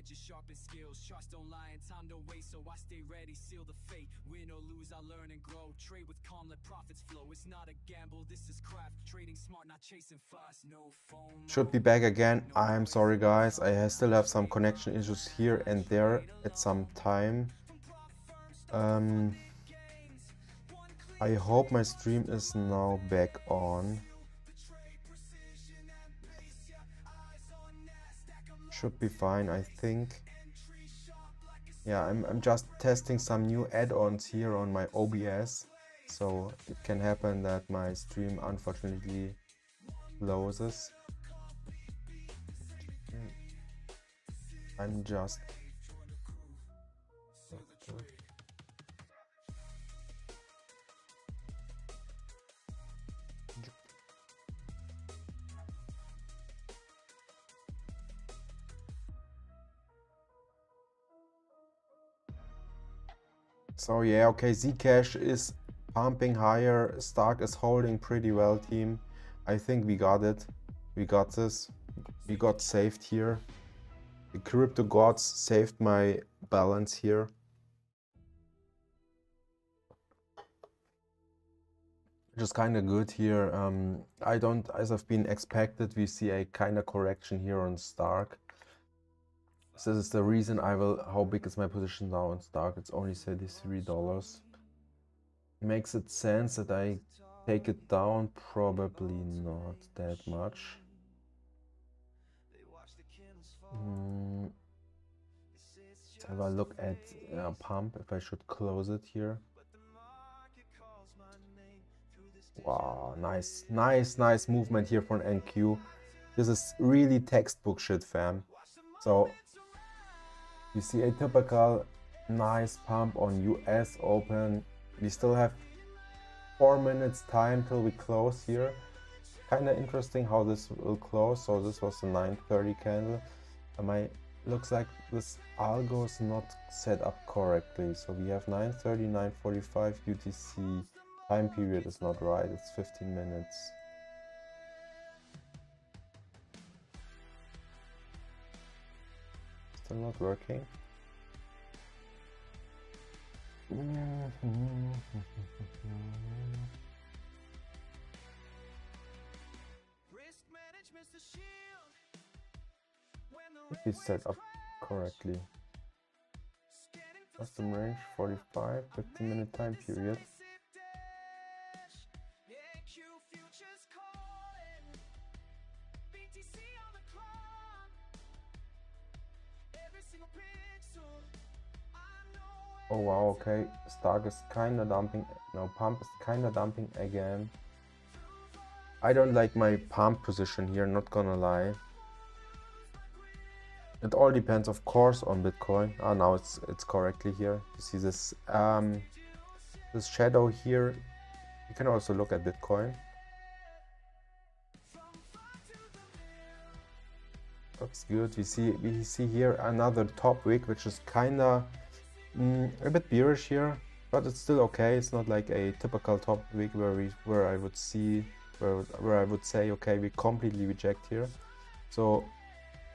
edges, sharpen skills. Charts don't lie and time don't wait, so I stay ready, seal the fate. Win or lose, I learn and grow. Trade with calm, let profits flow. It's not a gamble, this is craft. Trading smart, not chasing fast. No phone. Should be back again. I'm sorry guys, still have some connection issues here and there at some time. I hope my stream is now back on. Should be fine, I think. Yeah, I'm just testing some new add-ons here on my OBS, so it can happen that my stream unfortunately closes. I'm just so yeah, okay, Zcash is pumping higher. Stark is holding pretty well, team. I think we got it. We got this. We got saved here. The crypto gods saved my balance here. Which is kind of good here. I don't, as I've been expected, we see a kind of correction here on Stark. So this is the reason how big is my position now on Stark? It's only $33. Makes it sense that I take it down? Probably not that much. Let's have a look at pump, if I should close it here. Wow, nice movement here from NQ. This is really textbook shit, fam. So you see a typical nice pump on US Open. We still have 4 minutes time till we close here. Kind of interesting how this will close. So this was the 9:30 candle. Looks like this algo is not set up correctly. So we have 9:30, 9:45 UTC. Time period is not right. It's 15 minutes. Still not working. Should be set up correctly. Custom range 45, 15-minute time period. Oh wow, okay, Stark is kinda dumping, no, pump is kinda dumping again. I don't like my pump position here, not gonna lie. It all depends, of course, on Bitcoin. Ah, now it's correctly here. You see this this shadow here. You can also look at Bitcoin. Looks good. We see here another top wick, which is kinda a bit bearish here, but it's still okay. It's not like a typical top wick where I would say, okay, we completely reject here. So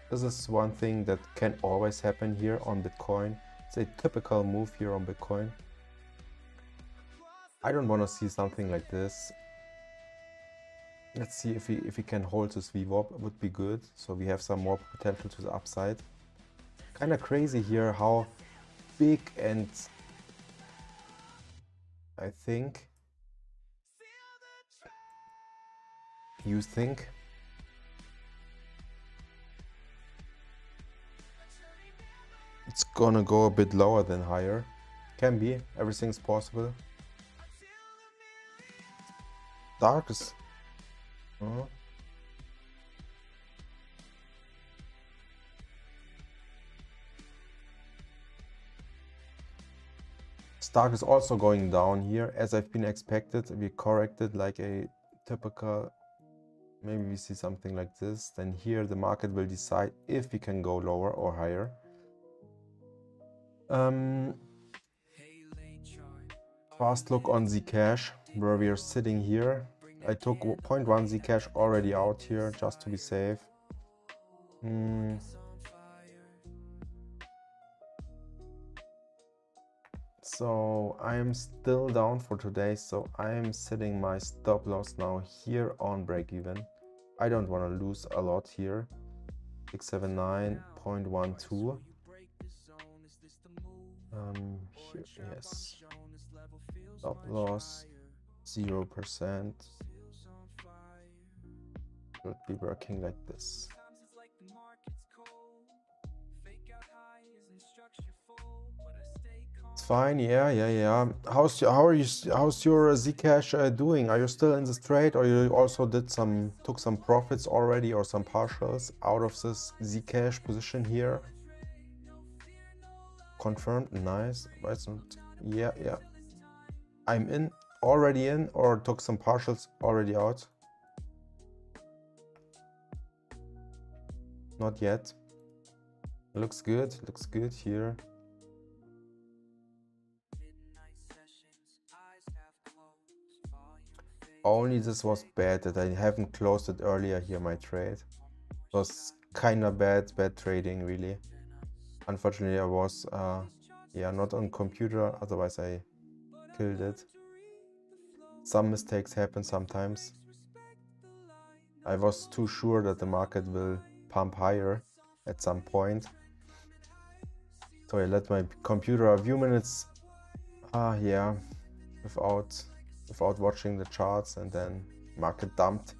this is one thing that can always happen here on Bitcoin. It's a typical move here on Bitcoin. I don't want to see something like this. Let's see if we can hold this VWAP, it would be good. So we have some more potential to the upside. Kind of crazy here how big, and I think you think it's gonna go a bit lower than higher. Can be, everything's possible. Dark is Stark is also going down here, as I've been expected. We corrected like a typical, maybe we see something like this. Then here the market will decide if we can go lower or higher. Fast look on Zcash, where we are sitting here. I took 0.1 Zcash already out here just to be safe. So I am still down for today, so I am setting my stop loss now here on break even. I don't want to lose a lot here. 679.12. Here, yes. Stop loss 0%. Should be working like this. It's fine, yeah. How's your Zcash doing? Are you still in this trade, or you also took some profits already, or some partials out of this Zcash position here? Confirmed, nice. Why it's not? Yeah. I'm already in, or took some partials already out? Not yet. Looks good here. Only this was bad that I haven't closed it earlier here, my trade. It was kinda bad trading, really. Unfortunately, I was not on computer, otherwise I killed it. Some mistakes happen sometimes. I was too sure that the market will pump higher at some point. So I let my computer a few minutes without watching the charts, and then market dumped.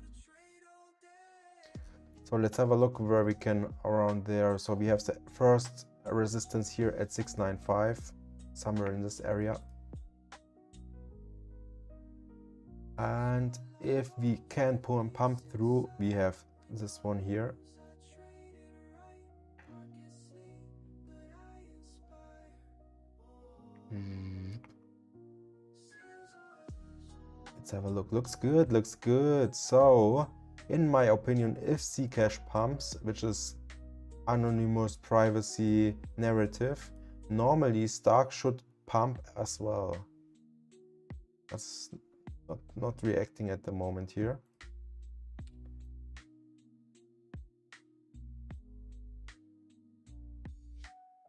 So let's have a look where we can around there. So we have the first resistance here at 695, somewhere in this area. And if we can pull and pump through, we have this one here. Let's have a look. Looks good. So, in my opinion, if Zcash pumps, which is anonymous privacy narrative, normally Stark should pump as well. That's not reacting at the moment here.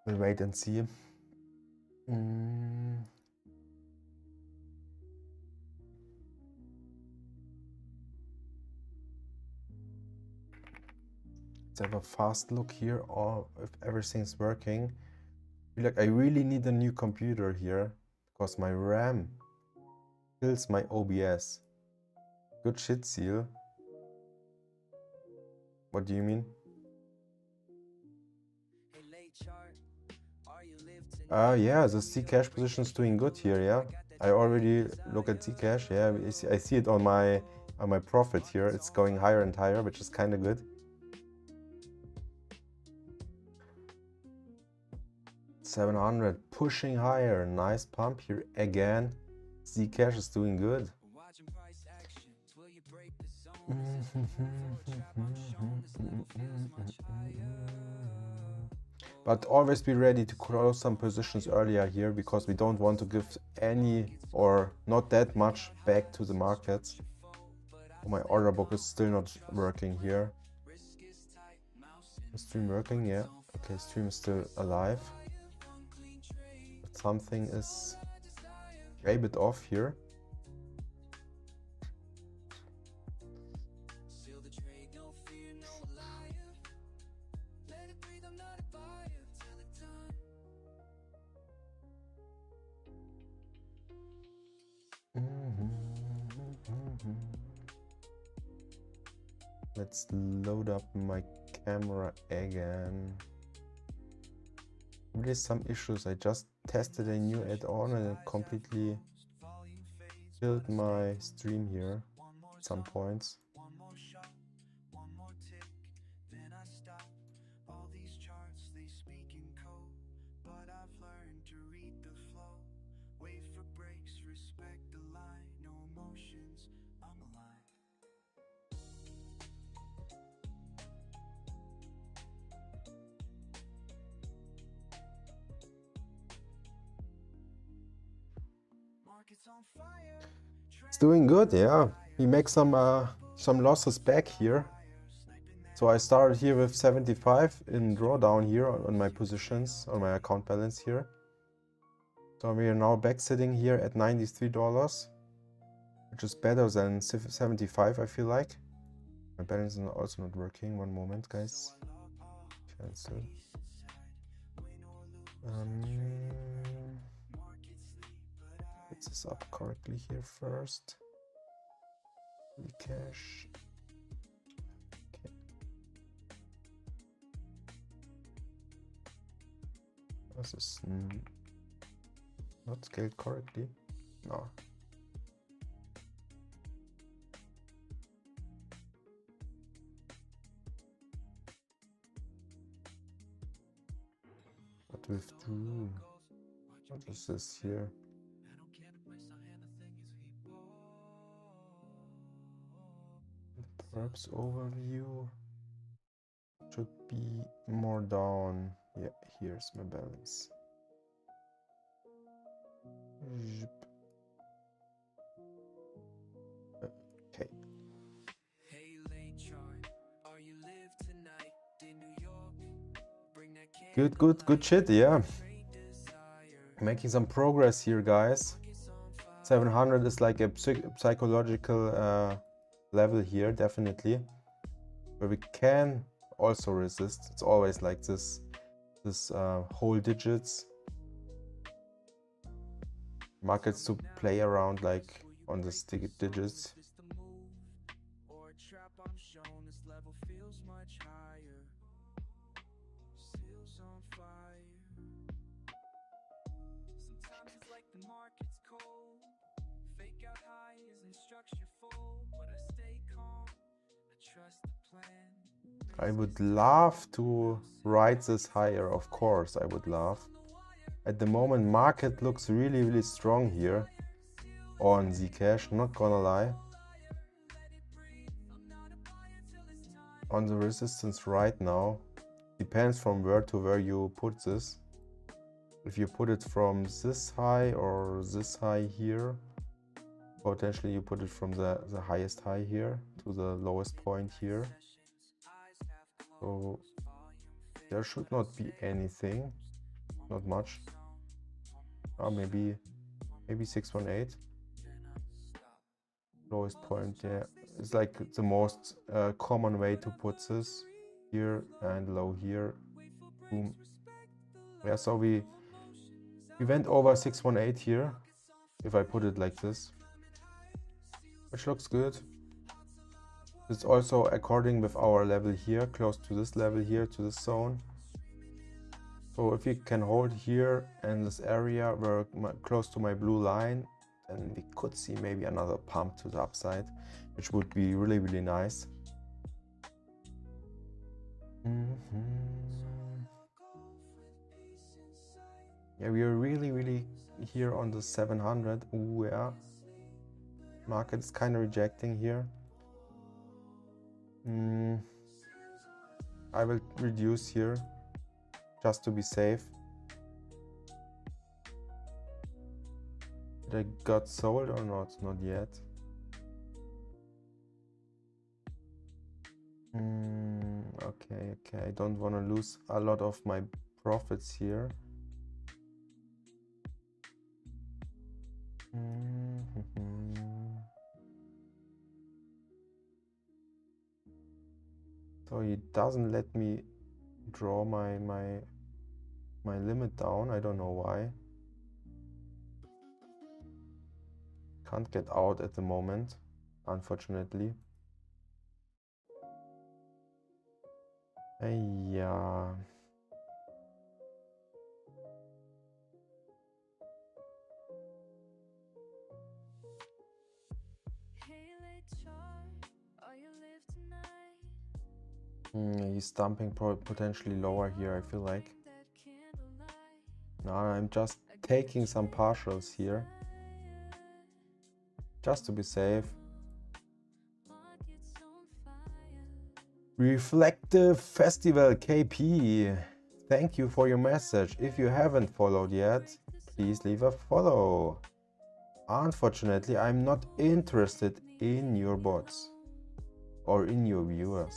We'll wait and see. Let's have a fast look here, or if everything's working. I feel like I really need a new computer here, because my RAM kills my OBS. Good shit, Seal. What do you mean? Yeah, the Zcash position is doing good here, yeah. I already look at Zcash, yeah. I see it on my profit here. It's going higher and higher, which is kind of good. 700 pushing higher. Nice pump here again. Zcash is doing good. But always be ready to close some positions earlier here, because we don't want to give any or not that much back to the markets. My order book is still not working here. Is stream working? Yeah. Okay, stream is still alive. But something is a bit off here. Let's load up my camera again. Really some issues. I just tested a new add-on and it completely killed my stream here at some points. It's doing good, yeah. We make some losses back here. So I started here with 75 in drawdown here on my positions, on my account balance here. So we are now back sitting here at $93, which is better than 75, I feel like. My balance is also not working. One moment, guys. Cancel. Get this up correctly here first. Recache. Okay. This is not scaled correctly. No. What withdrew? What is this here? Perhaps overview should be more down. Yeah, here's my balance. Okay. Good shit, yeah. Making some progress here, guys. 700 is like a psychological level here, definitely, where we can also resist. It's always like this whole digits markets to play around like on the digits. I would love to ride this higher, of course I would love. At the moment market looks really strong here on Zcash, not gonna lie. On the resistance right now, depends from where to where you put this. If you put it from this high or this high here, potentially you put it from the highest high here to the lowest point here. So there should not be anything, not much. Maybe 618. Lowest point, yeah. It's like the most common way to put this here and low here. Boom. Yeah, so we went over 618 here, if I put it like this, which looks good. It's also according with our level here, close to this level here, to this zone. So if we can hold here in this area where close to my blue line, then we could see maybe another pump to the upside, which would be really nice. Yeah, we are really here on the 700. Ooh, yeah. Market's kind of rejecting here. I will reduce here just to be safe. Did I got sold or not? Not yet. Okay. I don't want to lose a lot of my profits here. So he doesn't let me draw my limit down. I don't know why. Can't get out at the moment, unfortunately. Yeah. He's dumping potentially lower here, I feel like. Now I'm just taking some partials here, just to be safe. Reflective Festival KP, thank you for your message. If you haven't followed yet, please leave a follow. Unfortunately, I'm not interested in your bots or in your viewers.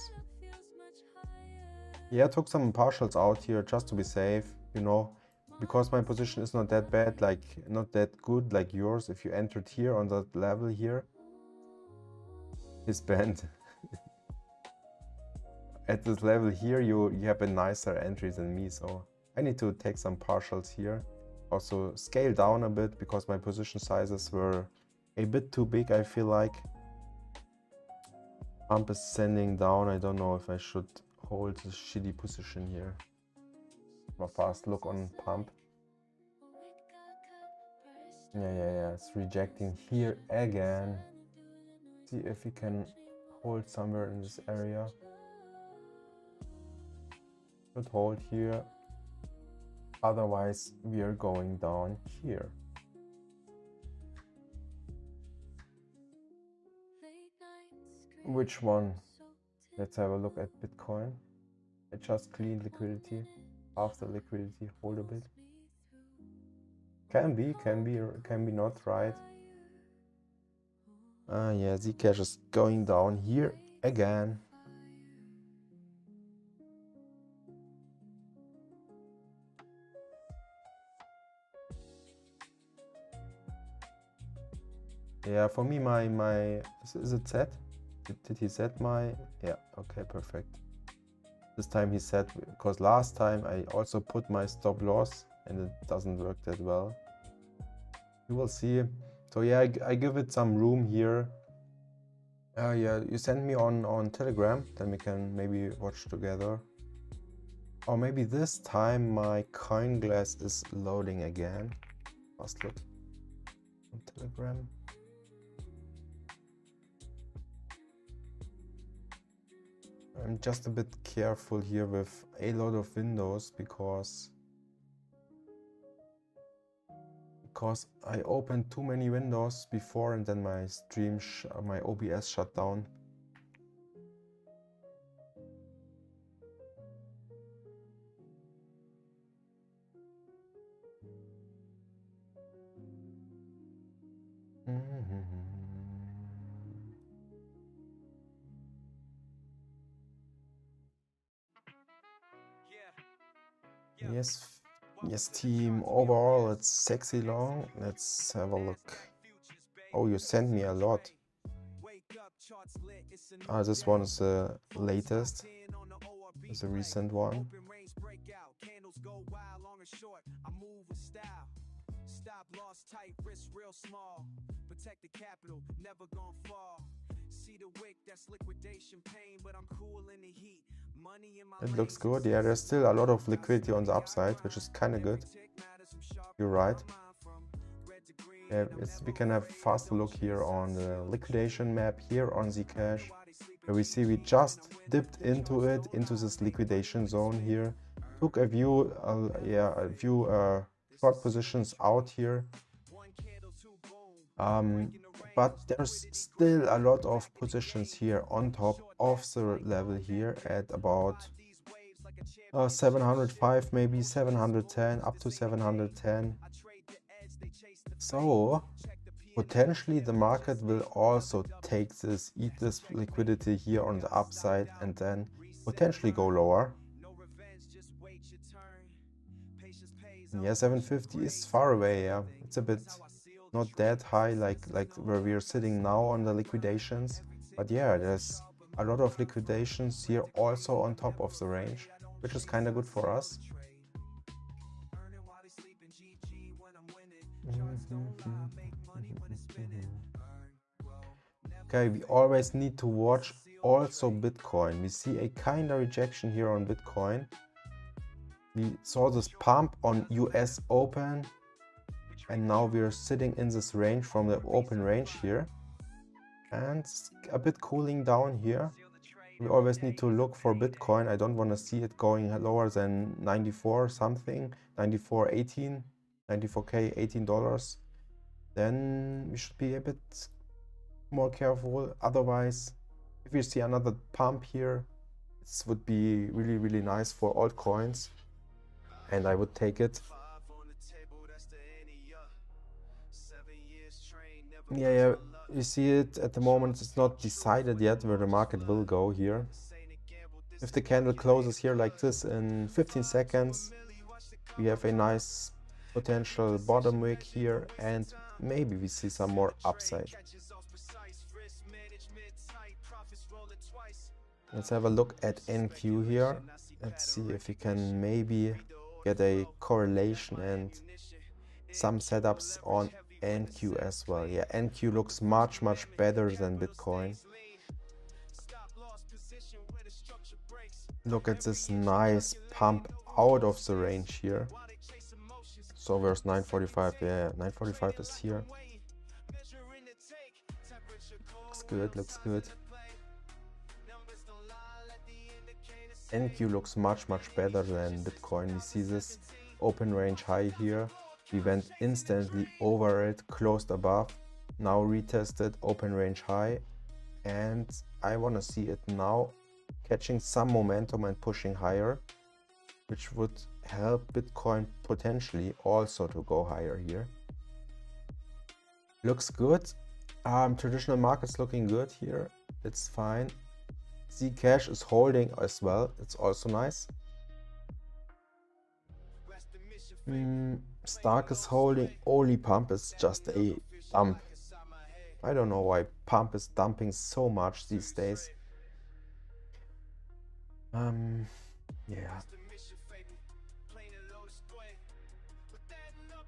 Yeah, I took some partials out here just to be safe, you know. because my position is not that bad, like not that good like yours. If you entered here on that level here, his band at this level here, you have a nicer entry than me. So I need to take some partials here. Also scale down a bit because my position sizes were a bit too big, I feel like. Pump is sending down. I don't know if I should hold this shitty position here. A fast look on pump. Yeah, it's rejecting here again. See if we can hold somewhere in this area. Should hold here. Otherwise, we are going down here. Which one? Let's have a look at Bitcoin. Adjust clean liquidity. After liquidity, hold a bit. Can be not, right? Yeah, Zcash is going down here again. Yeah, for me, is it set? Did he set my? Yeah, okay, perfect. This time he set, because last time I also put my stop loss and it doesn't work that well. You will see. So yeah, I give it some room here. Yeah, you send me on Telegram, then we can maybe watch together. Or maybe this time my CoinGlass is loading again. Last look on Telegram. I'm just a bit careful here with a lot of windows because I opened too many windows before and then my stream, my OBS shut down. Yes, team. Overall, it's sexy long. Let's have a look. Oh, you sent me a lot. This one is the latest. It's a recent one. Stop loss tight, risk real small. Protect the capital, never gonna fall. See the wick, that's liquidation pain, but I'm cool in the heat. Money in my It looks good. Yeah, there's still a lot of liquidity on the upside, which is kind of good. You're right. Yeah, we can have a faster look here on the liquidation map here on Zcash. Where we see we just dipped into it, into this liquidation zone here. Took a few short positions out here. But there's still a lot of positions here on top of the level here at about 705, maybe 710, up to 710. So potentially the market will also take this, eat this liquidity here on the upside and then potentially go lower. Yeah, 750 is far away. Yeah, it's a bit not that high like where we are sitting now on the liquidations, but yeah, there's a lot of liquidations here also on top of the range, which is kind of good for us. Okay, we always need to watch also Bitcoin. We see a kind of rejection here on Bitcoin. We saw this pump on US Open, and now we are sitting in this range from the open range here, and a bit cooling down here. We always need to look for Bitcoin. I don't want to see it going lower than 94 something, 94.18, 94K, $18. Then we should be a bit more careful. Otherwise, if you see another pump here, this would be really, really nice for altcoins, and I would take it. Yeah, you see it at the moment. It's not decided yet where the market will go here. If the candle closes here like this in 15 seconds, we have a nice potential bottom wick here, and maybe we see some more upside. Let's have a look at NQ here. Let's see if we can maybe get a correlation and some setups on NQ as well. Yeah, NQ looks much better than Bitcoin. Look at this nice pump out of the range here. So where's 945? Yeah, 945 is here. Looks good, looks good. NQ looks much better than Bitcoin. We see this open range high here. We went instantly over it, closed above, now retested open range high, and I want to see it now catching some momentum and pushing higher, which would help Bitcoin potentially also to go higher here. Looks good. Traditional markets looking good here. It's fine. Zcash is holding as well. It's also nice. Stark is holding. Only Pump is just a dump. I don't know why Pump is dumping so much these days. Yeah.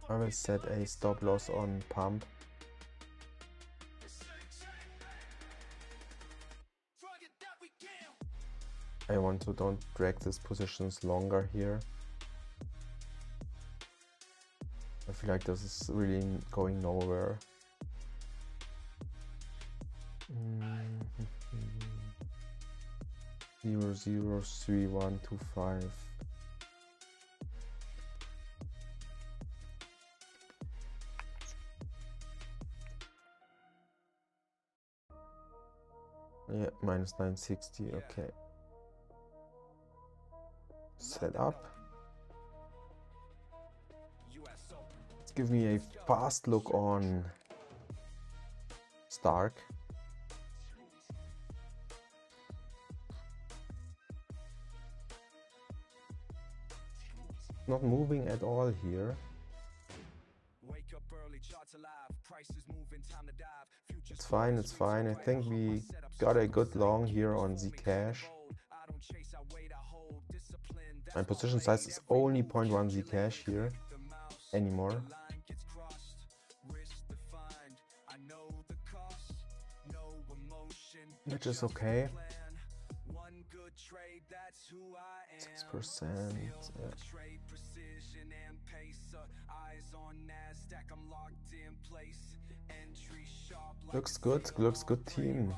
I will set a stop loss on Pump. I want to don't drag these positions longer here. I feel like this is really going nowhere. 0.03125. Yeah, minus 960. Okay. Set up. Let's give me a fast look on Stark. Not moving at all here. It's fine, it's fine. I think we got a good long here on Zcash. My position size is only 0.1 Zcash here anymore. Which is okay. 6%. Yeah. Looks good team.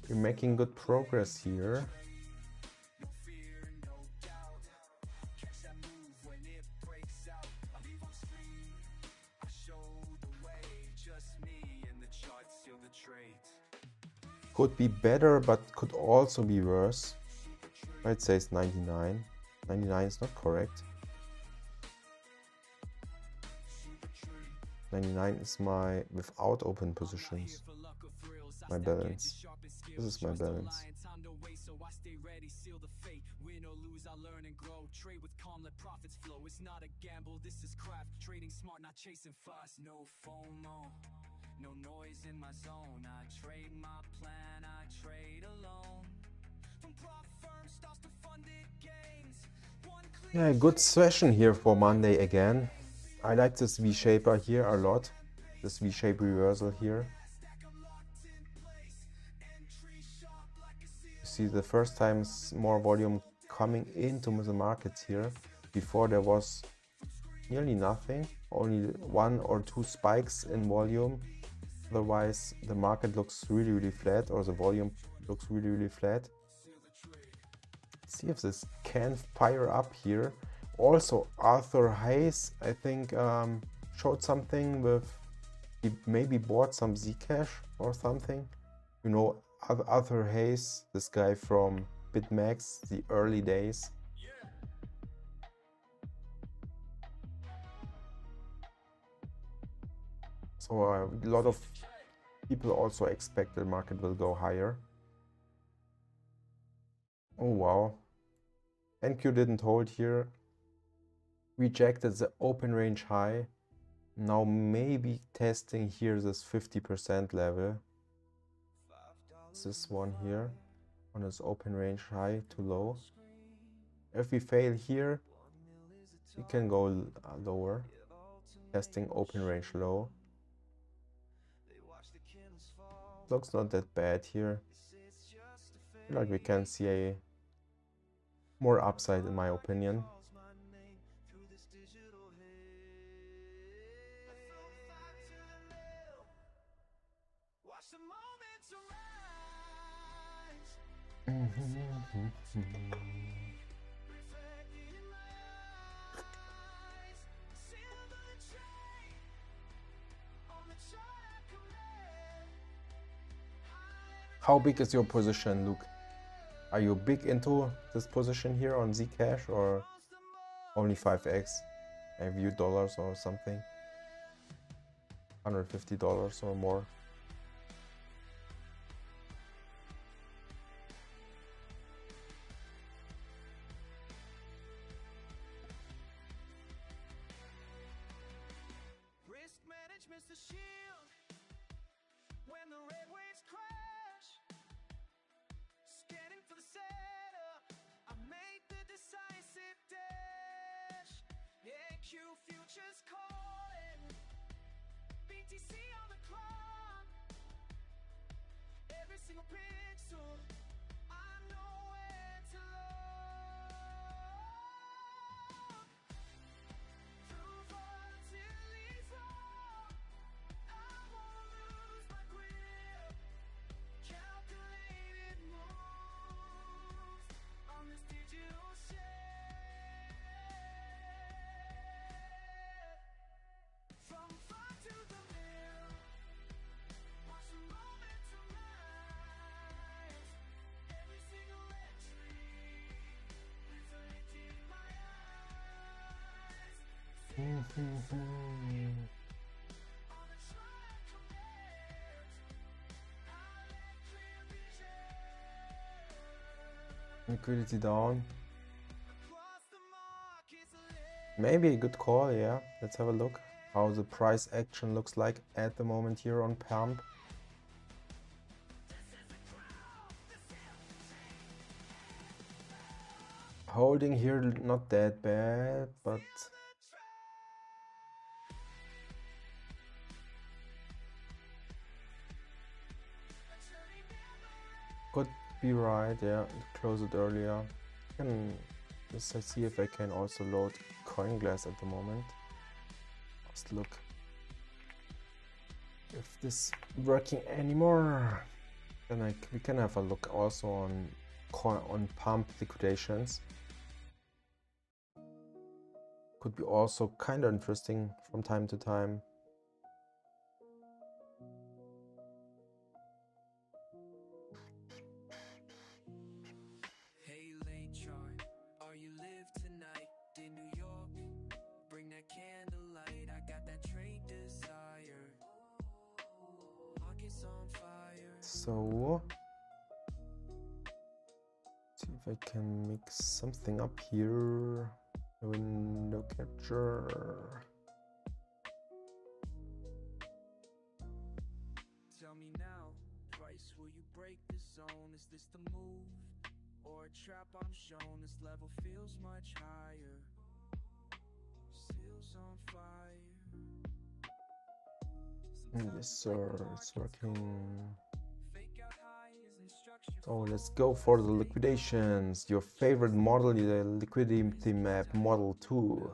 We're making good progress here. Could be better, but could also be worse. I'd say it's 99. 99 is not correct. 99 is my without open positions. My balance. This is my balance. Trade with calm, let profits flow. It's not a gamble, this is craft. Trading smart, not chasing fast. No FOMO, no noise in my zone. I trade my plan, I trade alone. From prop firm stocks to funded gains. Yeah, good session here for Monday again. I like this V-shaper here a lot. This V-shape reversal here. You see the first time more volume coming into the markets here. Before there was nearly nothing, only 1 or 2 spikes in volume. Otherwise the market looks really flat, or the volume looks really flat. Let's see if this can fire up here. Also Arthur Hayes, I think, showed something with, he maybe bought some Zcash or something. You know, Arthur Hayes, this guy from BitMEX, the early days. So a lot of people also expect the market will go higher. Oh wow. NQ didn't hold here. rejected the open range high. Now maybe testing here this 50% level. This one here on this open range high too low. If we fail here, we can go lower. Testing open range low. Looks not that bad here. I feel like we can see a more upside in my opinion. How big is your position, Luke? Are you big into this position here on Zcash or only 5x? A few dollars or something? $150 or more? Risk management's the shield when the red waves crash. Scanning for the setup, I made the decisive dash. AQ futures calling, BTC on the clock. Every single pixel, I know where to look. Through volatility's wrong, I won't lose my grip. Calculated moves on this digital ship. From far to the mill, watch the momentum rise. Every single entry reflecting my eyes. On the track commands, I let clear vision. Liquidity down. Across the market's lit. Maybe a good call, yeah. Let's have a look how the price action looks like at the moment here on Pump. Holding here not that bad, but could be right, yeah. Close it earlier. Can just see if I can also load CoinGlass at the moment. Just look if this working anymore. Then we can have a look also on Pump liquidations. Could be also kind of interesting from time to time. Hey, late chart, are you live tonight in New York? Bring that candlelight, I got that trade desire. Pockets on fire. So see if I can mix something up here. Window capture. Tell me now, price, will you break the zone? Is this the move or a trap I'm shown? This level feels much higher. Seals on fire. Yes, sir, it's working. Fake out highs and structure. So let's go for the liquidations. Your favorite model, the liquidity map model 2.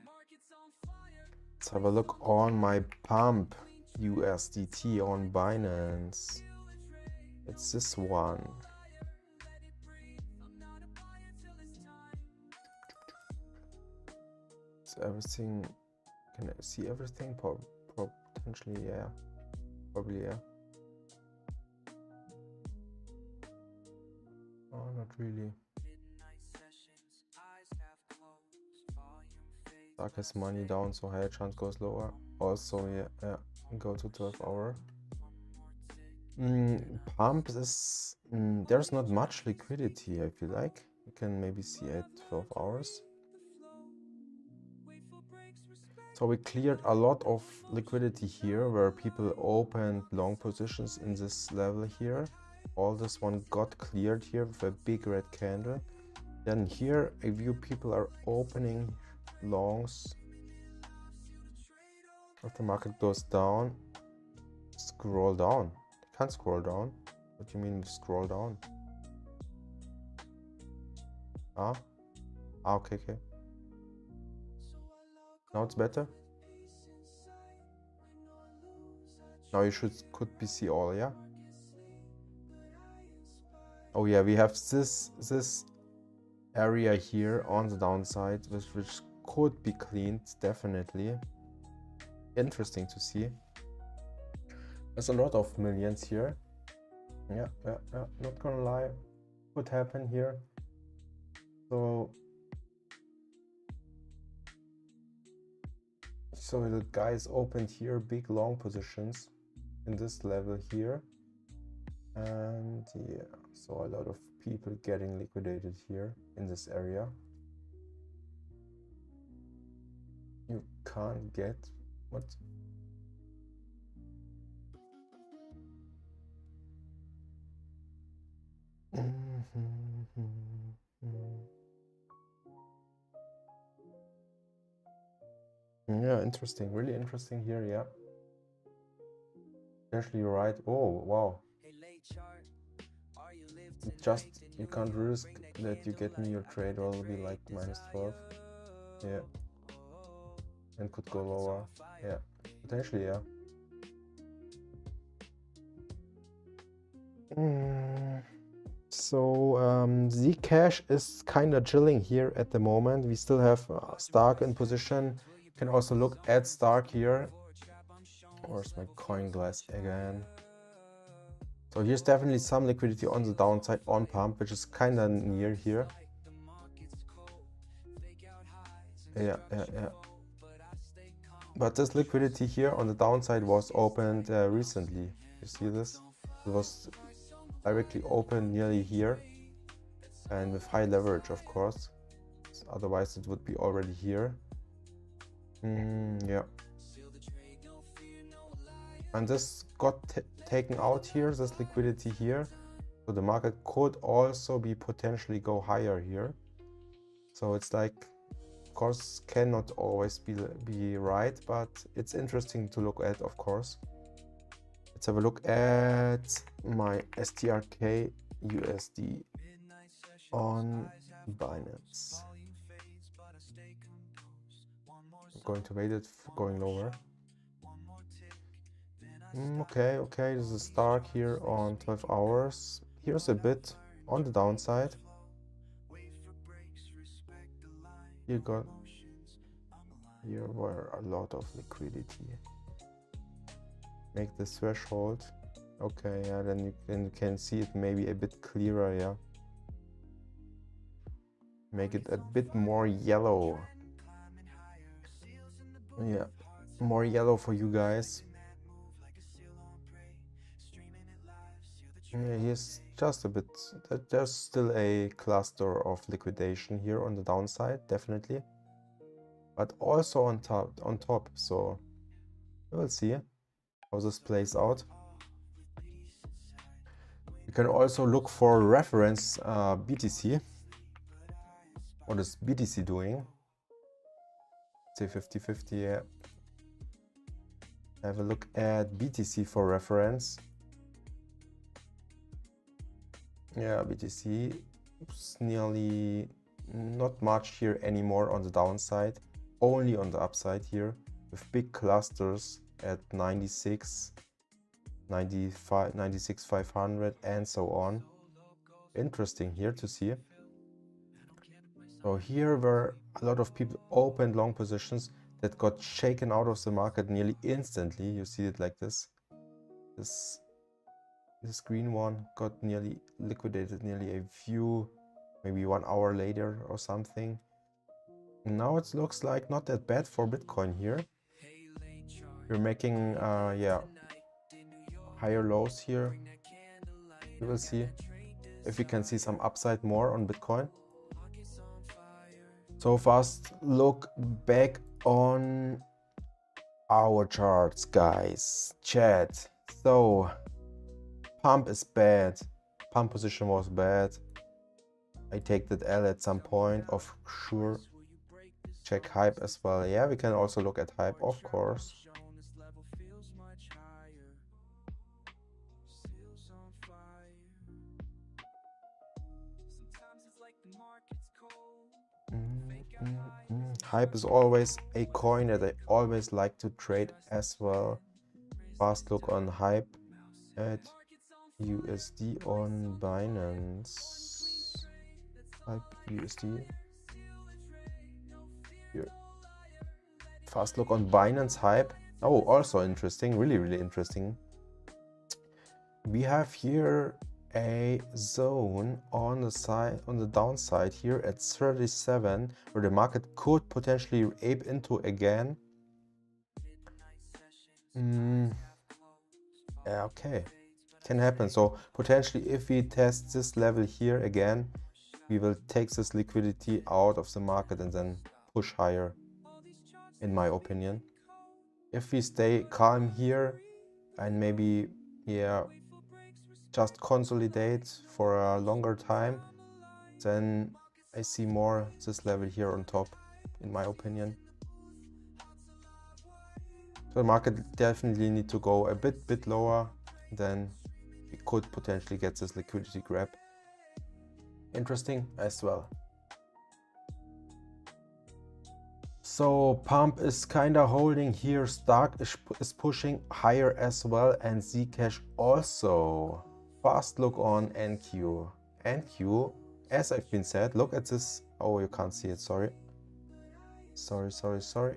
Markets on fire. Let's have a look on my Pump USDT on Binance. It's this one. Let it breathe. I'm not a buyer till it's time. It's everything. Can I see everything? Potentially, yeah. Probably, yeah. Oh, not really. Midnight sessions, eyes half closed, volume fades. Darkest money down, so higher chance goes lower. Also, yeah, go to 12 hour. Pump is there's not much liquidity. I feel like you can maybe see at 12 hours. So we cleared a lot of liquidity here where people opened long positions in this level here. All this one got cleared here with a big red candle. Then here a few people are opening longs. If the market goes down, scroll down. I can't scroll down. What do you mean scroll down? Okay. Now it's better. Now you could be see all, yeah. Oh yeah, we have this area here on the downside, which could be cleaned, definitely. Interesting to see. There's a lot of millions here. Yeah, not gonna lie, could happen here. So the guys opened here big long positions in this level here, and yeah, so a lot of people getting liquidated here in this area. You can't get what? Yeah, interesting, really interesting here, yeah. Actually, you're right. Oh, wow. Just, you can't risk that you get me your trade will be like -12. Yeah. And could go lower. Yeah. Potentially, yeah. So Zcash is kind of chilling here at the moment. We still have Stark in position. You can also look at Stark here. Where's my coin glass again? So here's definitely some liquidity on the downside on pump, which is kind of near here. Yeah. But this liquidity here on the downside was opened recently. You see this? It was directly open nearly here, and with high leverage, of course. Otherwise it would be already here. Yeah. And this got taken out here, this liquidity here. So the market could also be potentially go higher here. So it's like, of course, cannot always be right, but it's interesting to look at, of course. Let's have a look at my STRK USD on Binance. I'm going to wait it going lower. Okay, there's a Stark here on 12 hours. Here's a bit on the downside. Here were a lot of liquidity. Make this threshold. Okay, yeah, then you can see it maybe a bit clearer, yeah. Make it a bit more yellow. Yeah, more yellow for you guys. Yeah, here's just a bit, there's still a cluster of liquidation here on the downside, definitely. But also on top, so we'll see how this plays out. You can also look for reference BTC. What is BTC doing? Say 50-50, yeah. Have a look at BTC for reference. Yeah, BTC is nearly not much here anymore on the downside, only on the upside here, with big clusters at 96, 95, 96,500 and so on. Interesting here to see. So here were a lot of people opened long positions that got shaken out of the market nearly instantly. You see it like this. This green one got nearly liquidated nearly a few, maybe 1 hour later or something. Now it looks like not that bad for Bitcoin here. We're making yeah, higher lows here. We will see if we can see some upside more on Bitcoin. So fast look back on our charts, guys. Chat. So pump is bad. Pump position was bad. I take that L at some point, of sure. Check hype as well. Yeah, we can also look at hype, of course. Hype is always a coin that I always like to trade as well. Fast look on hype at USD on Binance. Hype USD. Here. Fast look on Binance hype. Oh, also interesting, really interesting. We have here a zone on the side, on the downside here at 37, where the market could potentially ape into again. Yeah, okay, can happen. So potentially if we test this level here again, we will take this liquidity out of the market and then push higher, in my opinion. If we stay calm here and maybe, yeah, just consolidate for a longer time, then I see more this level here on top, in my opinion. So the market definitely need to go a bit lower, then we could potentially get this liquidity grab. Interesting as well. So pump is kind of holding here, Stark is pushing higher as well, and Zcash also. Fast look on NQ. NQ, as I've been said, look at this. Oh, you can't see it, sorry. Sorry.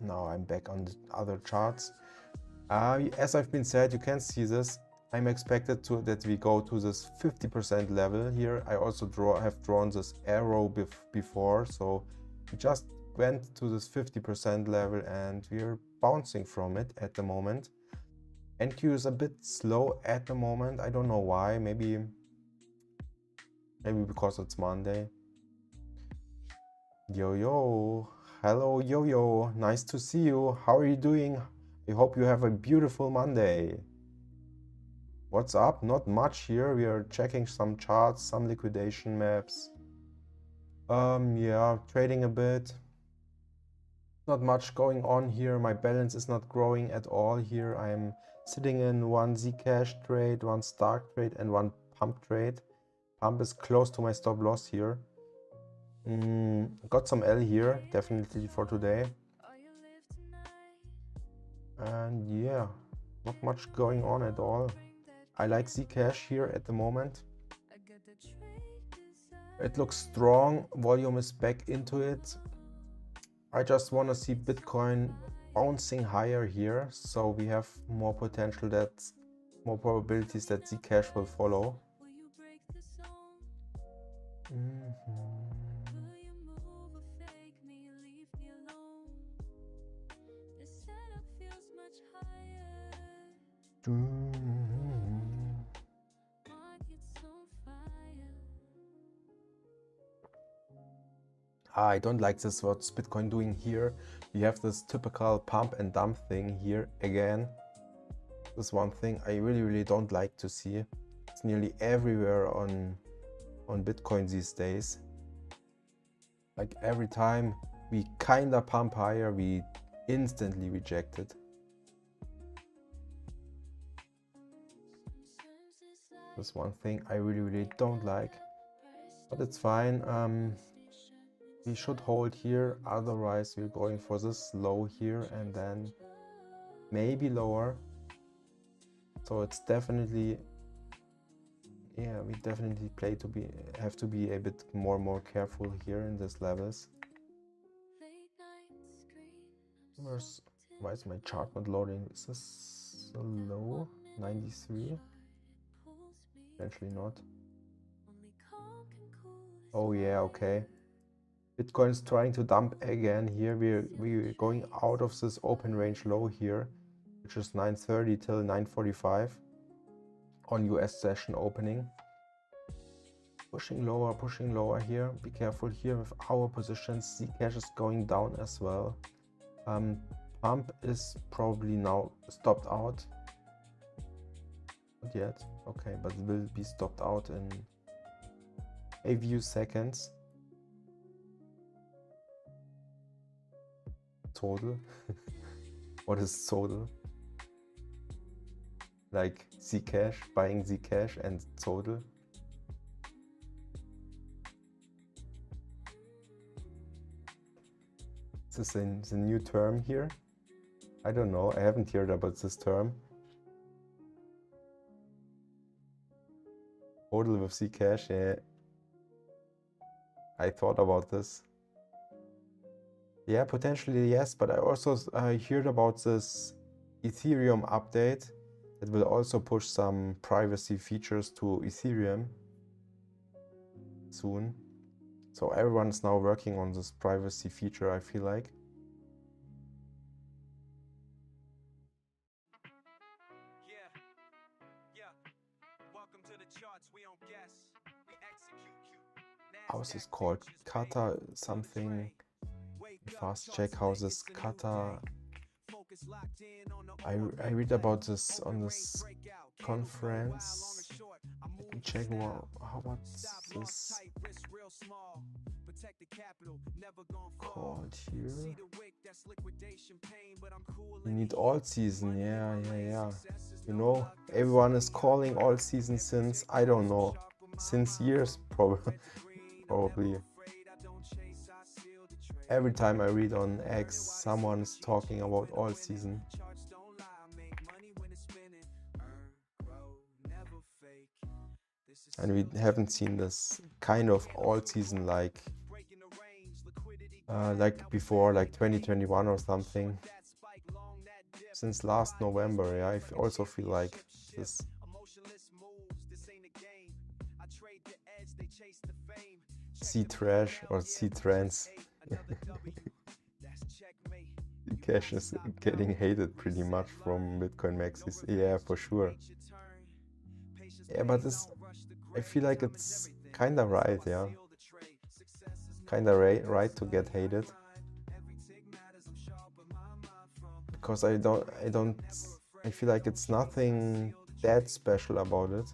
Now I'm back on the other charts. As I've been said, you can see this. I'm expected that we go to this 50% level here. I also have drawn this arrow before, so we just went to this 50% level and we're bouncing from it at the moment. NQ is a bit slow at the moment. I don't know why. Maybe because it's Monday. Yo, hello Yo, nice to see you. How are you doing? I hope you have a beautiful Monday. What's up? Not much here. We are checking some charts, some liquidation maps. Yeah, trading a bit. Not much going on here. My balance is not growing at all here. I'm sitting in one Zcash trade, one Stark trade, and one pump trade. Pump is close to my stop loss here. Got some L here, definitely for today. And yeah, not much going on at all. I like Zcash here at the moment. It looks strong, volume is back into it. I just want to see Bitcoin bouncing higher here, so we have more potential, more probabilities that Zcash will follow. I don't like this, what's Bitcoin doing here. We have this typical pump and dump thing here again. This one thing I really don't like to see. It's nearly everywhere on Bitcoin these days. Like every time we kinda pump higher, we instantly reject it. This one thing I really don't like, but it's fine. We should hold here, otherwise we're going for this low here and then maybe lower. So it's definitely, yeah, we definitely have to be a bit more careful here in these levels. Why is my chart not loading? Is this so low? 93? Actually not. Oh yeah, okay. Bitcoin is trying to dump again here. We're going out of this open range low here, which is 930 till 945 on US session opening. Pushing lower here. Be careful here with our positions. Zcash is going down as well. Pump is probably now stopped out. Not yet. Okay, but it will be stopped out in a few seconds. Total. What is total? Like Zcash, buying Zcash and total. Is this a new term here? I don't know. I haven't heard about this term. Total with Zcash, yeah. I thought about this. Yeah, potentially yes, but I also heard about this Ethereum update that will also push some privacy features to Ethereum soon. So everyone's now working on this privacy feature, I feel like. How is this called? Kata something. Fast check how this Kata. I read about this on this conference. Let me check how what's this called here. You need all season, yeah. You know, everyone is calling all season since, I don't know, since years probably. Every time I read on X, someone's talking about all season. And we haven't seen this kind of all season like before, like 2021 or something. Since last November, yeah, I also feel like this. C-Trash or C-Trans. Cash is getting hated pretty much from Bitcoin Maxis. Yeah, for sure. Yeah, but I feel like it's kinda right, yeah. Kinda right to get hated. Because I feel like it's nothing that special about it.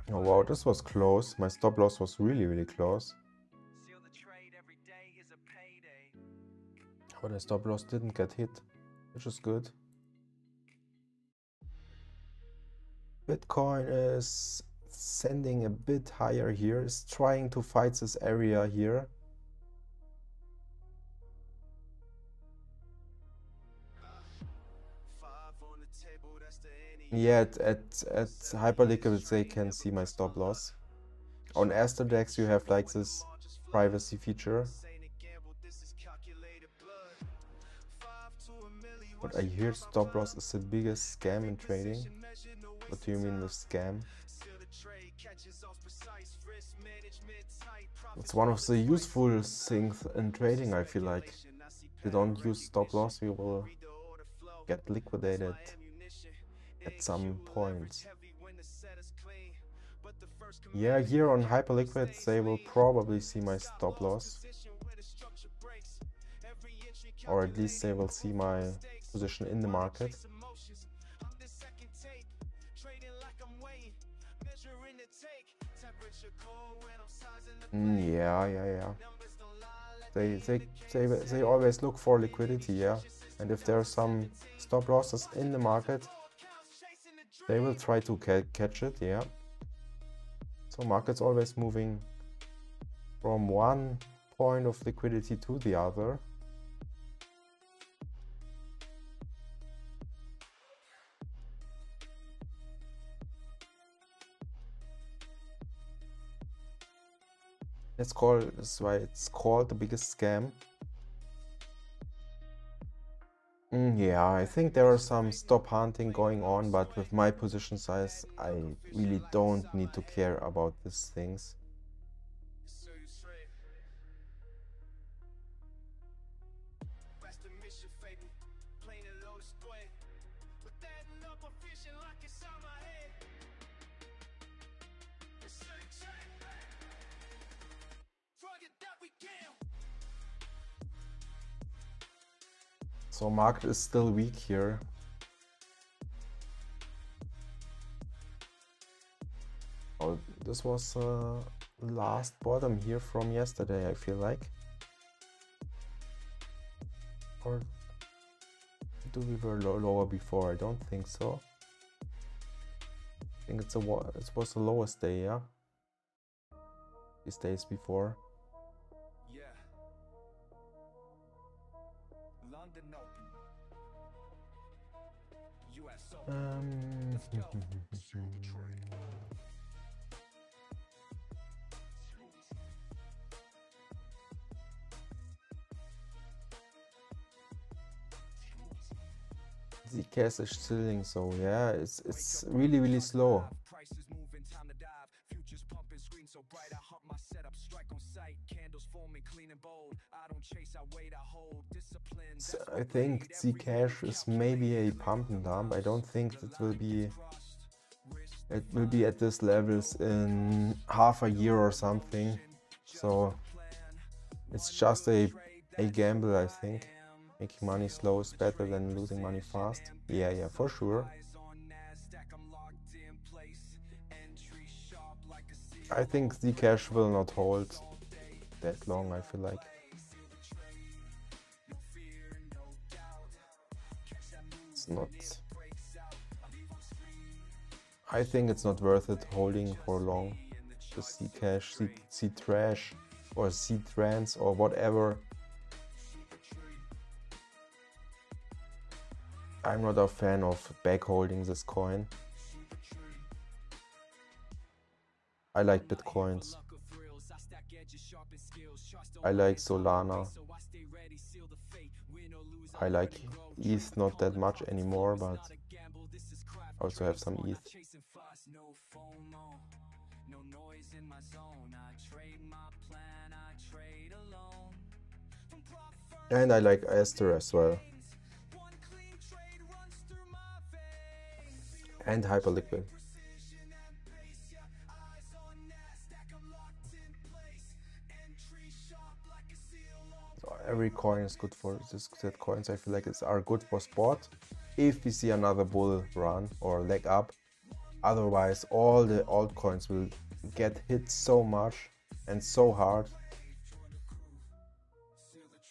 Oh wow, this was close. My stop loss was really close. But the stop loss didn't get hit, which is good. Bitcoin is sending a bit higher here, is trying to fight this area here. Yeah, at Hyperliquid they can see my stop loss. On AsterDex you have like this privacy feature. But I hear stop loss is the biggest scam in trading. What do you mean with scam? It's one of the useful things in trading, I feel like. If you don't use stop loss, you will get liquidated at some point. Yeah, here on Hyperliquid they will probably see my stop loss. Or at least they will see my position in the market. Yeah. They always look for liquidity, yeah. And if there are some stop losses in the market, they will try to catch it, yeah. So market's always moving from one point of liquidity to the other. That's why it's called the biggest scam. Yeah, I think there are some stop hunting going on, but with my position size, I really don't need to care about these things. So market is still weak here. Oh, this was last bottom here from yesterday, I feel like. Or do we were lower before? I don't think so. I think it was the lowest day, yeah? These days before. Yeah. London Open. US Open. Let's go. Zcash is chilling, so yeah, it's really slow. Prices moving, time to dive. Futures pumping, screen so bright. I hump my setup, strike on sight. Candles forming, clean and bold. I don't chase, I wait, I hold. Discipline. So I think Zcash is maybe a pump and dump. I don't think it will be at this levels in half a year or something. So it's just a gamble, I think. Making money slow is better than losing money fast. Yeah, for sure. I think Zcash will not hold that long, I feel like. It's not... I think it's not worth it holding for long. Just Zcash, Ztrash, or Ztrans, or whatever. I'm not a fan of back holding this coin. I like Bitcoins. I like Solana. I like ETH not that much anymore, but I also have some ETH. And I like Aster as well. And Hyperliquid. So every coin is good for this set coins. I feel like are good for sport. If we see another bull run or leg up, otherwise all the altcoins will get hit so much and so hard.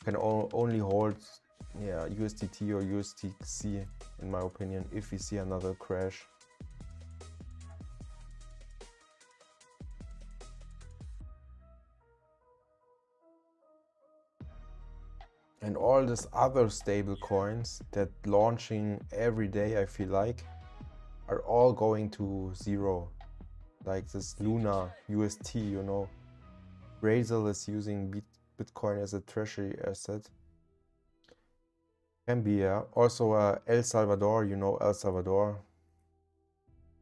You can only hold USDT or USDC in my opinion if we see another crash. And all these other stable coins that launching every day, I feel like, are all going to zero. Like this Luna UST, you know. Razel is using Bitcoin as a treasury asset. Can be, yeah. Also El Salvador, you know El Salvador.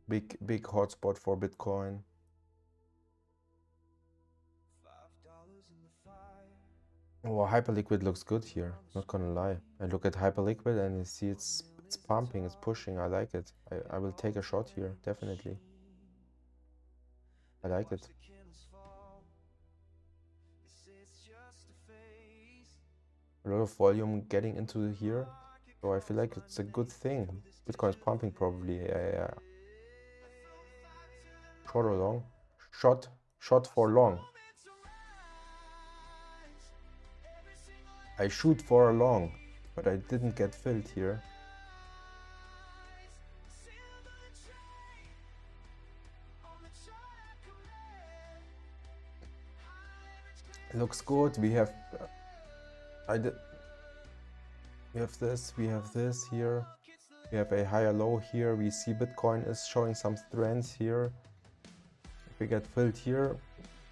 Big hotspot for Bitcoin. Oh, Hyperliquid looks good here, not gonna lie. I look at Hyperliquid and I see it's pumping, it's pushing. I like it. I will take a shot here, definitely. I like it. A lot of volume getting into here, so I feel like it's a good thing. Bitcoin's pumping probably. Yeah. Short or long? Shot for long. I shoot for a long, but I didn't get filled here. Looks good. We have we have this here. We have a higher low here. We see Bitcoin is showing some strength here. If we get filled here,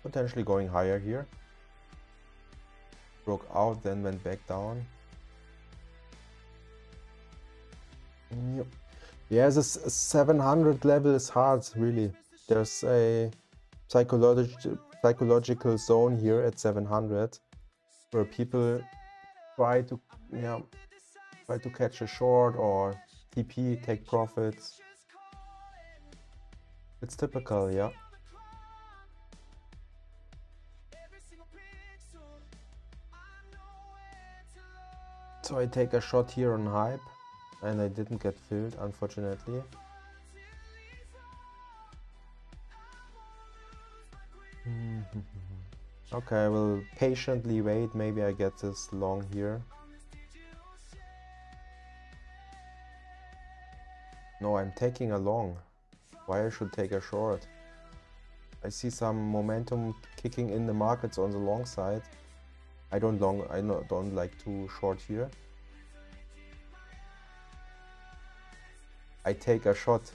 potentially going higher here. Broke out, then went back down. Yep. Yeah, this 700 level is hard, really. There's a psychological zone here at 700 where people try to, yeah, try to catch a short or TP, take profits. It's typical, yeah. So I take a shot here on hype and I didn't get filled, unfortunately. Okay, I will patiently wait. Maybe I get this long here. No, I'm taking a long. Why I should take a short? I see some momentum kicking in the markets on the long side. I don't like to short here. I take a shot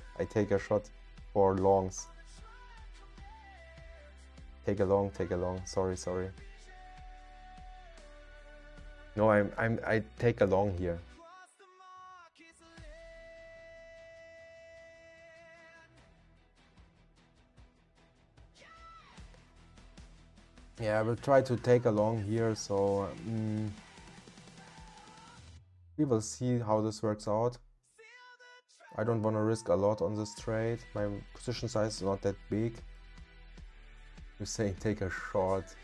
for longs. Take a long, sorry. No, I take a long here. Yeah, I will try to take a long here, so we will see how this works out. I don't want to risk a lot on this trade. My position size is not that big. You're saying take a short.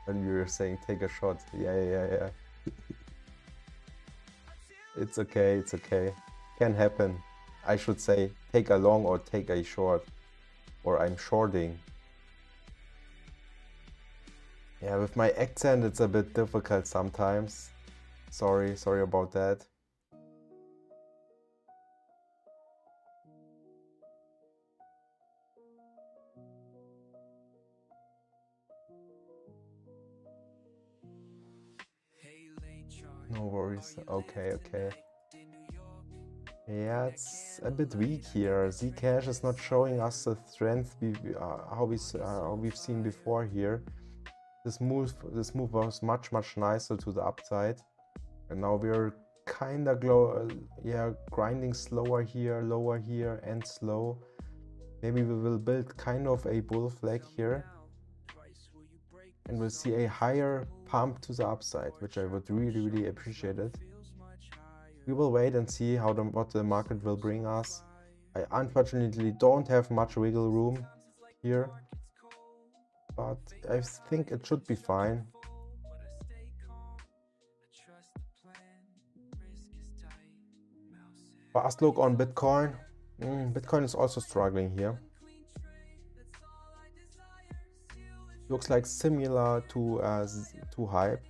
And you're saying take a shot. Yeah. It's okay. Can happen. I should say take a long or take a short. Or I'm shorting. Yeah, with my accent it's a bit difficult sometimes. Sorry about that. No worries. Okay. Yeah, it's a bit weak here. Zcash is not showing us the strength how we've seen before here. This move was much nicer to the upside, and now we're kind of grinding slower here, lower here, and slow. Maybe we will build kind of a bull flag here, and we'll see a higher pump to the upside, which I would really appreciate it. We will wait and see what the market will bring us. I unfortunately don't have much wiggle room here, but I think it should be fine. Fast look on Bitcoin. Bitcoin is also struggling here. Looks like similar to hype.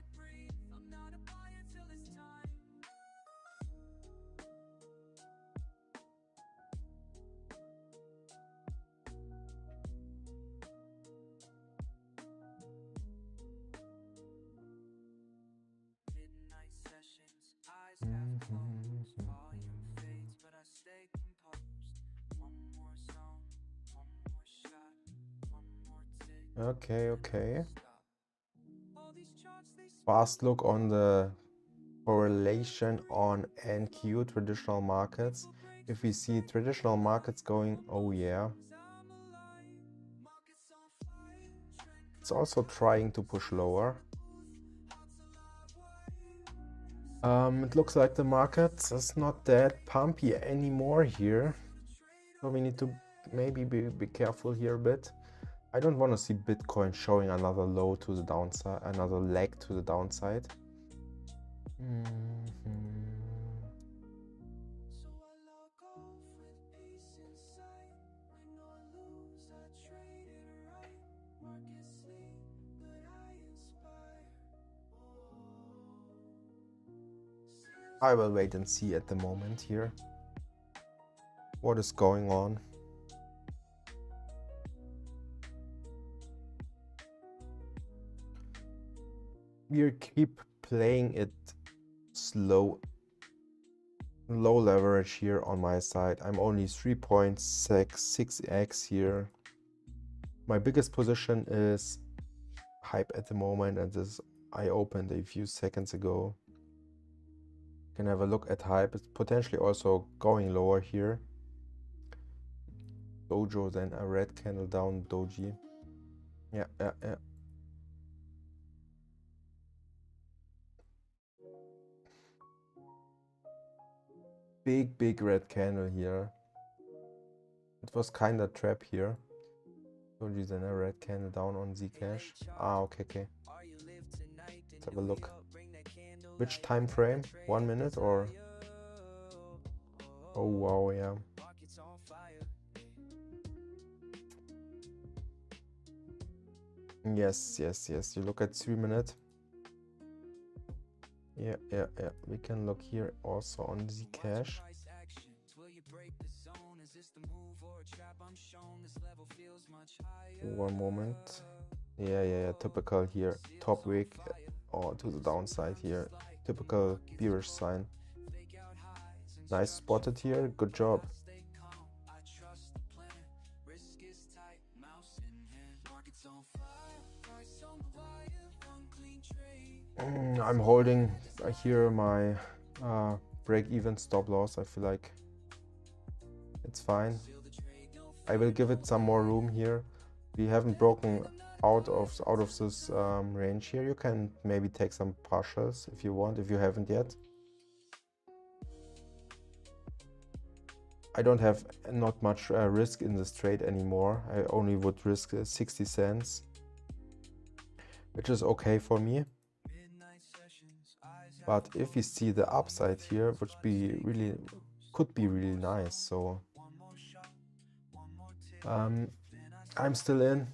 Okay. Fast look on the correlation on NQ traditional markets. If we see traditional markets going, oh yeah. It's also trying to push lower. It looks like the market is not that pumpy anymore here. So we need to maybe be careful here a bit. I don't want to see Bitcoin showing another low to the downside, another leg to the downside. I will wait and see at the moment here what is going on. We keep playing it slow, low leverage here on my side. I'm only 3.6x here. My biggest position is hype at the moment, and this I opened a few seconds ago. Can have a look at hype. It's potentially also going lower here. Dojo, then a red candle down doji. Yeah. Big red candle here. It was kind of trap here. Doji, then a red candle down on Zcash. Okay. Let's have a look. Which time frame? 1 minute or? Oh wow, yeah. Yes. You look at 3 minutes. Yeah. We can look here also on Zcash. One moment. Yeah. Typical here. Top wick or to the downside here. Typical bearish sign. Nice spotted here. Good job. I'm holding here my break-even stop loss. I feel like it's fine. I will give it some more room here. We haven't broken out of this range here. You can maybe take some partials if you want, if you haven't yet. I don't have not much risk in this trade anymore. I only would risk 60 cents, which is okay for me. But if you see the upside here, which could be really nice. So I'm still in.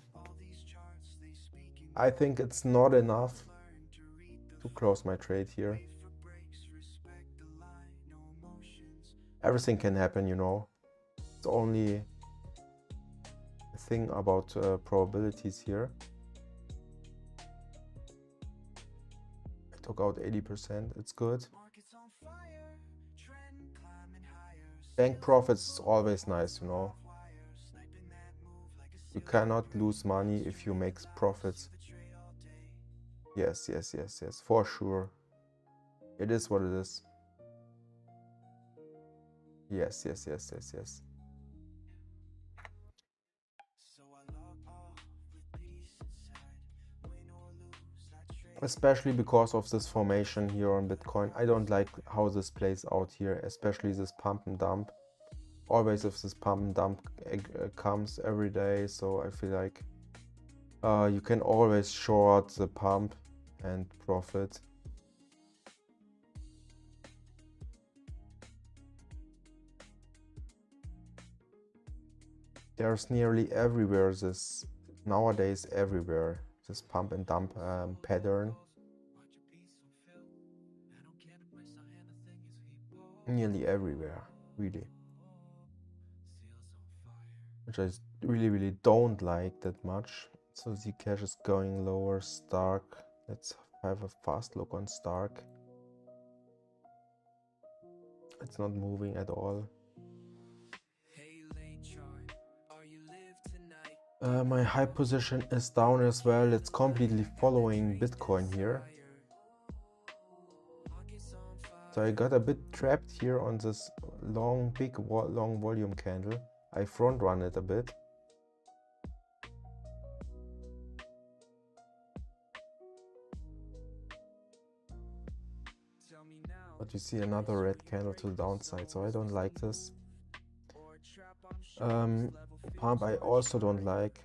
I think it's not enough to close my trade here. Everything can happen, you know. It's only a thing about probabilities here. I took out 80%. It's good. Bank profits is always nice, you know. You cannot lose money if you make profits. Yes, for sure. It is what it is. Yes. Especially because of this formation here on Bitcoin. I don't like how this plays out here, especially this pump and dump. Always if this pump and dump comes every day, so I feel like you can always short the pump and profit. There's nearly everywhere this, nowadays everywhere, this pump and dump pattern. Nearly everywhere, really. Which I really don't like that much. So Zcash is going lower. Stark. Let's have a fast look on Stark. It's not moving at all. My high position is down as well. It's completely following Bitcoin here. So I got a bit trapped here on this long volume candle. I front run it a bit. But you see another red candle to the downside, so I don't like this. Pump I also don't like.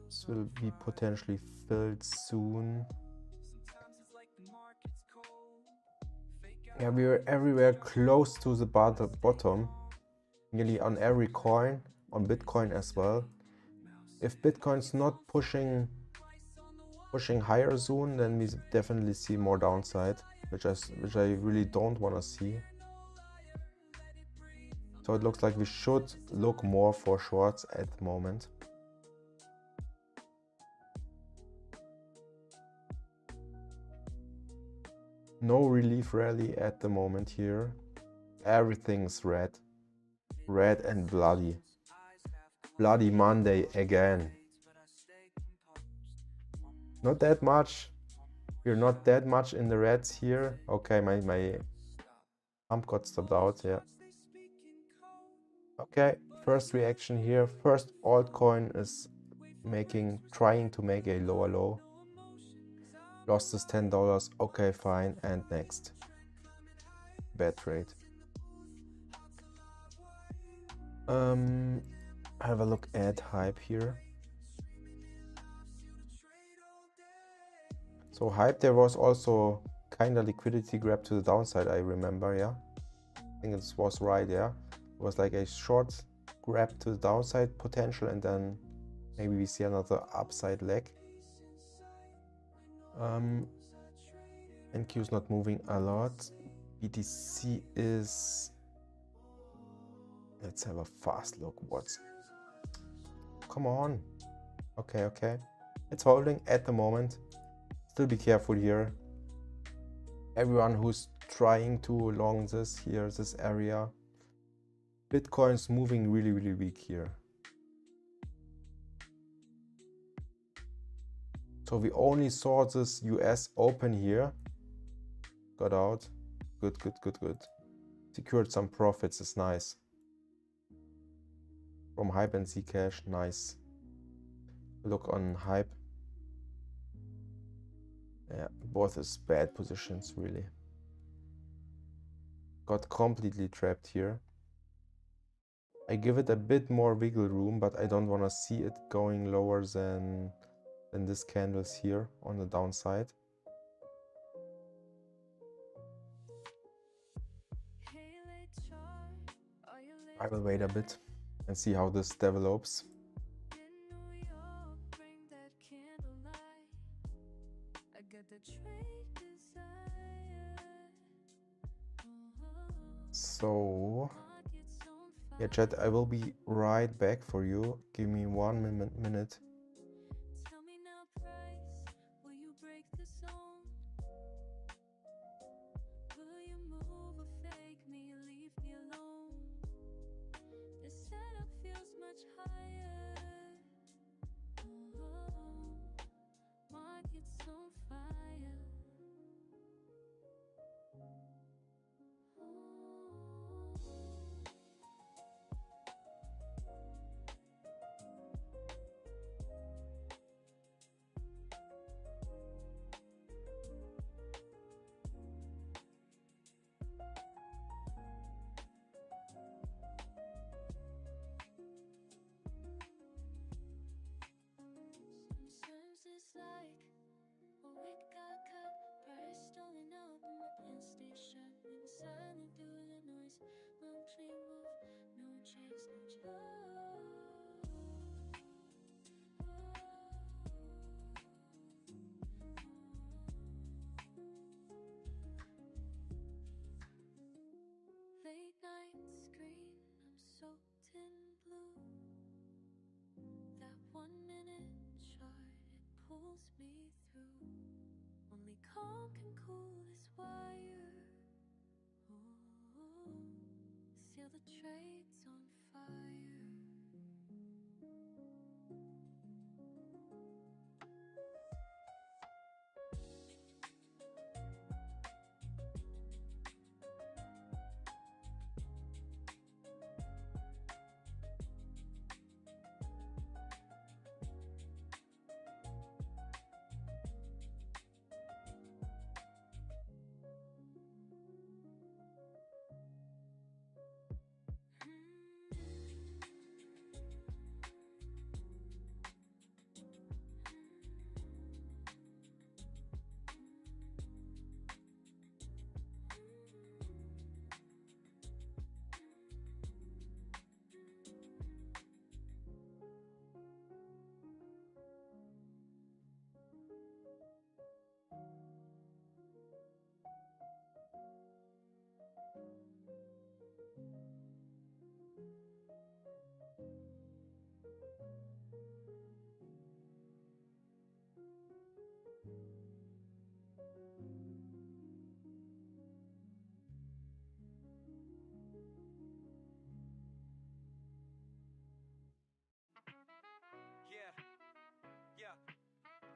This will be potentially filled soon. Yeah, we are everywhere close to the bottom. Nearly on every coin, on Bitcoin as well. If Bitcoin's not pushing higher soon, then we definitely see more downside, which I really don't want to see. So it looks like we should look more for shorts at the moment. No relief rally at the moment here. Everything's red. Red and bloody. Bloody Monday again. Not that much. We're not that much in the reds here. Okay, my pump got stopped out, yeah. Okay, first reaction here. First altcoin is trying to make a lower low. Lost this $10. Okay, fine. And next. Bad trade. Have a look at Hype here. So Hype, there was also kind of liquidity grab to the downside, I remember, yeah. I think this was right, yeah. It was like a short grab to the downside potential, and then maybe we see another upside leg. NQ is not moving a lot. BTC is... Let's have a fast look. What's... Come on. Okay, okay. It's holding at the moment. Still be careful here. Everyone who's trying to long this here, this area. Bitcoin's moving really, really weak here. So we only saw this US open here. Got out. Good, good, good, good. Secured some profits, is nice. From Hype and Zcash, nice. Look on Hype. Yeah, both is bad positions, really. Got completely trapped here. I give it a bit more wiggle room, but I don't want to see it going lower than this candles here on the downside. I will wait a bit and see how this develops. So, yeah, chat, I will be right back for you. Give me 1 minute.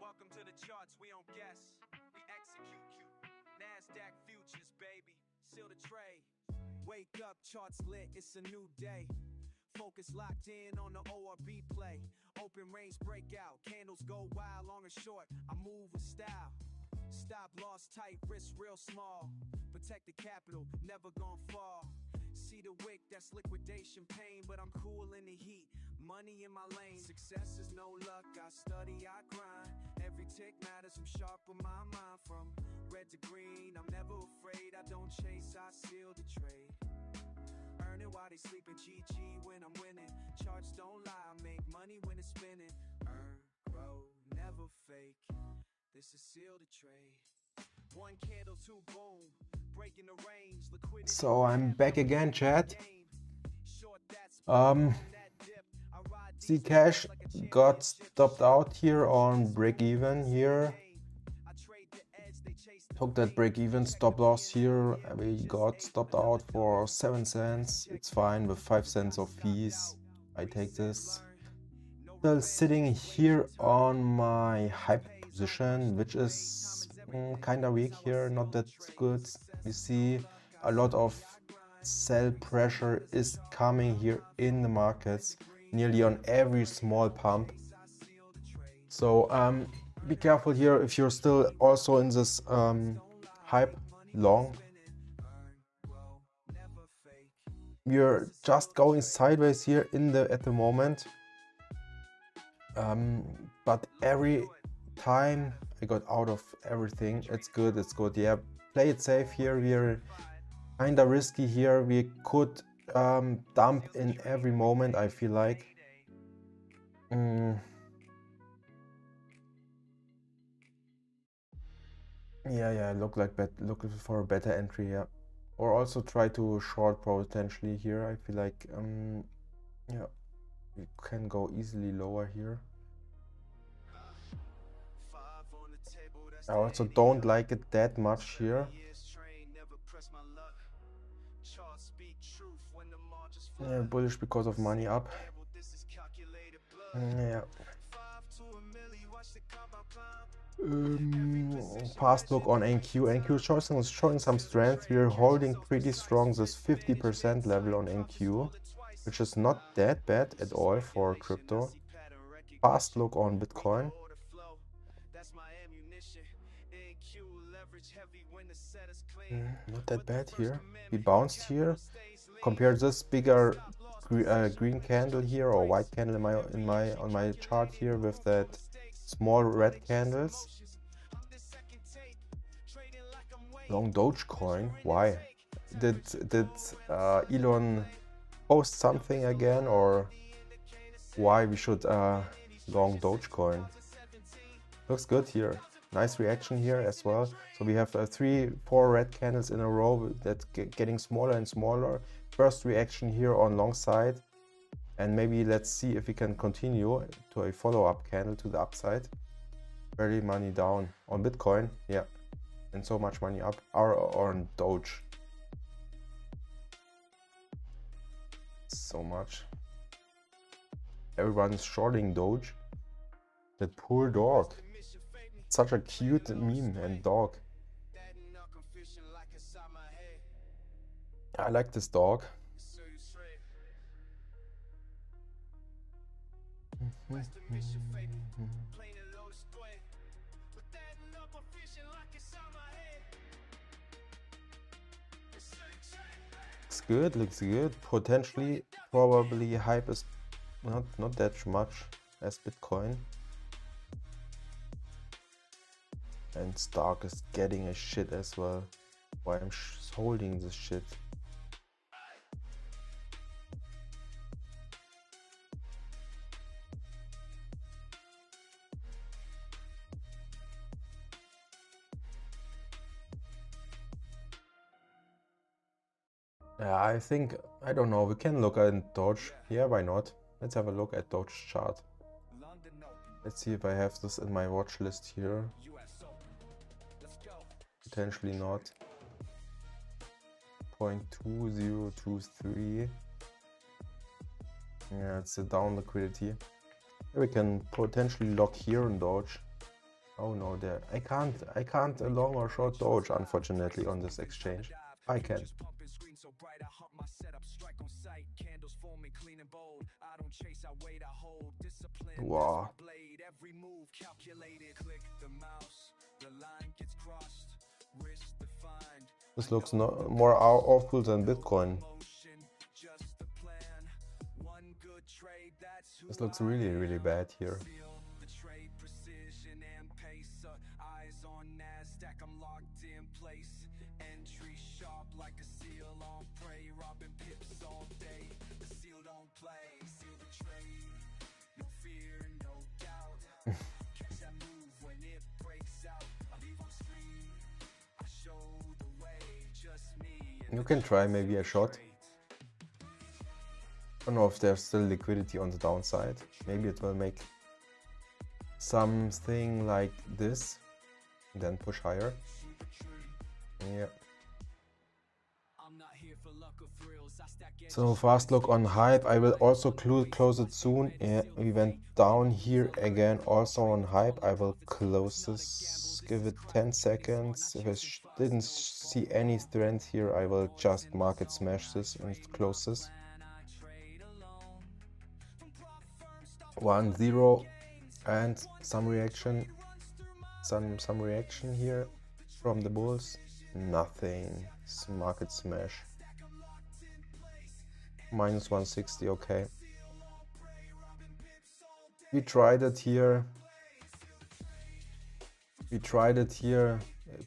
Welcome to the charts, we don't guess, we NASDAQ futures, baby, seal the trade. Wake up, charts lit, it's a new day. Focus locked in on the ORB play. Open range breakout, candles go wild, long or short, I move with style. Stop loss tight, risk real small. Protect the capital, never gon' fall. See the wick, that's liquidation pain, but I'm cool in the heat, money in my lane. Success is no luck, I study, I grind. Every tick matters, I'm sharp with my mind. From red to green, I'm never afraid. I don't chase, I seal the trade. Earning while they sleeping, GG when I'm winning. Charts don't lie, I make money when it's spinning. Earn, grow, never fake. This is seal the trade. One candle, two boom, breaking the range. Liquidity. So I'm back again, chat. Zcash got stopped out here on break even here. Took that break even stop loss here. We got stopped out for 7 cents. It's fine with 5 cents of fees. I take this. Still sitting here on my hype position, which is kind of weak here, not that good. You see a lot of sell pressure is coming here in the markets, nearly on every small pump. So be careful here if you're still also in this hype long. We're just going sideways here at the moment. But every time I got out of everything, it's good, it's good. Yeah, play it safe here. We're kind of risky here. We could dump in every moment, I feel like. Yeah, look for a better entry, yeah. Or also try to short potentially here. I feel like yeah, we can go easily lower here. I also don't like it that much here. Yeah, bullish because of money up. Yeah. Fast look on NQ. NQ showing some strength. We are holding pretty strong this 50% level on NQ, which is not that bad at all for crypto. Fast look on Bitcoin. Not that bad here. We bounced here. Compare this bigger green candle here or white candle on my chart here with that small red candles. Long Dogecoin. Why? Did Elon post something again, or why we should long Dogecoin? Looks good here. Nice reaction here as well. So we have 3-4 red candles in a row that's getting smaller and smaller. First reaction here on long side, and maybe let's see if we can continue to a follow-up candle to the upside. Very money down on Bitcoin, yeah, and so much money up or on Doge. So much. Everyone's shorting Doge. That poor dog. Such a cute meme and dog. I like this dog. Looks good. Potentially, probably hype is not that much as Bitcoin. And Stark is getting a shit as well. Why I'm holding this shit. Yeah, I don't know, we can look at Doge. Yeah, why not? Let's have a look at Doge chart. Let's see if I have this in my watch list here. Potentially not. 0.2023. Yeah, it's a down liquidity. We can potentially lock here in Doge. Oh no, there. I can't a long or short doge, unfortunately, on this exchange. I can. Wow. This looks more awful than Bitcoin. This looks really, really bad here. You can try maybe a shot. I don't know if there's still liquidity on the downside. Maybe it will make something like this, and then push higher. Yeah. So fast look on hype. I will also close it soon. Yeah, we went down here again, also on hype. I will close this. Give it 10 seconds. If I didn't see any strength here, I will just market smash this and close this. 1-0 and some reaction. Some reaction here from the bulls. Nothing. Market smash. Minus 160, okay. We tried it here.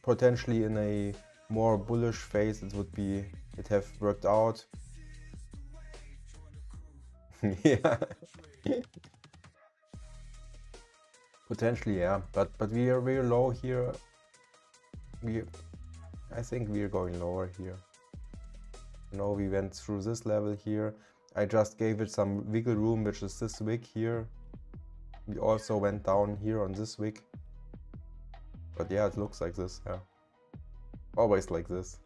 Potentially in a more bullish phase, it have worked out. Yeah. Potentially, yeah. But we are low here. I think we are going lower here. You know, we went through this level here. I just gave it some wiggle room, which is this wick here. We also went down here on this wick. But yeah, it looks like this, yeah. Always like this.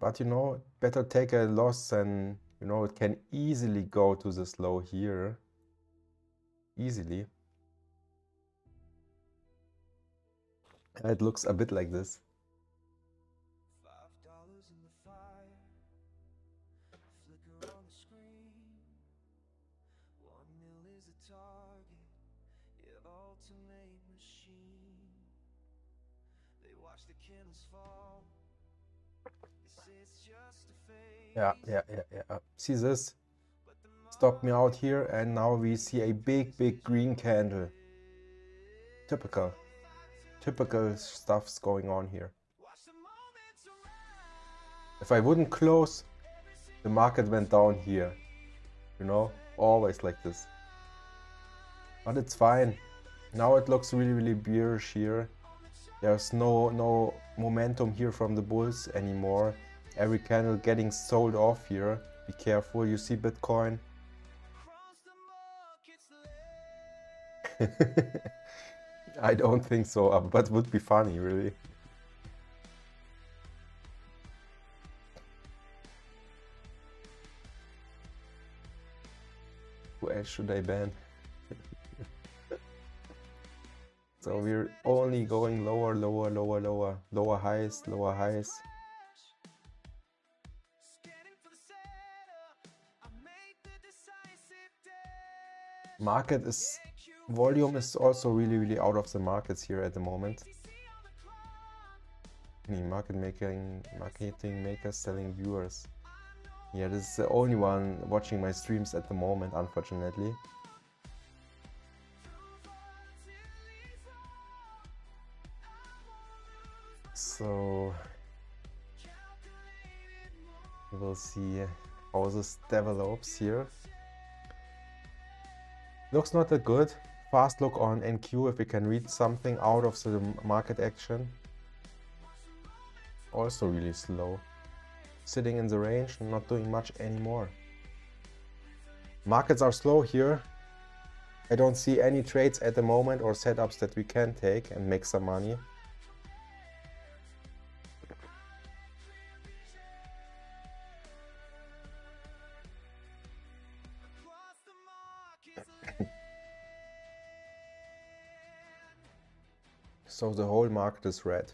But you know, better take a loss than, you know, it can easily go to this low here. Easily. It looks a bit like this. Yeah. See this? Stopped me out here, and now we see a big green candle. Typical stuff's going on here. If I wouldn't close, the market went down here. You know, always like this. But it's fine. Now it looks really bearish here. There's no momentum here from the bulls anymore. Every candle getting sold off here. Be careful, you see Bitcoin. I don't think so, but would be funny, really. Who else should I ban? So we're only going lower highs. Volume is also really out of the markets here at the moment. Marketing makers selling viewers. Yeah, this is the only one watching my streams at the moment, unfortunately. So we will see how this develops here. Looks not that good. Fast look on NQ if we can read something out of the market action. Also really slow. Sitting in the range and not doing much anymore. Markets are slow here. I don't see any trades at the moment or setups that we can take and make some money. So the whole market is red.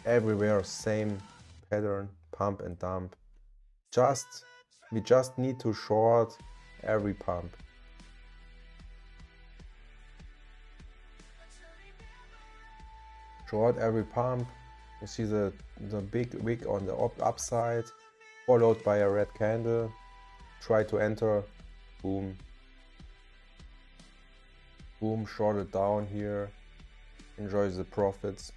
Everywhere same pattern, pump and dump. We just need to short every pump. Short every pump. You see the big wick on the upside, followed by a red candle. Try to enter, boom. Boom, short it down here. Enjoy the profits.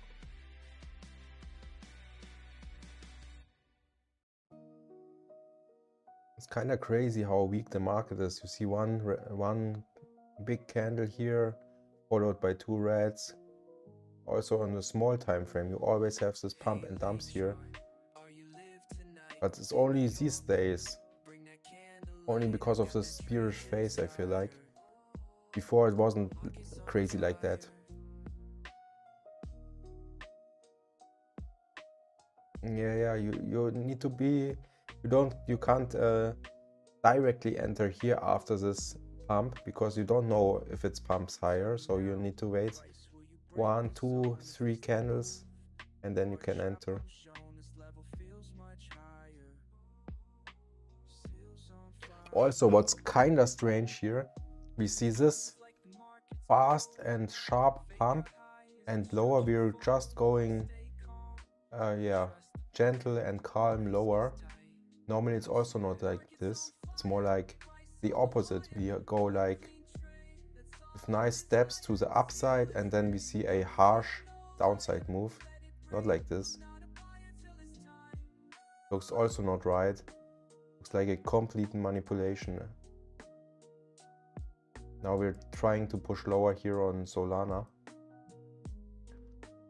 It's kind of crazy how weak the market is. You see one big candle here, followed by two reds. Also on the small time frame, you always have this pump and dumps here. But it's only these days, only because of this bearish phase, I feel like. Before it wasn't crazy like that. Yeah, you need to be, you can't directly enter here after this pump, because you don't know if it's pumps higher, so you need to wait 1, 2, 3 candles and then you can enter. Also, what's kind of strange here, we see this fast and sharp pump, and lower we're just going gentle and calm lower. Normally it's also not like this, it's more like the opposite. We go like with nice steps to the upside, and then we see a harsh downside move. Not like this. Looks also not right. Looks like a complete manipulation. Now we're trying to push lower here on Solana.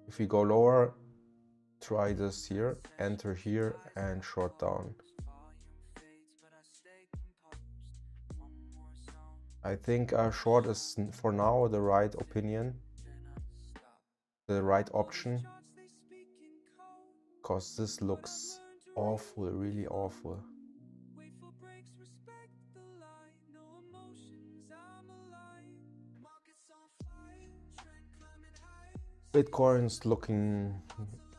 If we go lower, try this here, enter here and short down. I think short is for now the right opinion, the right option, because this looks awful, really awful. Bitcoin's looking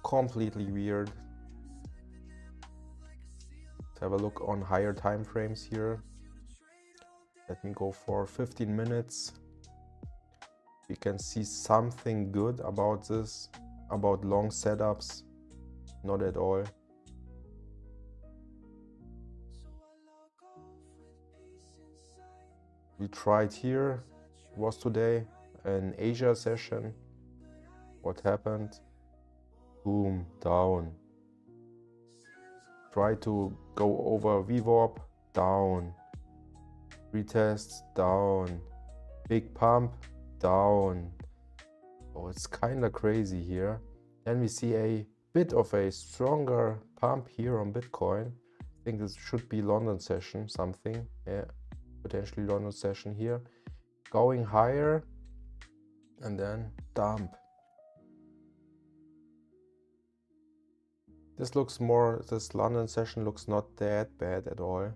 completely weird. Let's have a look on higher time frames here. Let me go for 15 minutes. We can see something good about this, about long setups. Not at all. We tried here, it was today, an Asia session. What happened? Boom, down. Try to go over VWAP, down. Retests, down. Big pump, down. Oh, it's kind of crazy here. Then we see a bit of a stronger pump here on Bitcoin. I think this should be London session, something. Yeah, potentially London session here. Going higher and then dump. This London session looks not that bad at all.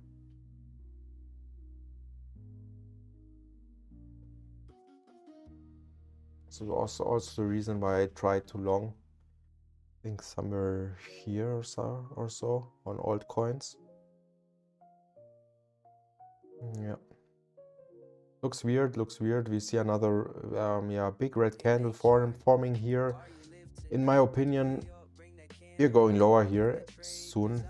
So also the reason why I tried to long, I think somewhere here or so on altcoins. Yeah. Looks weird. We see another big red candle forming here. In my opinion, we're going lower here soon.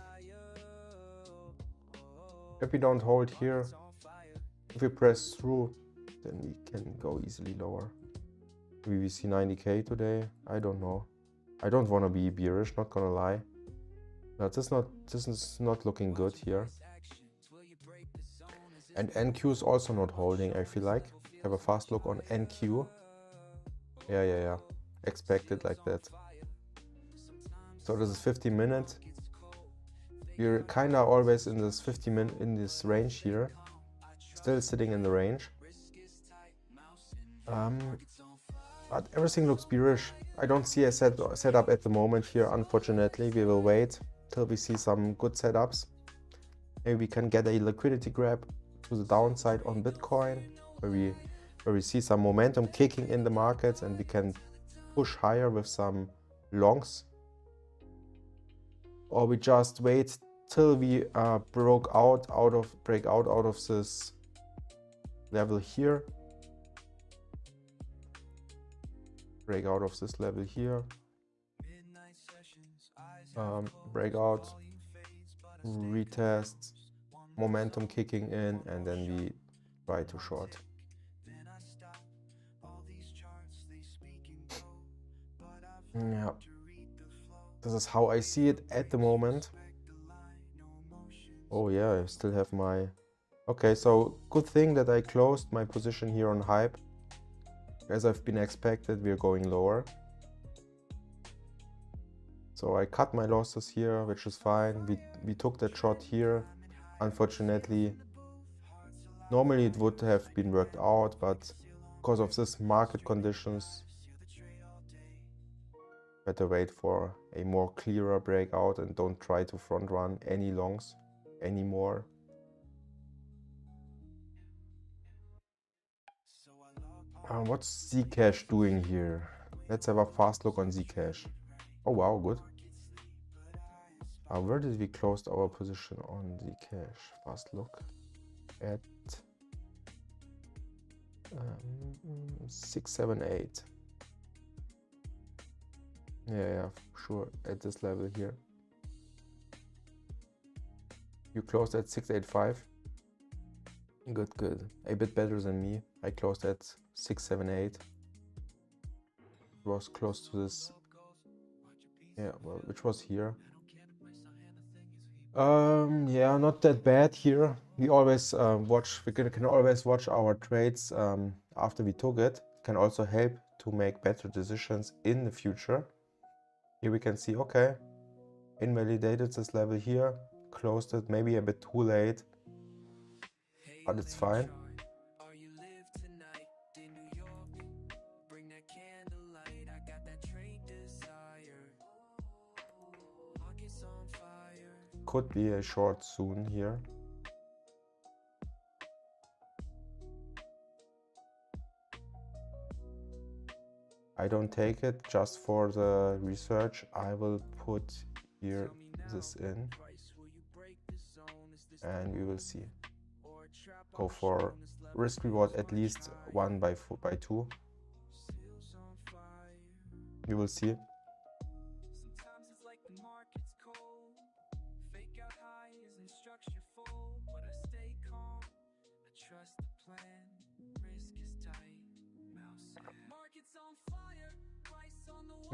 If we don't hold here, if we press through, then we can go easily lower. Maybe we see 90k today. I don't know. I don't want to be bearish, not gonna lie. But this is not looking good here. And NQ is also not holding, I feel like. Have a fast look on NQ. Yeah. Expected like that. So this is 50 minutes. You're kind of always in this 50 minute in this range here. Still sitting in the range. But everything looks bearish. I don't see a setup at the moment here, unfortunately. We will wait till we see some good setups. Maybe we can get a liquidity grab to the downside on Bitcoin. where we see some momentum kicking in the markets and we can push higher with some longs, or we just wait till we break out of this level here, break out of this level here, break out, retest, momentum kicking in, and then we try to short. Yeah, this is how I see it at the moment. Oh yeah, I still have my... Okay, so good thing that I closed my position here on hype. As I've been expected, we're going lower. So I cut my losses here, which is fine. We took that shot here. Unfortunately, normally it would have been worked out, but because of this market conditions, better wait for a more clearer breakout and don't try to front run any longs anymore. What's Zcash doing here? Let's have a fast look on Zcash. Oh wow, good. Where did we close our position on Zcash? Fast look at 678. Yeah, sure, at this level here. You closed at 685. Good. A bit better than me. I closed at 678. It was close to this. Yeah, well, which was here. Yeah, not that bad here. We always we can always watch our trades after we took it. It can also help to make better decisions in the future. Here we can see, okay, invalidated this level here, closed it, maybe a bit too late, but it's fine. Could be a short soon here. I don't take it just for the research. I will put here this in and we will see. Go for risk reward at least 1 by 2. We will see.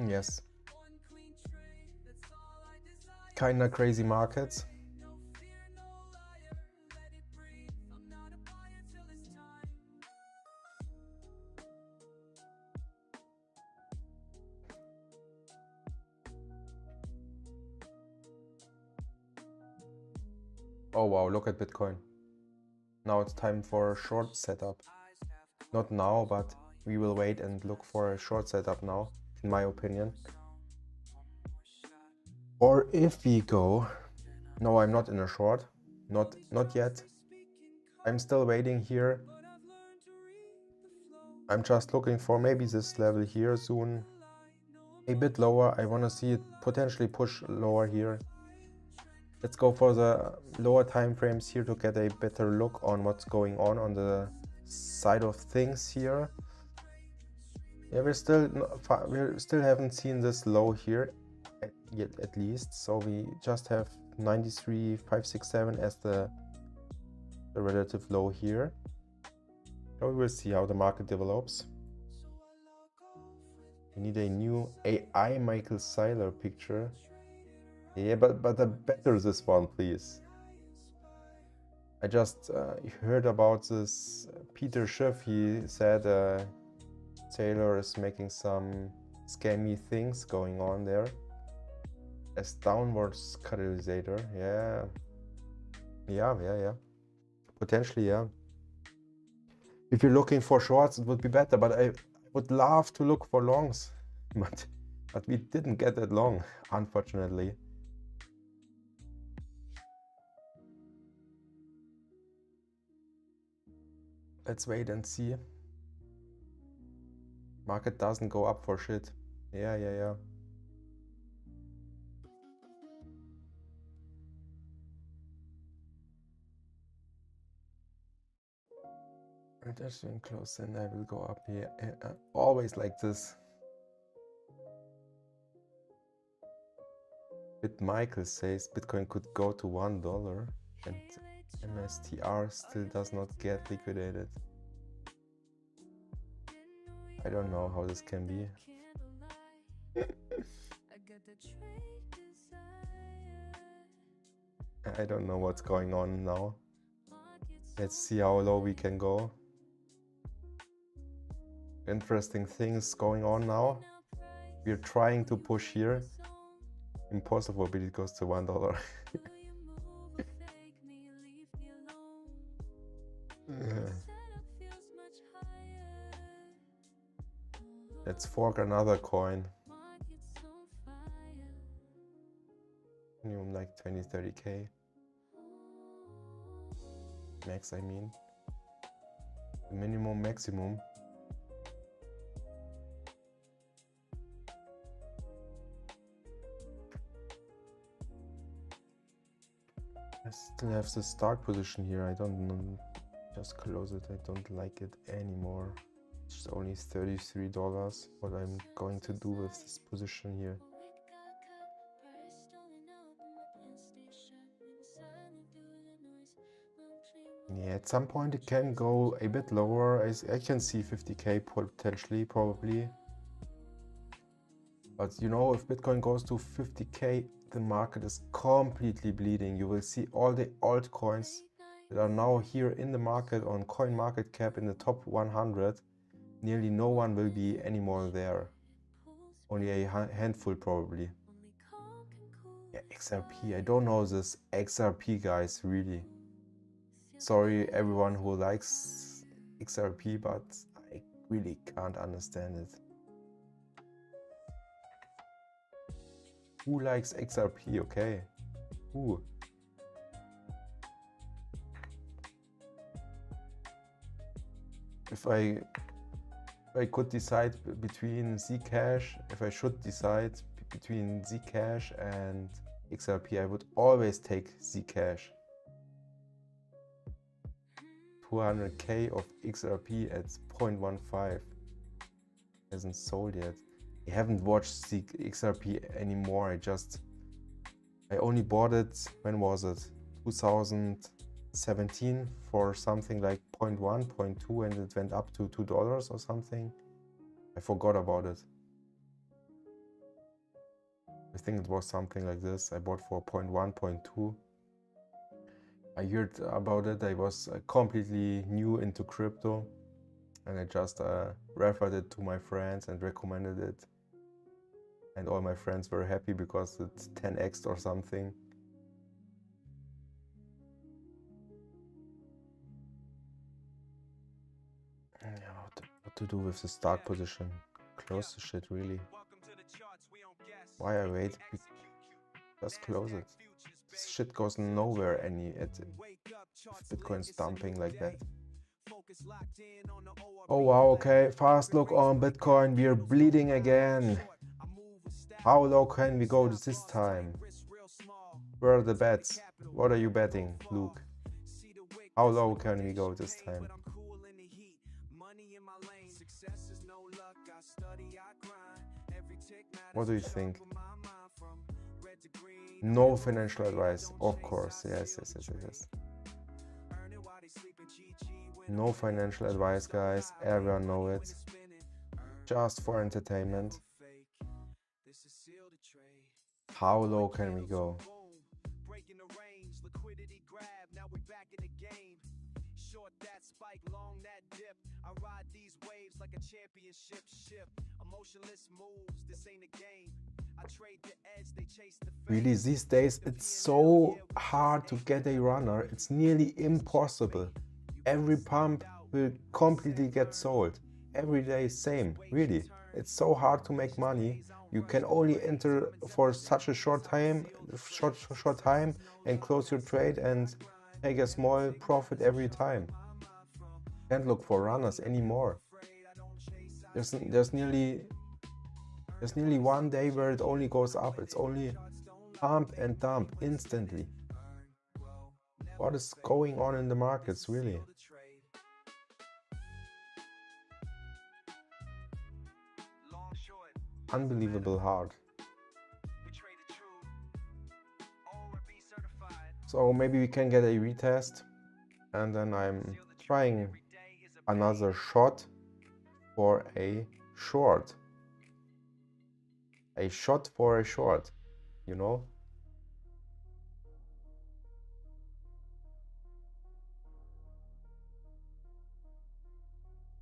Yes. Kinda crazy markets. Oh wow, look at Bitcoin. Now it's time for a short setup. Not now, but we will wait and look for a short setup now, in my opinion. Or if we go... No, I'm not in a short. Not yet. I'm still waiting here. I'm just looking for maybe this level here soon. A bit lower. I want to see it potentially push lower here. Let's go for the lower time frames here to get a better look on what's going on the side of things here. Yeah, we still haven't seen this low here yet, at least. So we just have 93,567 as the relative low here. So we will see how the market develops. We need a new AI Michael Saylor picture. Yeah, but better this one, please. I just heard about this Peter Schiff. He said Saylor is making some scammy things going on there as downwards catalysator. Yeah. Potentially, yeah. If you're looking for shorts, it would be better, but I would love to look for longs. But we didn't get that long, unfortunately. let's wait and see. Market doesn't go up for shit. Yeah. Just in close, and I will go up here. Always like this. Michael says Bitcoin could go to $1 and MSTR still does not get liquidated. I don't know how this can be. I don't know what's going on now. Let's see how low we can go. Interesting things going on now. We're trying to push here. Impossible, but it goes to $1. Let's fork another coin. Minimum like 20-30k. Max, I mean. The minimum, maximum. I still have the start position here. I don't know. Just close it. I don't like it anymore. It's only $33. What I'm going to do with this position here. Yeah, at some point it can go a bit lower. I can see 50k potentially, probably. But you know, if Bitcoin goes to 50k, the market is completely bleeding. You will see all the altcoins that are now here in the market on CoinMarketCap in the top 100. Nearly no one will be anymore there. Only a handful probably. Yeah, XRP. I don't know this XRP, guys, really. Sorry everyone who likes XRP, but I really can't understand it. Who likes XRP? Okay. Who? If I could decide between Zcash, if I should decide between Zcash and XRP, I would always take Zcash. 200k of XRP at 0.15 hasn't sold yet. I haven't watched the XRP anymore. I only bought it, when was it? 2017 for something like 0.1, 0.2, and it went up to $2 or something. I forgot about it. I think it was something like this. I bought for 0.1, 0.2. I heard about it. I was completely new into crypto, and I just referred it to my friends and recommended it. And all my friends were happy because it's 10x or something. Yeah, what to do with the start position? Close the shit, really. Why I wait? Just close it. This shit goes nowhere if Bitcoin's dumping like that. Oh wow, okay, fast look on Bitcoin, we're bleeding again. How low can we go this time? Where are the bets? What are you betting, Luke? How low can we go this time? What do you think? No financial advice, of course. Yes. No financial advice, guys. Everyone know it. Just for entertainment. How low can we go? Really, these days it's so hard to get a runner. It's nearly impossible. Every pump will completely get sold. Every day same, really. It's so hard to make money. You can only enter for such a short time and close your trade and take a small profit every time. Can't look for runners anymore. There's nearly 1 day where it only goes up. It's only pump and dump instantly. What is going on in the markets, really? Unbelievable hard. So maybe we can get a retest, and then I'm trying another shot for a short. A shot for a short, you know?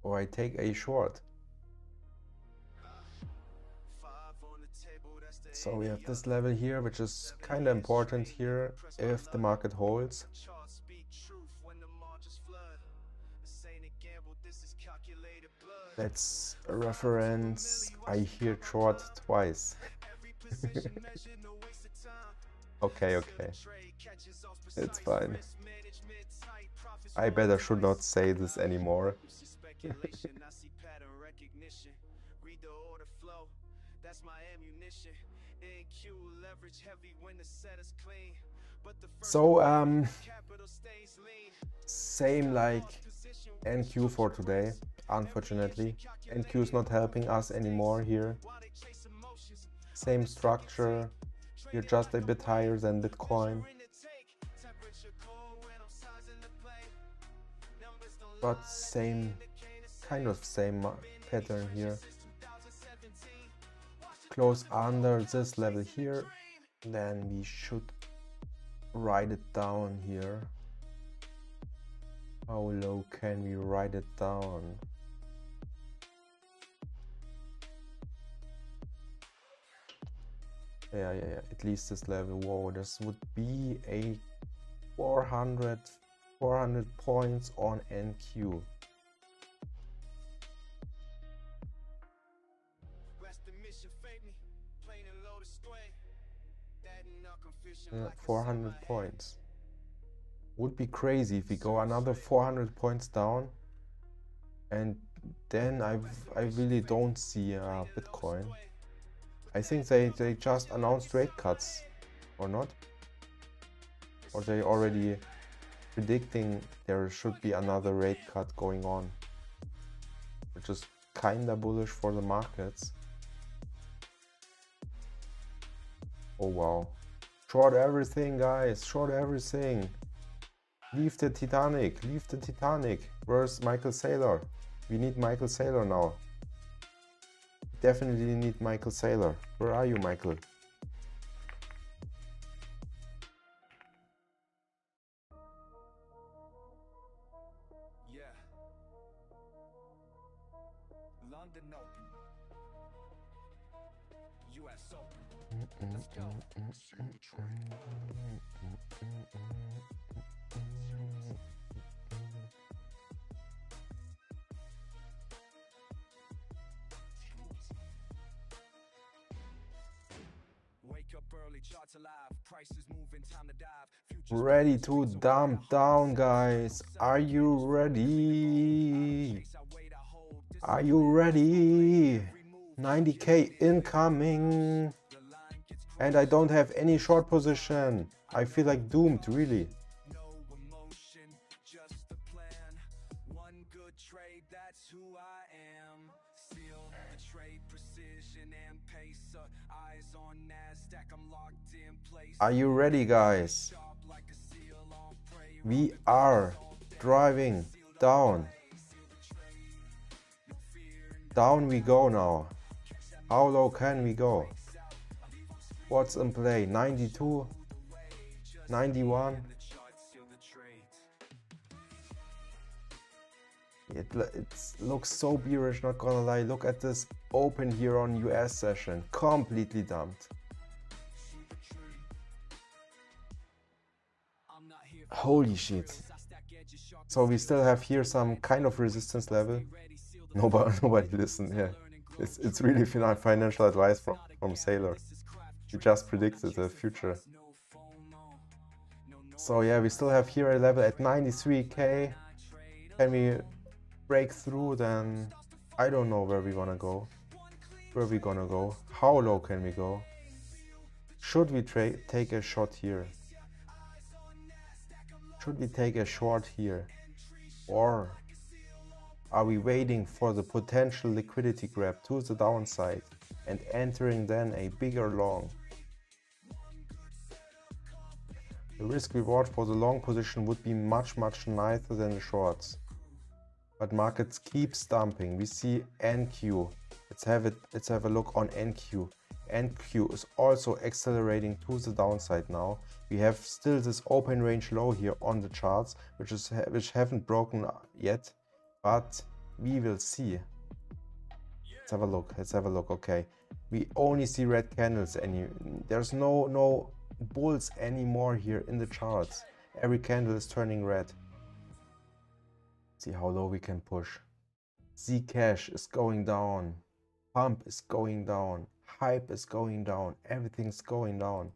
Or I take a short. So we have this level here, which is kind of important here if the market holds. Let's reference. I hear short twice. Okay, it's fine. I better should not say this anymore. So same like NQ for today. Unfortunately, NQ is not helping us anymore here. Same structure, you're just a bit higher than Bitcoin. But same pattern here. Close under this level here, then we should write it down here. How low can we write it down? Yeah, at least this level. Whoa, this would be a 400 points on NQ. Yeah, 400 points. Would be crazy if we go another 400 points down, and then I really don't see Bitcoin. I think they just announced rate cuts, or not? Or they already predicting there should be another rate cut going on, which is kinda bullish for the markets. Oh wow. Short everything, guys, short everything. Leave the Titanic, leave the Titanic. Where's Michael Saylor? We need Michael Saylor now. Definitely need Michael Saylor. Where are you, Michael? Yeah. London Open. US Open. Let's go. Wake up early, charts alive, prices moving, time to dive. Ready to dump down, guys. Are you ready? Are you ready? 90k incoming. And I don't have any short position. I feel like doomed, really. No emotion, just a plan. One good trade, that's who I am. Seal the trade, precision and pace. Eyes on NASDAQ, I'm locked in place. Are you ready, guys? We are driving down. Down we go now. How low can we go? What's in play? 92? 91? It looks so bearish, not gonna lie. Look at this open here on US session. Completely dumped. Holy shit. So we still have here some kind of resistance level. Nobody listened. Yeah, it's really financial advice from Saylor. He just predicted the future. So yeah, we still have here a level at 93k. Can we break through, then I don't know where we're gonna go. Where we gonna go? How low can we go? Should we take a shot here? Should we take a short here? Or are we waiting for the potential liquidity grab to the downside and entering then a bigger long? The risk reward for the long position would be much nicer than the shorts. But markets keep dumping. We see NQ. Let's have a look on NQ. NQ is also accelerating to the downside now. We have still this open range low here on the charts, which haven't broken yet, but we will see. Let's have a look. Let's have a look. Okay, we only see red candles, and there's no bulls anymore here in the charts. Every candle is turning red. See how low we can push. Zcash is going down. Pump is going down. Hype is going down. Everything's going down.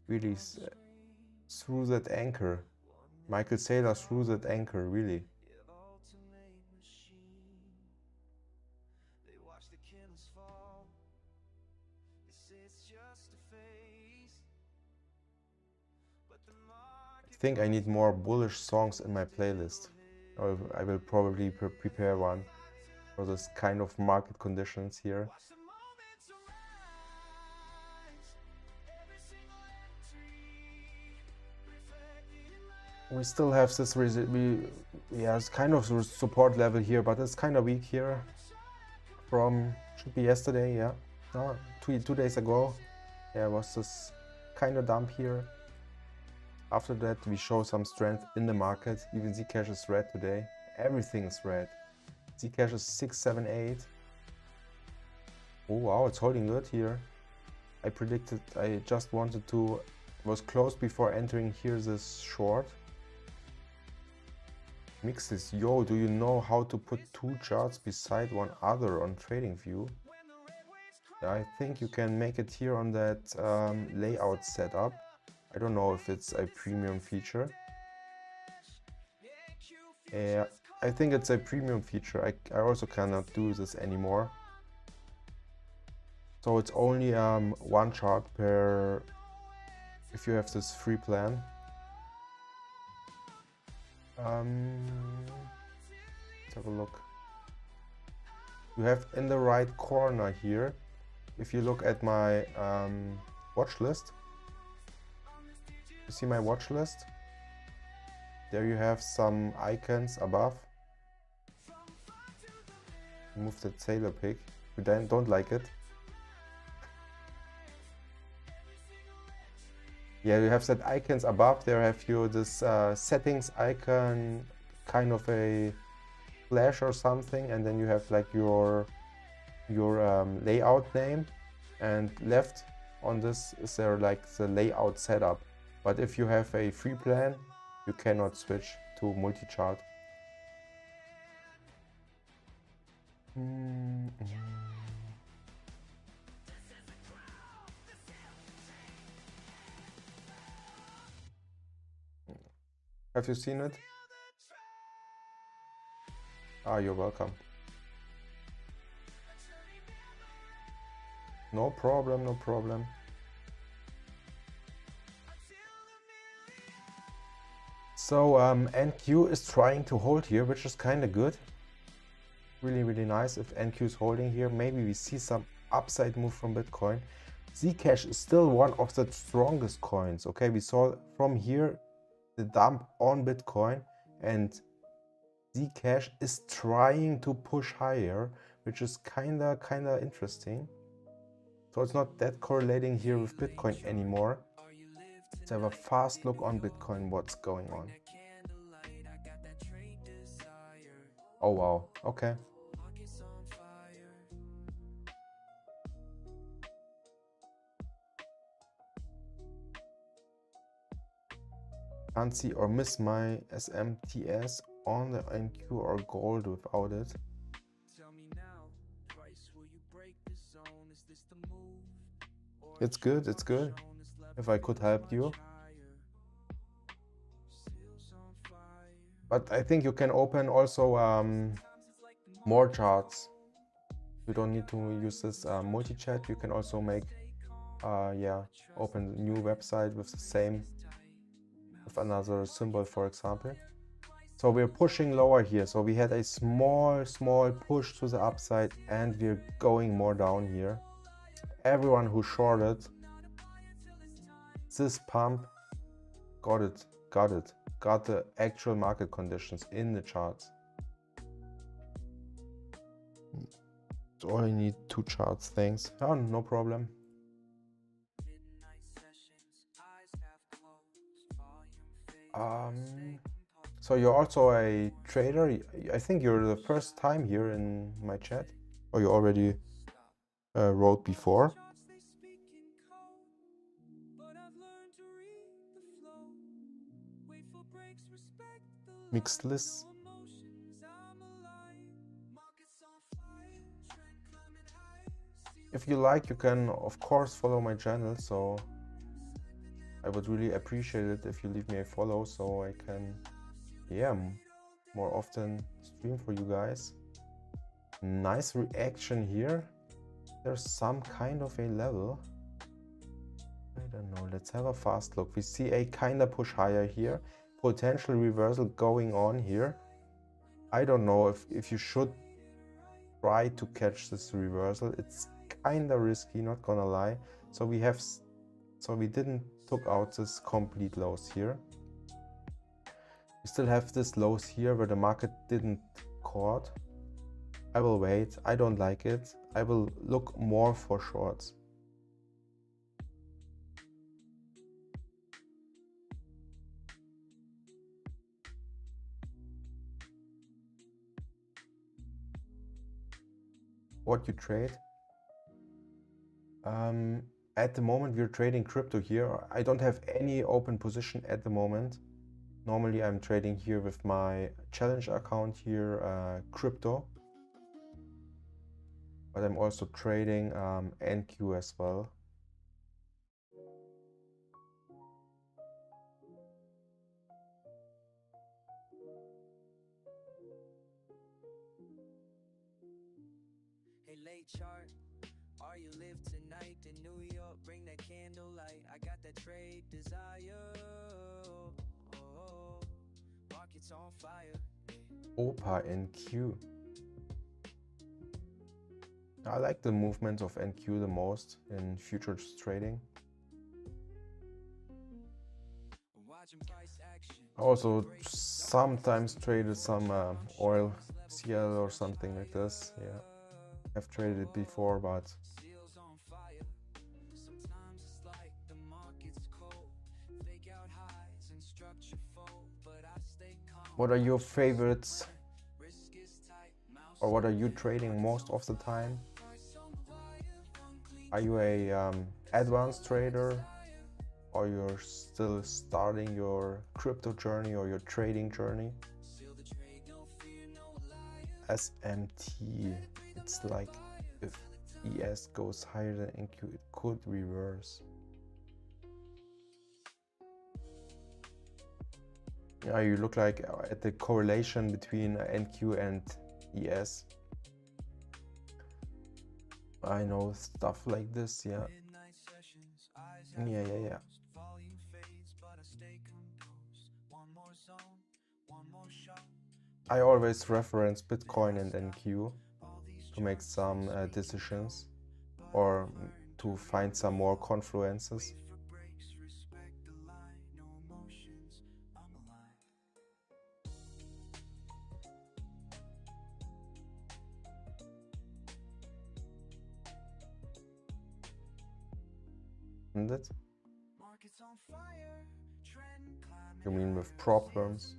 Really through that anchor. Michael Saylor through that anchor, really. I think I need more bullish songs in my playlist. Or I will probably prepare one for this kind of market conditions here. We still have this it's kind of support level here, but it's kind of weak here. From should be yesterday, yeah, no, two days ago. Yeah, was this kind of dump here. After that, we show some strength in the market. Even Zcash is red today. Everything is red. Zcash is 678. Oh wow, it's holding good here. I just wanted to, was close before entering here this short. Mixes, yo, do you know how to put two charts beside one other on TradingView? Yeah, I think you can make it here on that layout setup. I don't know if it's a premium feature. Yeah, I think it's a premium feature. I also cannot do this anymore. So it's only one chart per, if you have this free plan. Let's have a look. You have in the right corner here, if you look at my watch list, you see my watch list? There you have some icons above. Move that sailor pick. You don't like it. Yeah, you have that icons above. There have you this settings icon, kind of a flash or something, and then you have like your layout name, and left on this is there like the layout setup. But if you have a free plan, you cannot switch to multi-chart. Have you seen it? Ah, you're welcome. No problem, no problem. So NQ is trying to hold here, which is kind of good. Really nice if NQ is holding here. Maybe we see some upside move from Bitcoin. Zcash is still one of the strongest coins. Okay, we saw from here the dump on Bitcoin, and Zcash is trying to push higher, which is kinda interesting. So it's not that correlating here with Bitcoin anymore. Let's have a fast look on Bitcoin, what's going on. Oh wow, okay. Can't see or miss my SMTS on the NQ or gold without it. Tell me now, twice will you break the zone? Is this the move? It's good, it's good. If I could help you. But I think you can open also more charts. You don't need to use this multi-chat. You can also make, yeah, open a new website with the same, with another symbol, for example. So we're pushing lower here. So we had a small push to the upside and we're going more down here. Everyone who shorted this pump got it, got the actual market conditions in the charts. So only need 2 charts, thanks. Oh, no problem. So you're also a trader? I think you're the first time here in my chat, or you already wrote before? Mixed lists? If you like, you can of course follow my channel, so I would really appreciate it if you leave me a follow so I can, yeah, more often stream for you guys. Nice reaction here. There's some kind of a level. I don't know, let's have a fast look. We see a kind of push higher here. Potential reversal going on here. I don't know if you should try to catch this reversal. It's kind of risky, not gonna lie. So we didn't took out this complete lows here. We still have this lows here where the market didn't caught. I will wait. I don't like it. I will look more for shorts. What you trade? At the moment we're trading crypto here. I don't have any open position at the moment. Normally I'm trading here with my challenge account here, crypto. But I'm also trading NQ as well. Hey, late chart, are you live tonight in New York? Bring that candlelight. I got that trade desire. Oh, market's on fire. OPA NQ. I like the movement of NQ the most in futures trading. I also sometimes traded some oil CL or something like this. Yeah, I've traded it before, but what are your favorites, or what are you trading most of the time? Are you a advanced trader, or you're still starting your crypto journey or your trading journey? SMT, it's like if ES goes higher than NQ, it could reverse. Yeah, you look like at the correlation between NQ and ES. I know stuff like this, yeah. Yeah. I always reference Bitcoin and NQ to make some decisions or to find some more confluences. Isn't it? You mean with problems?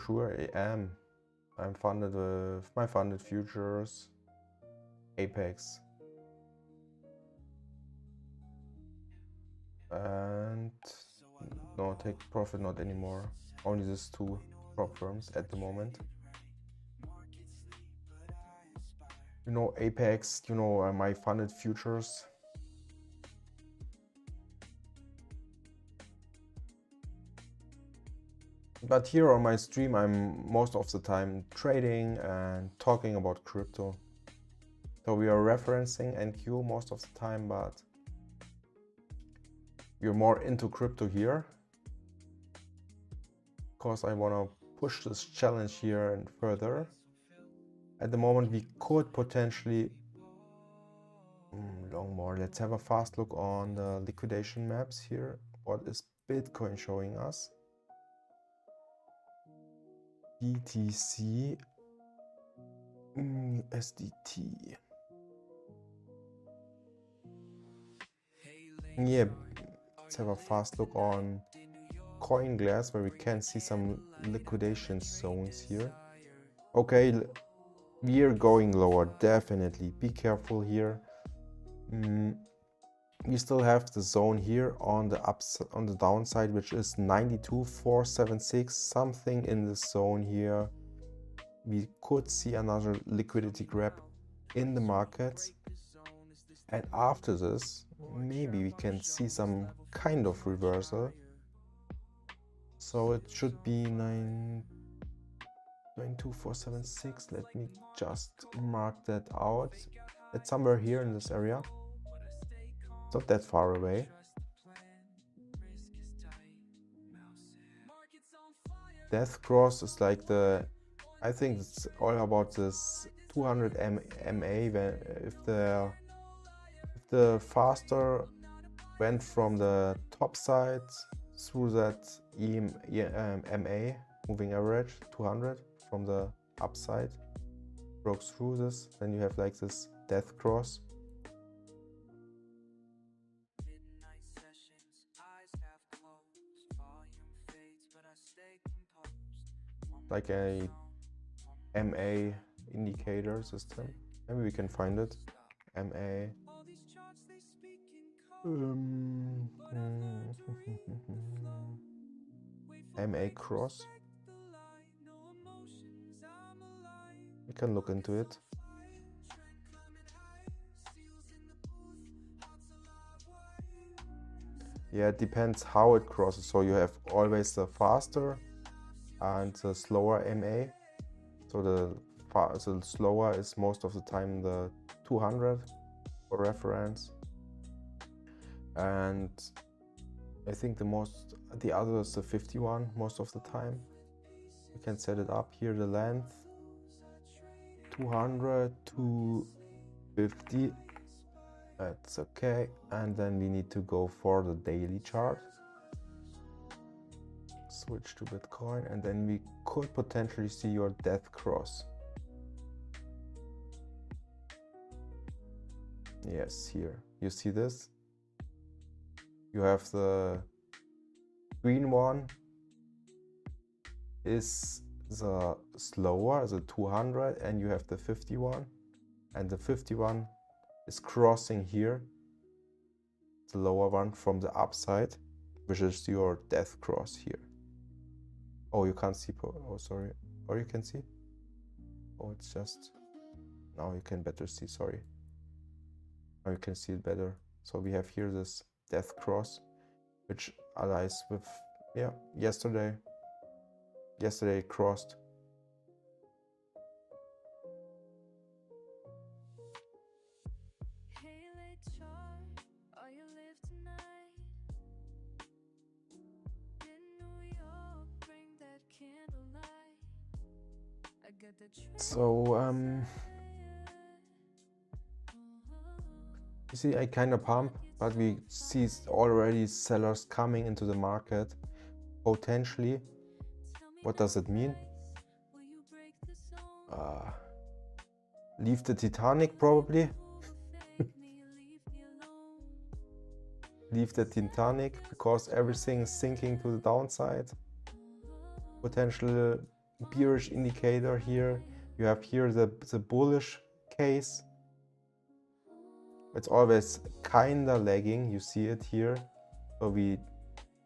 Sure, I am. I'm funded with my funded futures, Apex, and no, take profit not anymore. Only these 2 prop firms at the moment. you know, Apex, you know, my funded futures. But here on my stream, I'm most of the time trading and talking about crypto. So we are referencing NQ most of the time, but we're more into crypto here. Because I want to push this challenge here and further. At the moment, we could potentially long more. Let's have a fast look on the liquidation maps here. What is Bitcoin showing us? BTC, SDT. Yeah, let's have a fast look on CoinGlass, where we can see some liquidation zones here. Okay, we are going lower, definitely. Be careful here. We still have the zone here on the downside, which is 92,476, something in the zone here. We could see another liquidity grab in the markets, and after this maybe we can see some kind of reversal. So it should be 92,476. Let me just mark that out. It's somewhere here in this area. It's not that far away. Death Cross is like I think it's all about this 200 MA. If the faster went from the top side through that MA moving average 200 from the upside, broke through this, then you have like this death cross. Like a MA indicator system. Maybe we can find it. MA. MA cross. We can look into it. Yeah, it depends how it crosses. So you have always the faster and the slower MA. So the slower is most of the time the 200 for reference, and I think the other is the 51 most of the time. You can set it up here, the length 200 to 50. That's okay. And then we need to go for the daily chart. Switch to Bitcoin, and then we could potentially see your death cross. Yes, here you see this. You have the green one is the slower, the 200, and you have the 51, and the 51 is crossing here, the lower one from the upside, which is your death cross here. Oh, you can't see, oh sorry, or you can see. Oh, it's just, now you can better see, sorry. Now you can see it better. So we have here this death cross, which aligns with, yeah, yesterday it crossed. So you see, I kind of pump, but we see already sellers coming into the market potentially. What does it mean? Leave the Titanic probably. Leave the Titanic because everything is sinking to the downside. Potential bearish indicator here. You have here the bullish case. It's always kinda lagging, you see it here. So we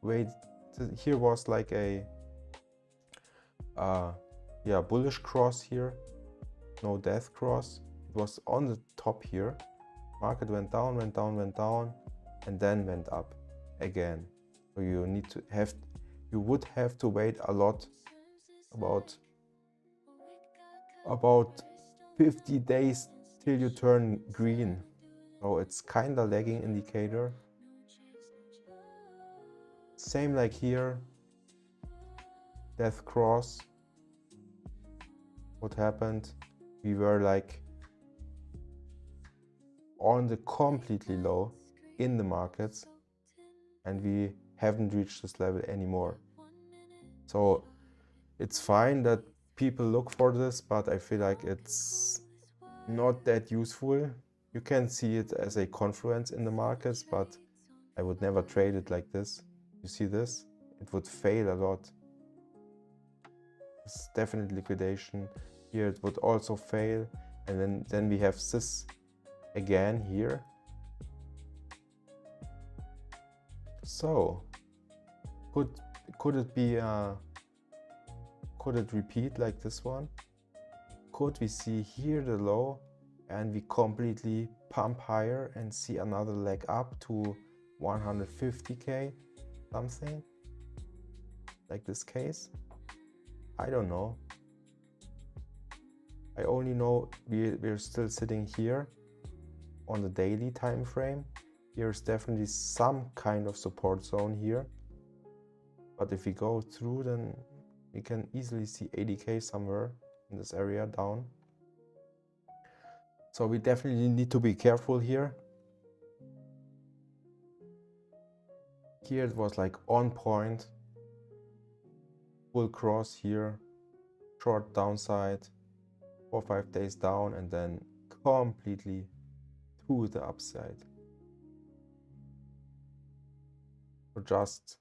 wait, here was like a yeah, bullish cross here, no death cross. it was on the top here. Market went down, went down, went down, and then went up again. So you need to have, you would have to wait a lot, about 50 days till you turn green. So it's kind of lagging indicator. Same like here, death cross. What happened? We were like on the completely low in the markets, and we haven't reached this level anymore. So it's fine that people look for this, but I feel like it's not that useful. You can see it as a confluence in the markets, but I would never trade it like this. You see this? It would fail a lot. It's definitely liquidation. Here it would also fail, and then we have this again here. So could it be could it repeat like this one? Could we see here the low and we completely pump higher and see another leg up to 150k, something like this case? I don't know. I only know we're still sitting here on the daily time frame. Here's definitely some kind of support zone here, but if we go through, then we can easily see 80k somewhere in this area down. So we definitely need to be careful here. Here it was like on point, full cross here, short downside, 4 or 5 days down, and then completely to the upside. So just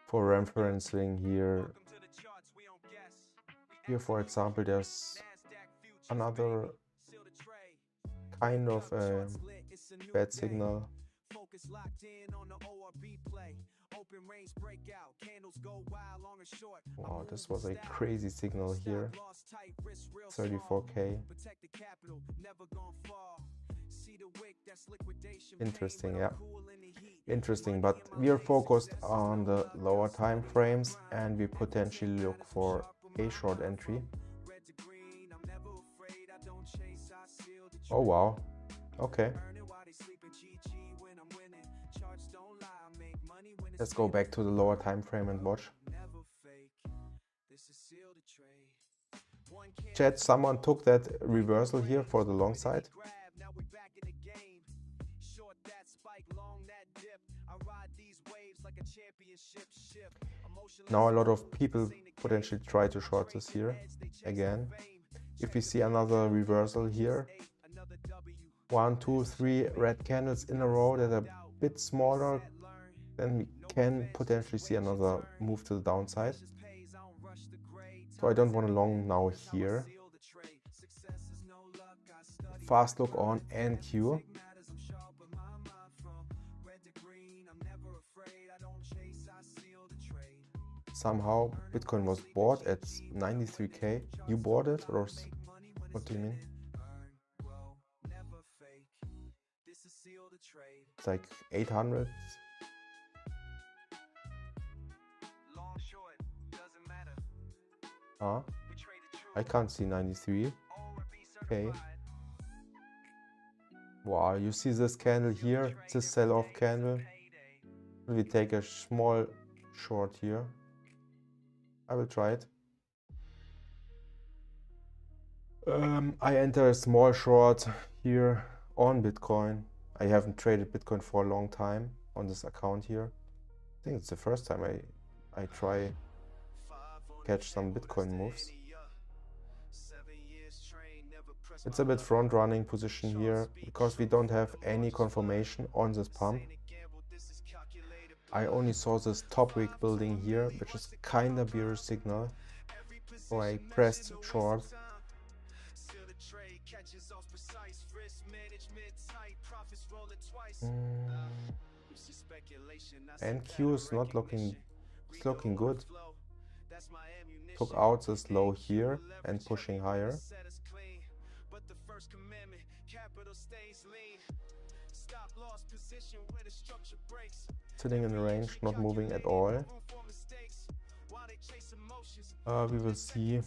for referencing here, for example, there's another kind of a bad signal. Wow, this was a crazy signal here. 34k. Interesting, yeah. Interesting, but we are focused on the lower time frames, and we potentially look for a short entry. Oh wow, okay. Let's go back to the lower time frame and watch. Chat, someone took that reversal here for the long side. Now a lot of people potentially try to short this here again. If we see another reversal here, 1, 2, 3 red candles in a row that are a bit smaller, then we can potentially see another move to the downside. So I don't want to long now here. Fast look on NQ. Somehow Bitcoin was bought at 93k. You bought it, or what do you mean? It's like 800. I can't see 93. Okay. Wow, you see this candle here, this sell-off candle. We take a small short here. I will try it. I enter a small short here on Bitcoin. I haven't traded Bitcoin for a long time on this account here. I think it's the first time I try catch some Bitcoin moves. It's a bit front running position here because we don't have any confirmation on this pump. I only saw this top wick building here, which is kind of bearish signal. So I pressed short. NQ is not looking, it's looking good. Took out this low here and pushing higher. Sitting in range, not moving at all. We will see.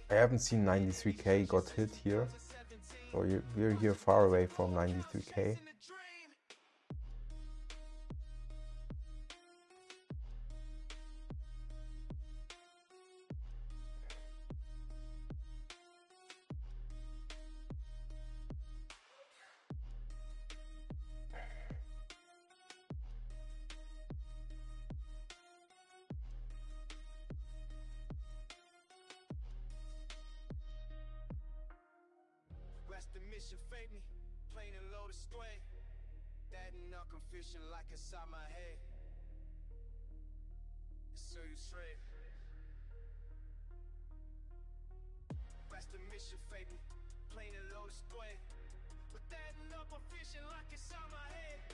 I haven't seen 93k got hit here, so we're here far away from 93k.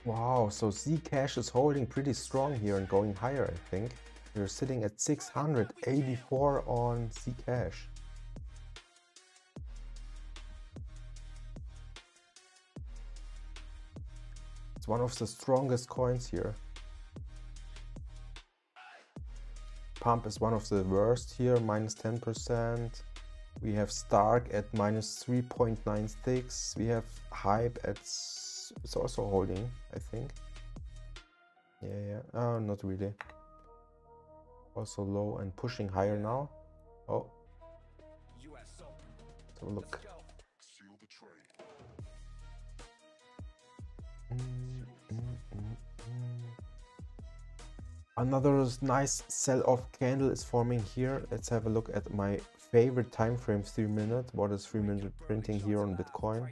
Wow, so Zcash is holding pretty strong here and going higher, I think. We're sitting at 684 on Zcash. It's one of the strongest coins here. Pump is one of the worst here, minus 10%. We have Stark at minus 3.96. We have Hype at, it's also holding, I think. Yeah. Oh, not really. Also low and pushing higher now. Oh. So look. Another nice sell-off candle is forming here. Let's have a look at my favorite time frame, 3 minute. What is 3 minute printing here on Bitcoin?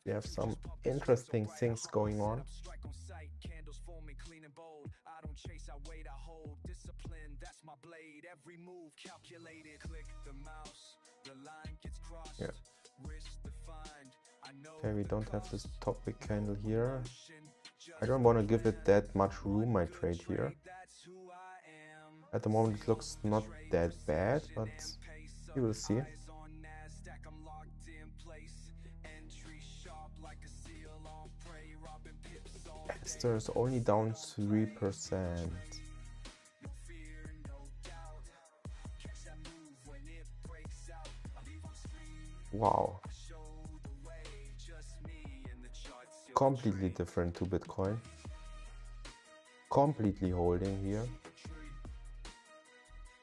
We have some interesting things going on. Yeah. Okay, we don't have this top big candle here. I don't want to give it that much room, my trade here. At the moment it looks not that bad, but you will see. Esther is only down 3%. Wow. Completely different to Bitcoin. Completely holding here.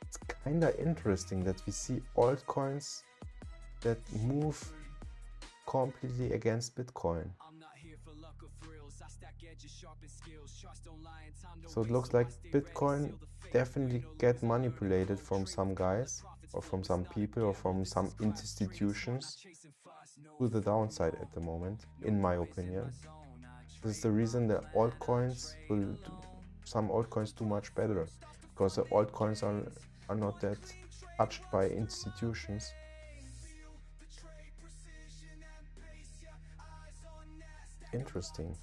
It's kinda interesting that we see altcoins that move completely against Bitcoin. So it looks like Bitcoin definitely get manipulated from some guys or from some people or from some institutions to the downside at the moment, in my opinion. This is the reason that altcoins will do, some altcoins do much better, because the altcoins are not that touched by institutions. Interesting.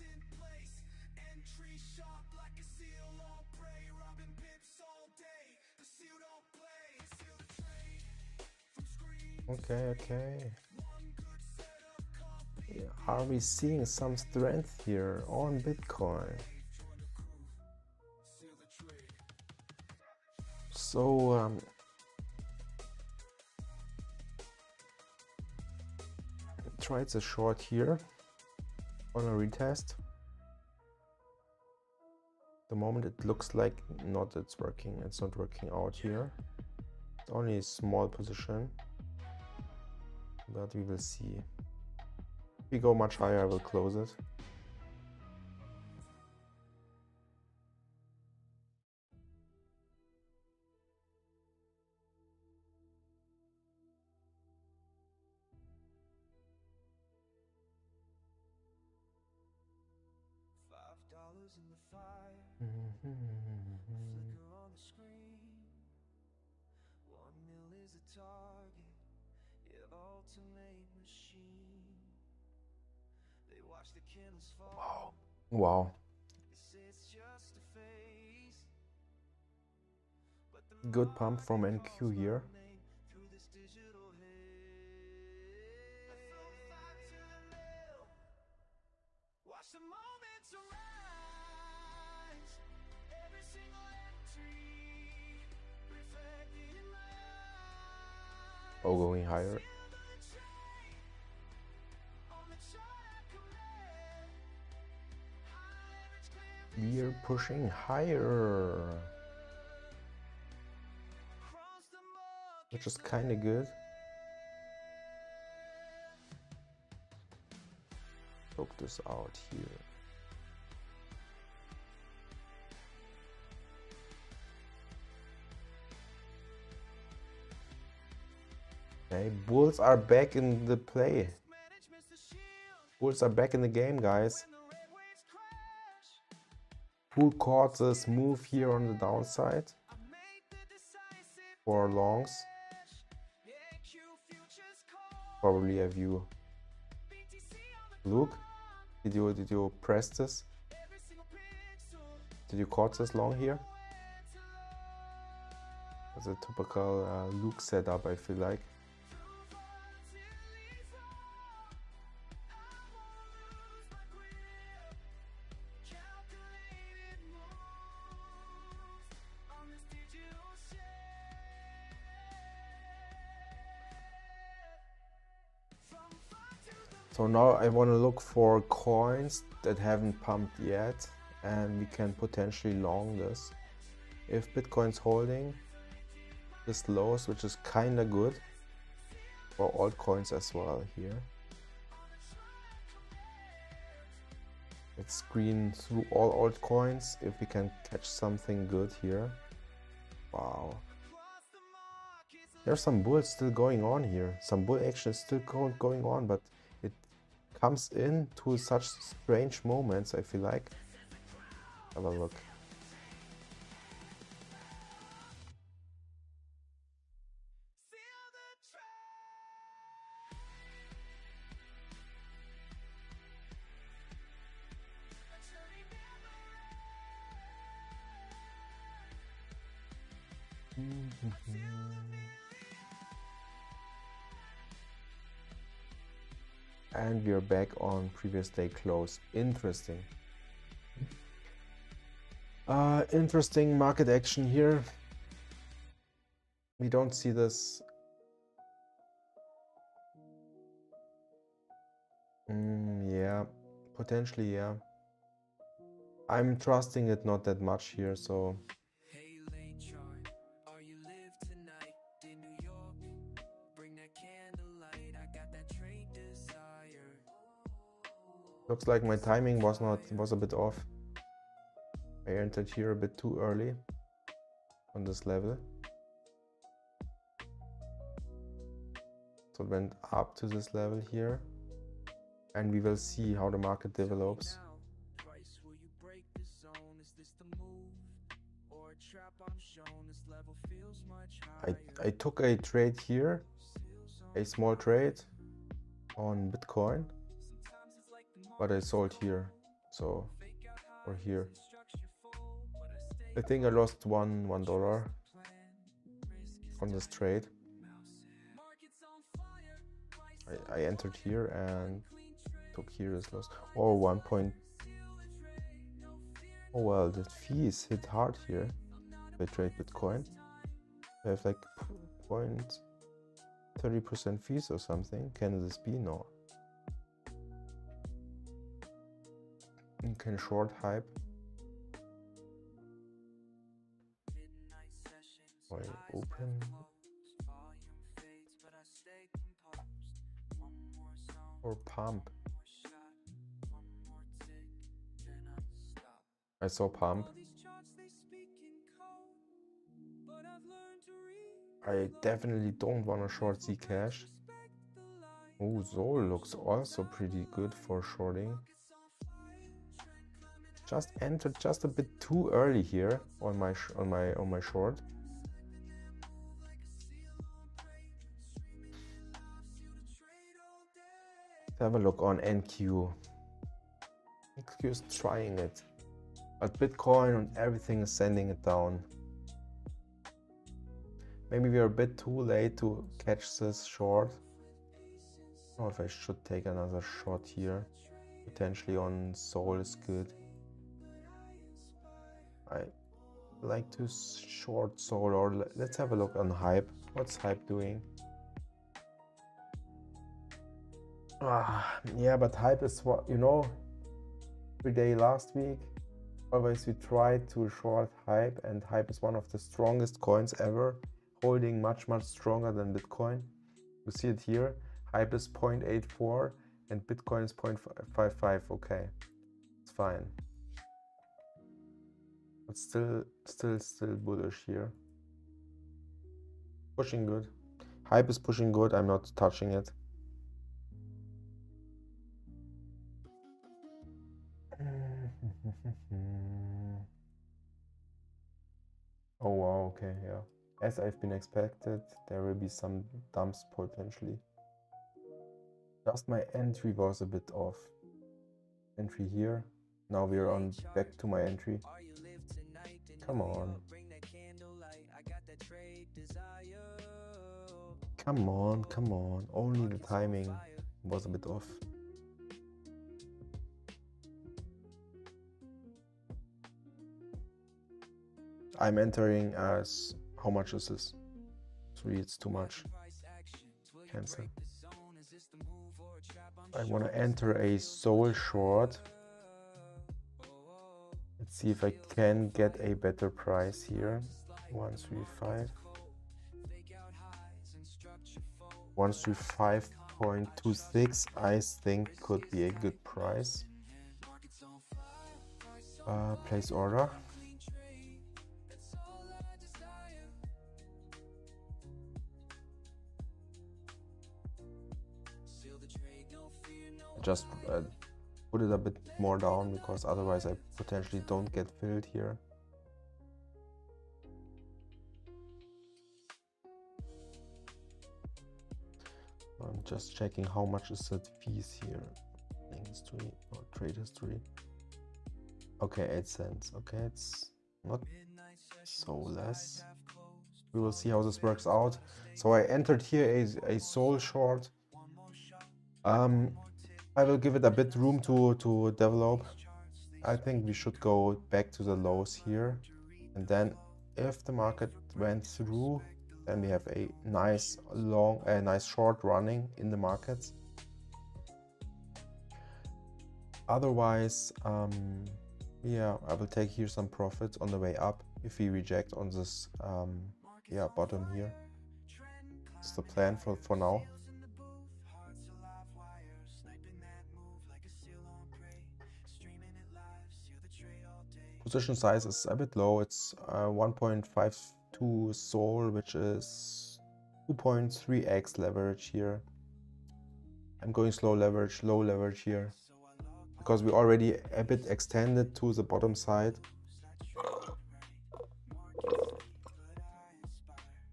Okay. Are we seeing some strength here on Bitcoin? So tried the short here on a retest. The moment it looks like it's working. It's not working out here. It's only a small position, but we will see. If we go much higher, I will close it. Wow. Good pump from NQ here. Oh, going higher. We're pushing higher, which is kind of good. Check this out here. Okay, bulls are back in the play. Bulls are back in the game, guys. Who caught this move here on the downside for longs? Probably a view. Luke, did you press this? Did you caught this long here? That's a typical Luke setup, I feel like. So now I want to look for coins that haven't pumped yet, and we can potentially long this. If Bitcoin's holding this lows, which is kind of good for altcoins as well here. Let's screen through all altcoins if we can catch something good here. Wow. There's some bulls still going on here. Some bull action is still going on, but it comes in to such strange moments, I feel like. Have a look. And we are back on previous day close. Interesting. Interesting market action here. We don't see this. Yeah, potentially, yeah. I'm trusting it not that much here, so. Looks like my timing was a bit off. I entered here a bit too early on this level. So it went up to this level here. And we will see how the market develops. I took a trade here, a small trade on Bitcoin, but I sold here, so, or here. I think I lost $1 on this trade. I entered here and took here as loss. Oh, 1 point. Oh well, the fees hit hard here. If I trade Bitcoin, I have like 0.30% fees or something. Can this be? No. You can short hype. I open. Or pump. I saw pump. I definitely don't want to short Zcash. Oh, Sol looks also pretty good for shorting. Just entered just a bit too early here on my short. Let's have a look on NQ. NQ is trying it, but Bitcoin and everything is sending it down. Maybe we are a bit too late to catch this short. I don't know if I should take another shot here. Potentially on Sol is good. I like to short Sol, or let's have a look on Hype. What's Hype doing? Yeah, but Hype is what, you know, every day last week, always we tried to short Hype, and Hype is one of the strongest coins ever, holding much stronger than Bitcoin. You see it here. Hype is 0.84 and Bitcoin is 0.55. Okay, it's fine. But still bullish here. Pushing good. Hype is pushing good. I'm not touching it. Oh wow, okay, yeah. As I've been expected, there will be some dumps potentially. Just my entry was a bit off. Entry here. Now we are on back to my entry. Come on. Come on, come on. Only the timing was a bit off. I'm entering as, how much is this? 3, it's too much. Cancel. I want to enter a Sol short. Let's see if I can get a better price here. 135. 135.26 I think could be a good price. Place order. Just put it a bit more down, because otherwise I potentially don't get filled here. I'm just checking how much is the fees here. Link history or trade history. Okay, 8 cents. Okay, it's not so less. We will see how this works out. So I entered here a Sol short. I will give it a bit room to develop. I think we should go back to the lows here, and then if the market went through, then we have a nice short running in the markets. Otherwise, yeah, I will take here some profits on the way up if we reject on this bottom here. It's the plan for now. Position size is a bit low. It's 1.52 Sol, which is 2.3x leverage here. I'm going low leverage here, because we already a bit extended to the bottom side.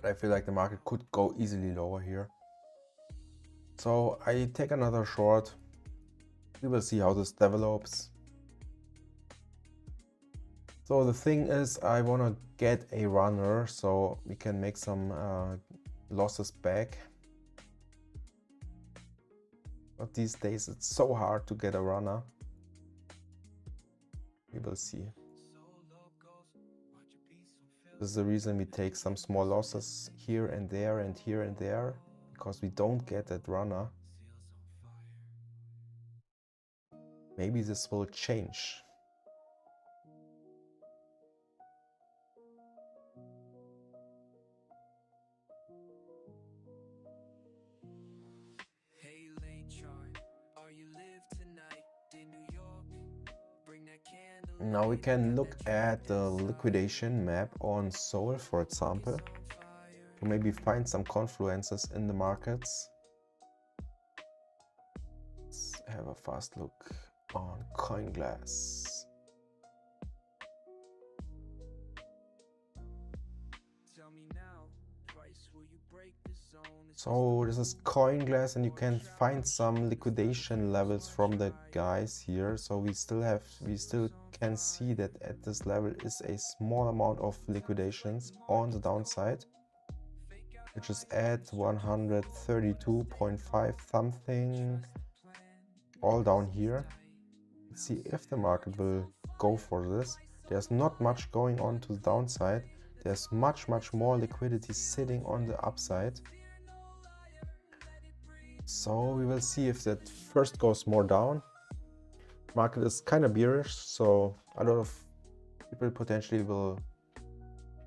But I feel like the market could go easily lower here. So I take another short. We will see how this develops. So the thing is, I want to get a runner so we can make some losses back. But these days it's so hard to get a runner. We will see. This is the reason we take some small losses here and there and here and there, because we don't get that runner. Maybe this will change. Now we can look at the liquidation map on Sol, for example, to maybe find some confluences in the markets. Let's have a fast look on CoinGlass. So this is CoinGlass, and you can find some liquidation levels from the guys here. So we still can see that at this level is a small amount of liquidations on the downside. which is at 132.5 something, all down here. Let's see if the market will go for this. There's not much going on to the downside. There's much more liquidity sitting on the upside. So we will see if that first goes more down. Market is kind of bearish, so a lot of people potentially will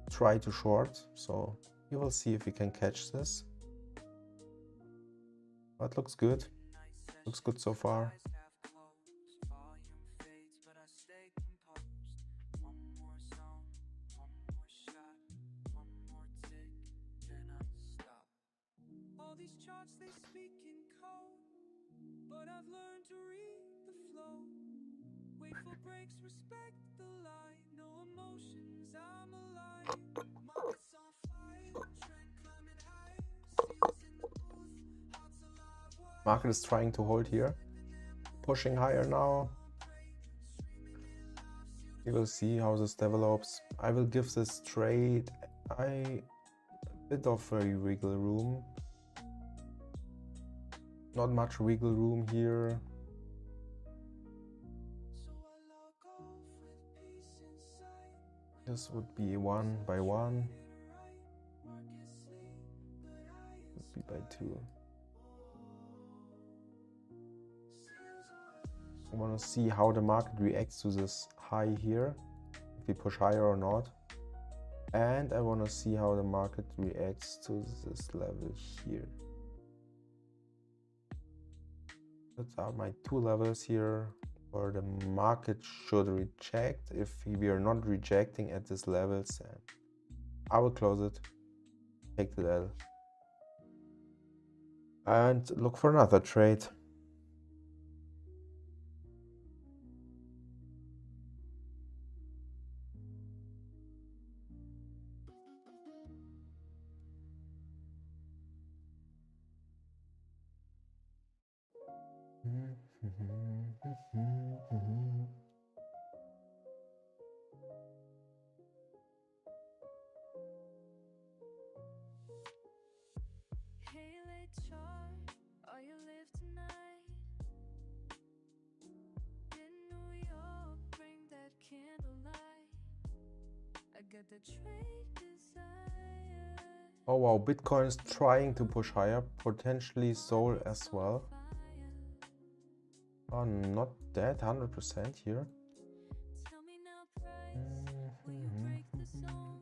try to short. So we will see if we can catch this. But looks good. Looks good so far. All these charts they speak in code, but I've learned to read the flow. Wait for breaks, respect the line. No emotions, I'm alive. Market's on fire, trend climbing higher. Steals in the booth, hearts alive. Market is trying to hold here, pushing higher now. We will see how this develops. I will give this trade a bit of a wiggle room. Not much wiggle room here. This would be 1 by 1. Would be by 2. I want to see how the market reacts to this high here, if we push higher or not. And I want to see how the market reacts to this level here. That are my two levels here where the market should reject. If we are not rejecting at these levels, I will close it, take the L, and look for another trade. Hey, late chart, are you live tonight? In New York, bring that candlelight. I got the trade desire. Oh wow, Bitcoin is trying to push higher, potentially Sol as well. Oh, not that 100% here. Tell me now, price, will you break the zone?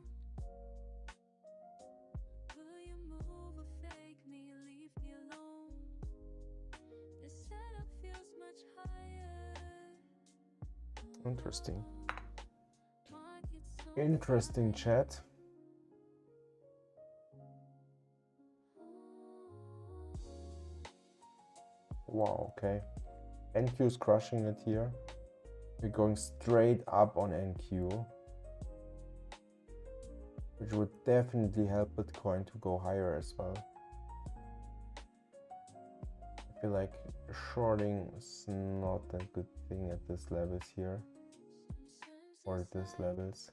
Will you move or fake me, leave me alone? The setup feels much higher. Interesting. Market's on Interesting chat. Wow, okay. NQ is crushing it here. We're going straight up on NQ, which would definitely help Bitcoin to go higher as well. I feel like shorting is not a good thing at these levels here, or at these levels.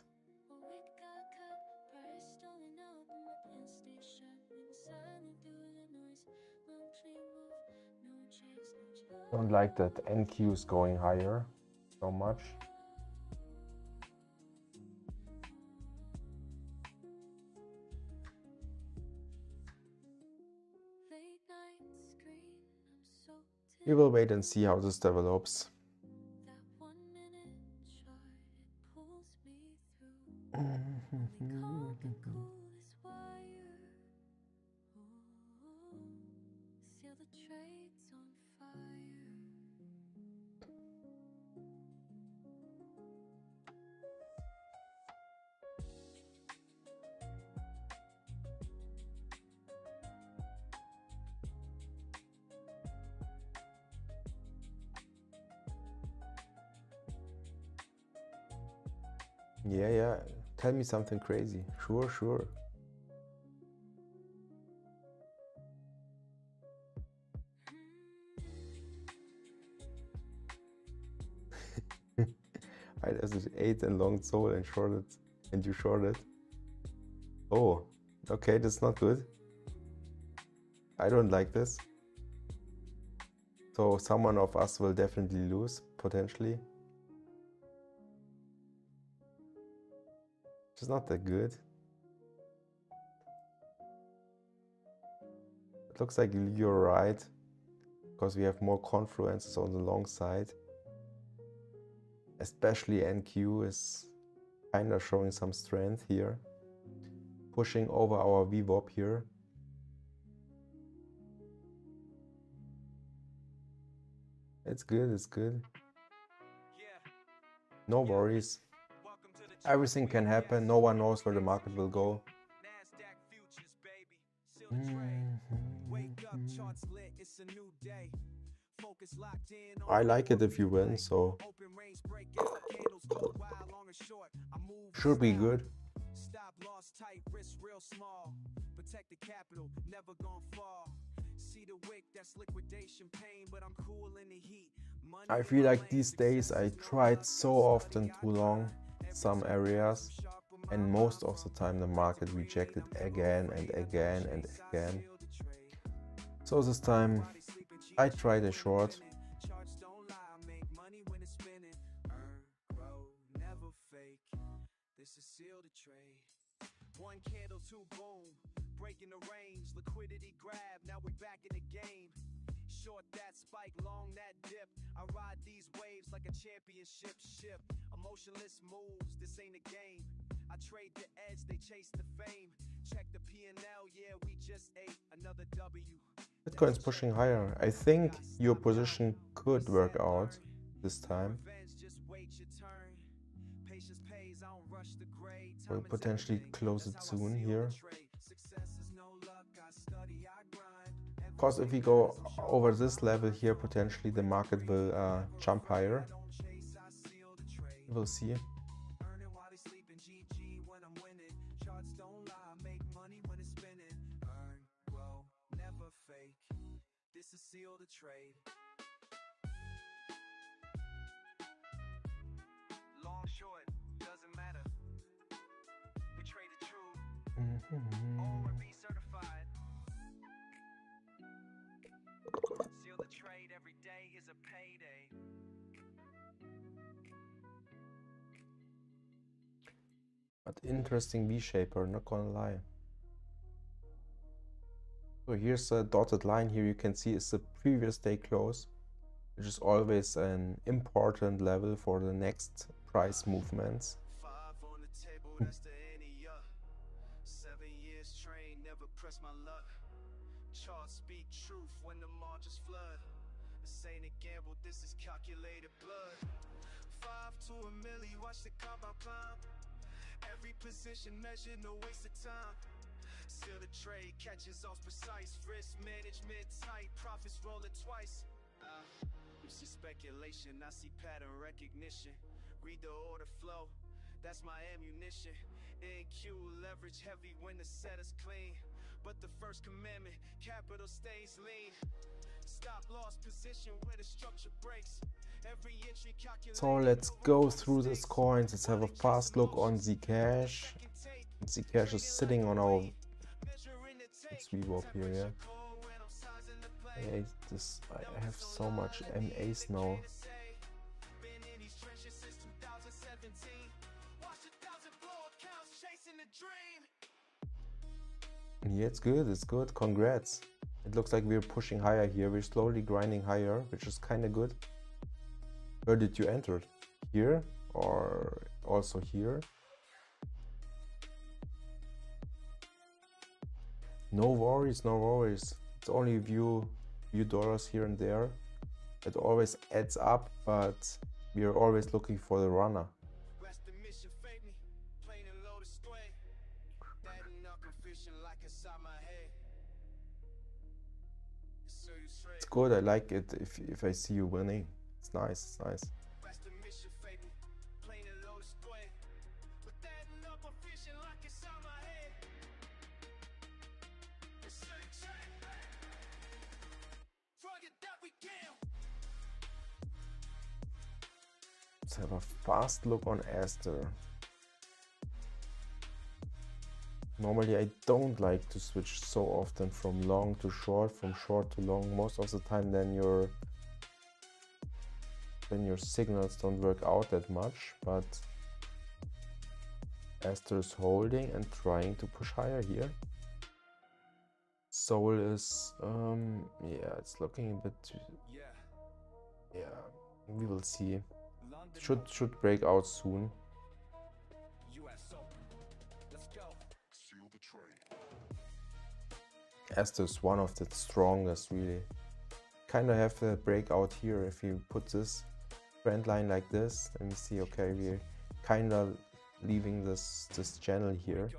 Don't like that NQ is going higher so much. We will wait and see how this develops. Yeah, tell me something crazy. Sure. I just ate and long Sol and shorted, and you shorted. Oh, okay, that's not good. I don't like this. So someone of us will definitely lose, potentially. Which is not that good. It looks like you're right, because we have more confluences on the long side. Especially NQ is kind of showing some strength here. Pushing over our VWAP here. It's good, it's good. No worries. Everything can happen. No one knows where the market will go. I like it if you win, so should be good. Stop loss tight, risk real small. Protect the capital, never gonna fall. See the wick, that's liquidation pain, but I'm cool in the heat. I feel like these days I tried so often too long some areas, and most of the time the market rejected again and again and again. So this time I tried a short. One candle, two boom, breaking the range, liquidity grab, now we back in the game. Short that spike, long that dip. I ride these waves like a championship ship. Emotionless moves, this ain't a game. I trade the edge, they chase the fame. Check the P&L, yeah, we just ate another W. Bitcoin's pushing higher. I think your position could work out this time. We'll potentially close it soon here. Because if we go over this level here, potentially the market will jump higher. We'll see. Long, short, doesn't matter. We trade the truth. ORB certified. Seal the trade, every day is a payday. But interesting V-shaper, not gonna lie. So here's a dotted line here, you can see it's the previous day close, which is always an important level for the next price movements. 5 on the table, that's the ante up. 7 years train, never press my luck. Charts speak truth when the margins flood. This ain't a gamble, this is calculated blood. 5 to a milli, watch the compound climb. Every position measured, no waste of time. Seal the trade, catches off precise. Risk management tight, profits rolling twice. This is speculation, I see pattern recognition. Read the order flow, that's my ammunition. NQ leverage heavy when the set is clean. But the first commandment, capital stays lean. Stop loss position where the structure breaks. Every entry calculated. So let's go through these coins. Let's have a fast look on Zcash. Zcash is sitting on our VWAP here, yeah. I have so much MAs now. Yeah, it's good, it's good. Congrats. It looks like we're pushing higher here. We're slowly grinding higher, which is kind of good. Where did you enter? Here or also here? No worries, no worries. It's only a few dollars here and there. It always adds up, but we are always looking for the runner. It's good, I like it if I see you winning. It's nice, it's nice. Let's have a fast look on Aster. Normally I don't like to switch so often from long to short, from short to long. Most of the time then your signals don't work out that much, but Aster is holding and trying to push higher here. Soul is yeah, it's looking a bit, yeah, we will see. Should break out soon. Aster is one of the strongest, really. Kind of have a breakout here if you put this trend line like this. Let me see. Okay, we're kind of leaving this channel here.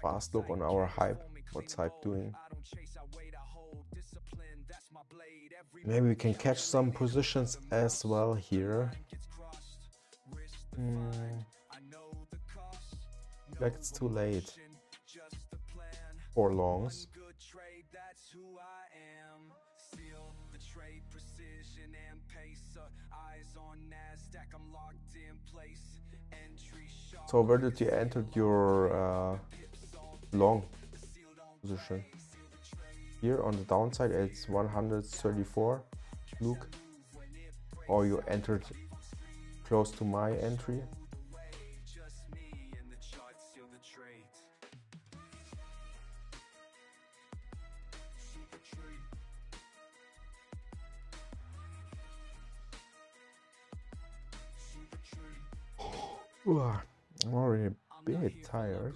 Fast look on our hype. What's hype doing? Maybe we can catch some positions as well here. Like it's too late for longs. So where did you enter your long position? Here on the downside it's 134, Luke, or you entered close to my entry? I'm already a bit tired.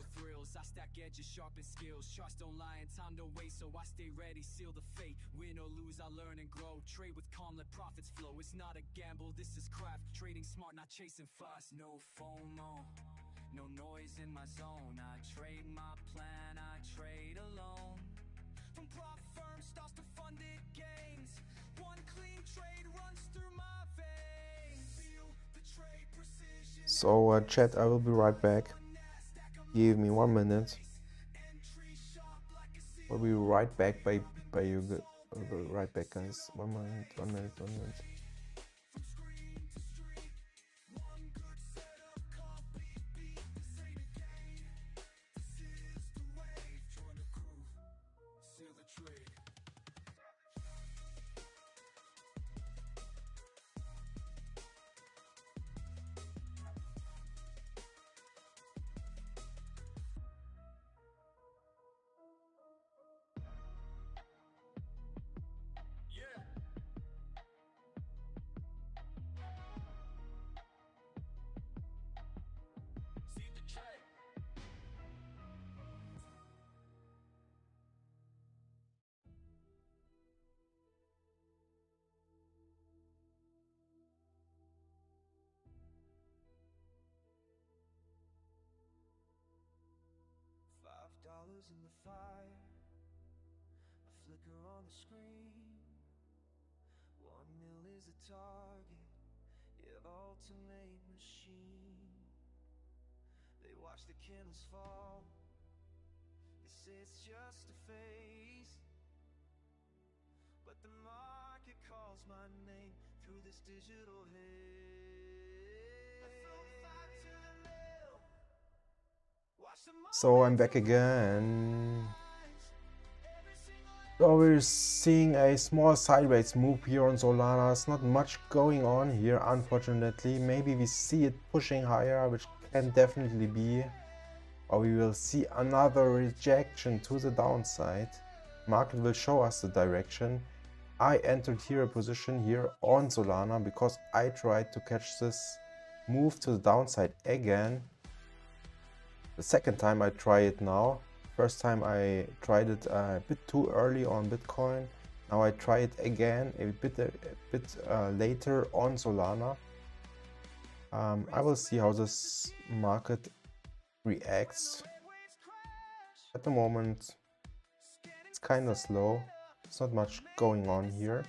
Charts don't lie and time don't waste, so I stay ready, seal the fate. Win or lose, I learn and grow. Trade with calm, let profits flow. It's not a gamble, this is craft. Trading smart, not chasing fast. No FOMO, no noise in my zone. I trade my plan, I trade alone. From prop firm starts to funded gains, one clean trade runs through my veins. Feel the trade precision. So chat, I will be right back. Give me 1 minute. We'll be right back by you. We'll be right back, guys. 1 minute, 1 minute, 1 minute. $5 in the fire, a flicker on the screen. 1 mil is a target, yeah, ultimate machine. They watch the candles fall, they say it's just a phase, but the market calls my name through this digital haze. So I'm back again. So we're seeing a small sideways move here on Solana. It's not much going on here, unfortunately. Maybe we see it pushing higher, which can definitely be. Or we will see another rejection to the downside. Market will show us the direction. I entered here a position here on Solana because I tried to catch this move to the downside again. The second time I try it now. First time I tried it a bit too early on Bitcoin. Now I try it again a bit later on Solana. I will see how this market reacts. At the moment it's kind of slow. It's not much going on here.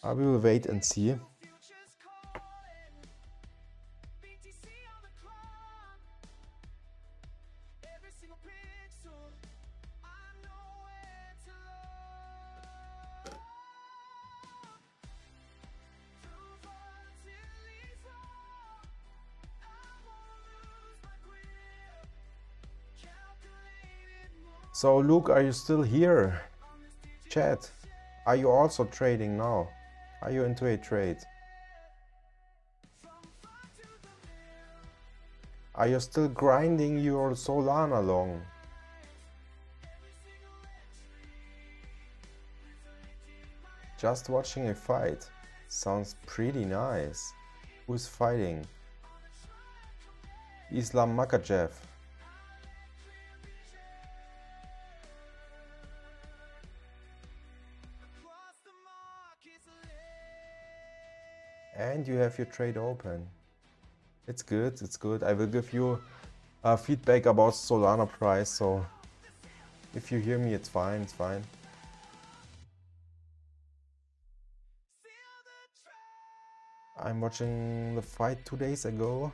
We will wait and see. So Luke, are you still here? Chat, are you also trading now? Are you into a trade? Are you still grinding your Solana long? Just watching a fight. Sounds pretty nice. Who's fighting? Islam Makhachev. And you have your trade open. It's good, it's good. I will give you feedback about Solana price, so if you hear me, it's fine, it's fine. I'm watching the fight 2 days ago.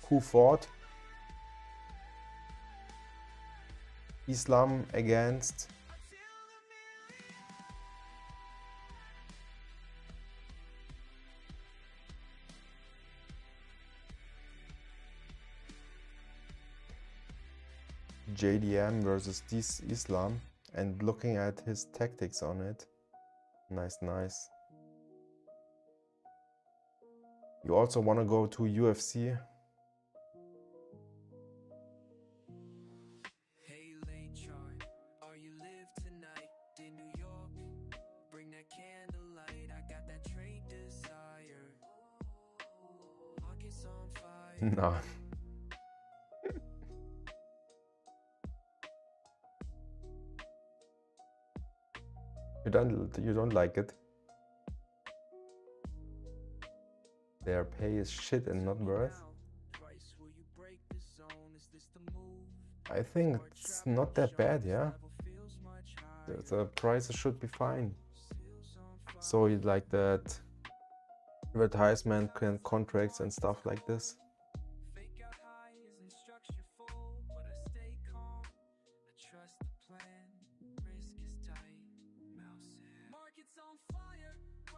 Who fought? Islam against JDM versus this Islam, and looking at his tactics on it. Nice, nice. You also want to go to UFC? Hey, late chart, are you live tonight in New York? Bring that candlelight, I got that trade desire. Pockets on fire. No. You don't like it? Their pay is shit and not worth. I think it's not that bad, yeah. The prices should be fine. So you like that advertisement contracts and stuff like this.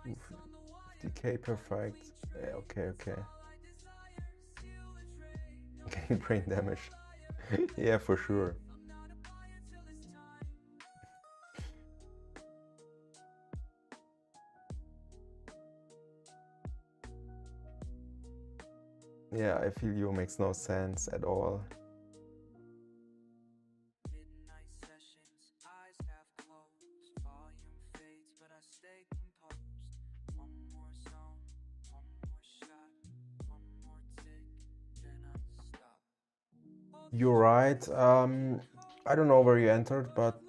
Oof, 50k perfect. Okay. Getting brain damage. Yeah, for sure. Yeah, I feel you, makes no sense at all. You're right. I don't know where you entered, but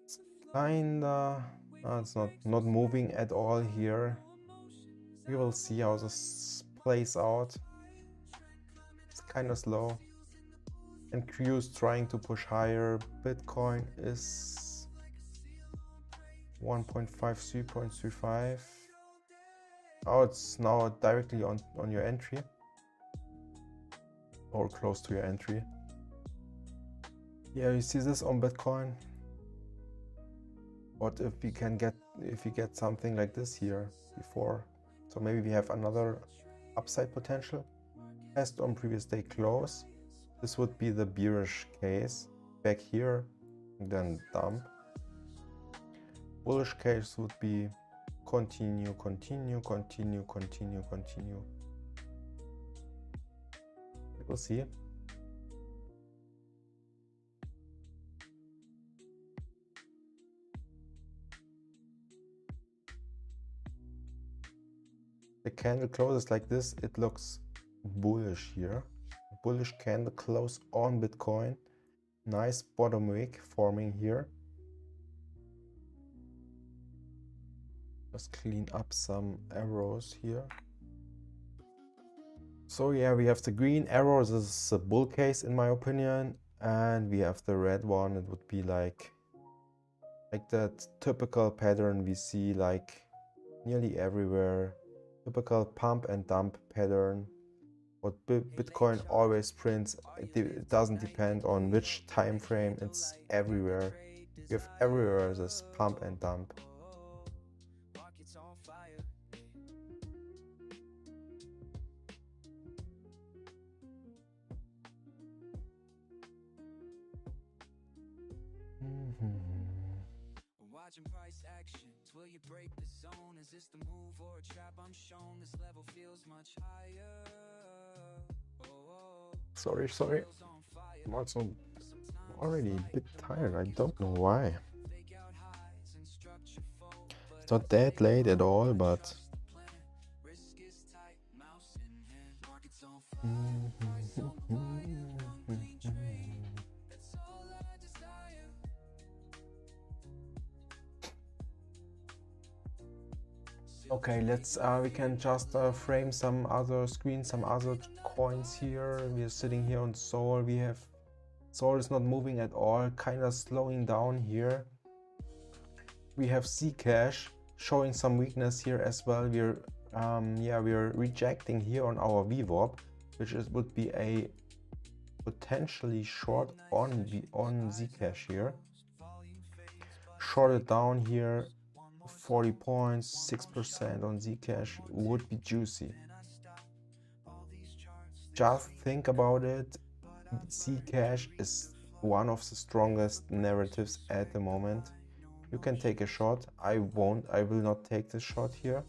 it's kinda it's not moving at all here. We will see how this plays out. It's kind of slow. And Q is trying to push higher. Bitcoin is 1.53.35. Oh, it's now directly on your entry. Or close to your entry. Yeah, you see this on Bitcoin. What if we get something like this here before? So maybe we have another upside potential. Test on previous day close. This would be the bearish case. Back here, then dump. Bullish case would be continue. We'll see. The candle closes like this, it looks bullish here. Bullish candle close on Bitcoin. Nice bottom wick forming here. Just clean up some arrows here. So yeah, we have the green arrows, this is a bull case in my opinion, and we have the red one. It would be like that typical pattern we see like nearly everywhere. Typical pump and dump pattern. What Bitcoin always prints, it doesn't depend on which time frame, it's everywhere. You have everywhere this pump and dump. Watching price actions, will you break the zone? Is this the move or a trap? I'm shown this level feels much higher. Sorry. I'm also already a bit tired. I don't know why. It's not that late at all, but okay, let's we can just frame some other screens, some other coins here. We are sitting here on Sol. We have Sol is not moving at all, kind of slowing down here. We have Zcash showing some weakness here as well. We're rejecting here on our VWAP, which would be a potentially short on Zcash here. Shorted down here, 40 points, 6% on Zcash would be juicy. Just think about it. Zcash is one of the strongest narratives at the moment. You can take a shot. I will not take this shot here,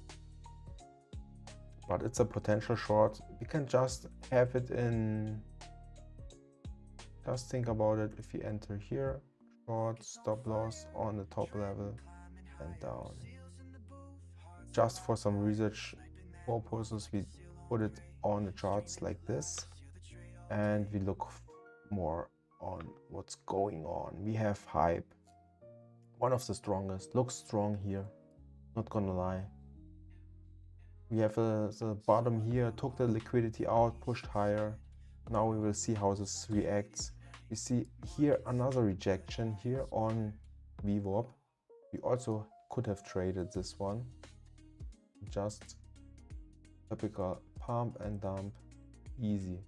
but it's a potential short. We can just have it in, just think about it. If we enter here, short, stop loss on the top level and down. Just for some research purposes, we put it on the charts like this, and we look more on what's going on. We have hype, one of the strongest, looks strong here, not gonna lie. We have the bottom here, took the liquidity out, pushed higher. Now we will see how this reacts. We see here another rejection here on VWAP. We also could have traded this one. Just typical pump and dump, easy.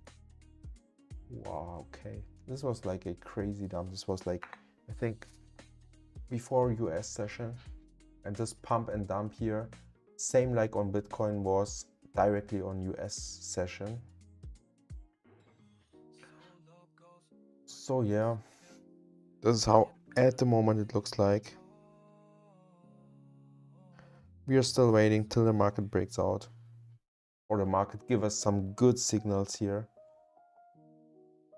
Wow, okay. This was like a crazy dump. This was like, I think, before US session, and this pump and dump here, same like on Bitcoin, was directly on US session. So yeah, this is how at the moment it looks like. We are still waiting till the market breaks out, or the market give us some good signals here.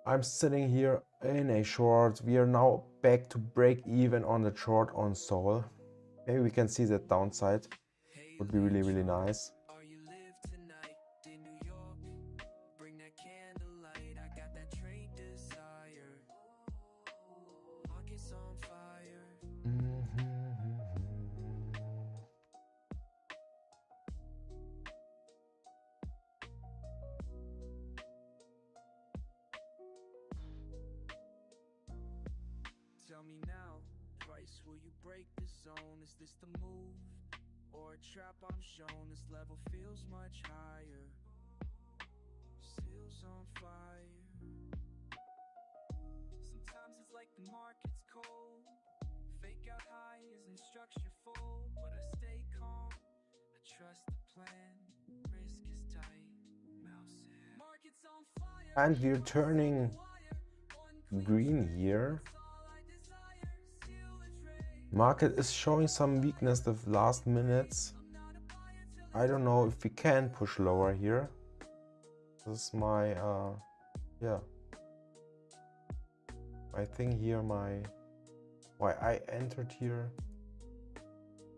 I'm sitting here in a short. We are now back to break even on the short on Sol. Maybe we can see that downside. Would be really, really nice. Tell me now, price, will you break the zone? Is this the move or a trap? I'm shown this level feels much higher. Seals on fire. Sometimes it's like the market's cold. Fake out highs and structure full, but I stay calm. I trust the plan. Risk is tight. Mouse in. Market's on fire. And we're turning green here. Market is showing some weakness the last minutes. I don't know if we can push lower here. This is my my thing here, why I entered here.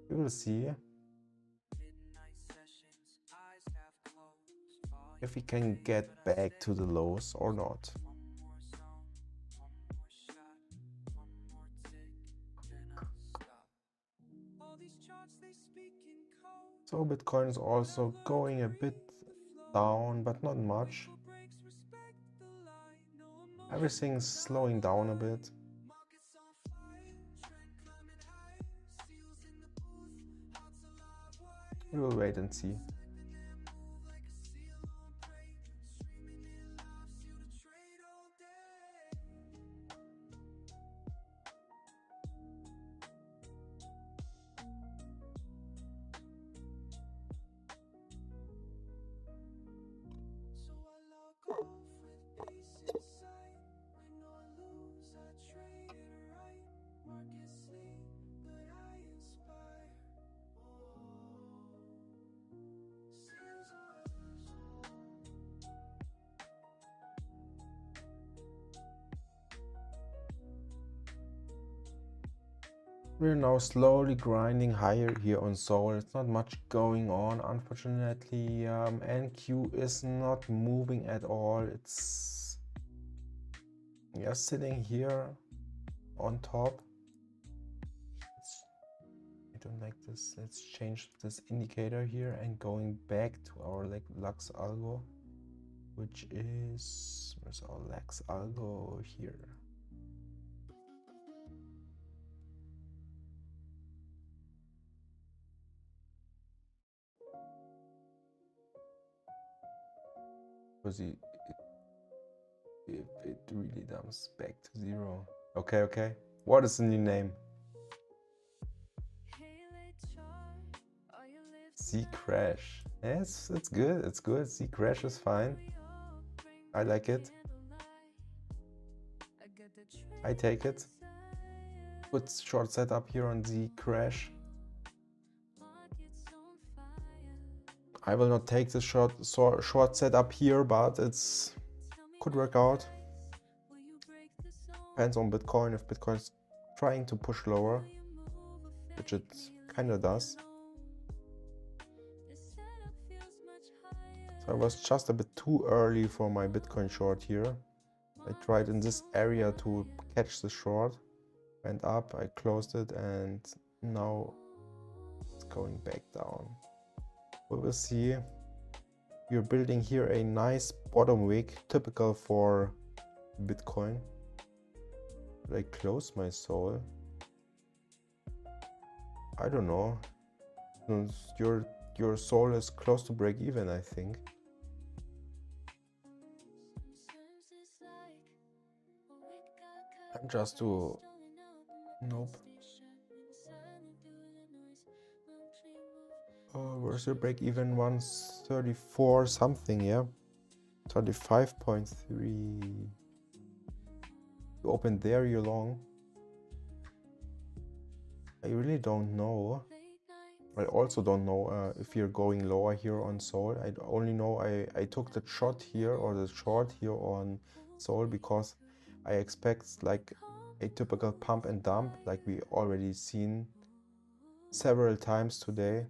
We will see if we can get back to the lows or not. So Bitcoin is also going a bit down, but not much. Everything's slowing down a bit. We will wait and see. We're now slowly grinding higher here on Sol. It's not much going on, unfortunately. NQ is not moving at all. It's sitting here on top. I don't like this. Let's change this indicator here and going back to our Lux Algo, which is, where's our Lux Algo here? Because it really dumps back to 0. Okay. What is the new name? Z Crash. Yes, it's good. It's good. Z Crash is fine. I like it. I take it. Good short setup here on Z Crash. I will not take the short setup here, but it's could work out. Depends on Bitcoin. If Bitcoin's trying to push lower, which it kind of does. So I was just a bit too early for my Bitcoin short here. I tried in this area to catch the short, went up, I closed it, and now it's going back down. We will see. We're building here a nice bottom wick, typical for Bitcoin. Did I close my Sol? I don't know. Your Sol is close to break even, I think. I'm just to... Nope. Where's your break even? 134 something, yeah? 35.3. You open there, you're long. I really don't know. I also don't know if you're going lower here on Sol. I only know I took the shot here or the short here on Sol because I expect like a typical pump and dump like we already seen several times today.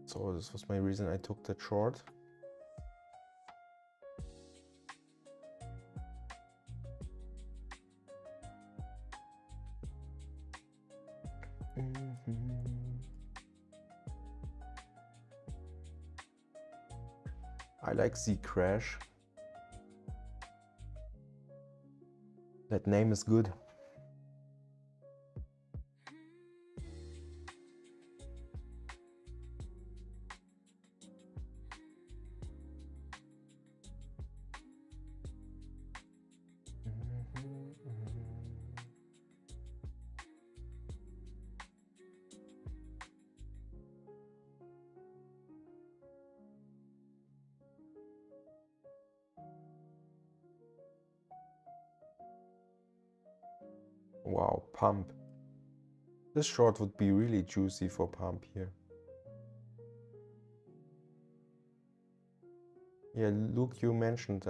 So this was my reason I took that short. I like Z Crash. That name is good. Wow, pump. This short would be really juicy for pump here. Yeah, Luke, you mentioned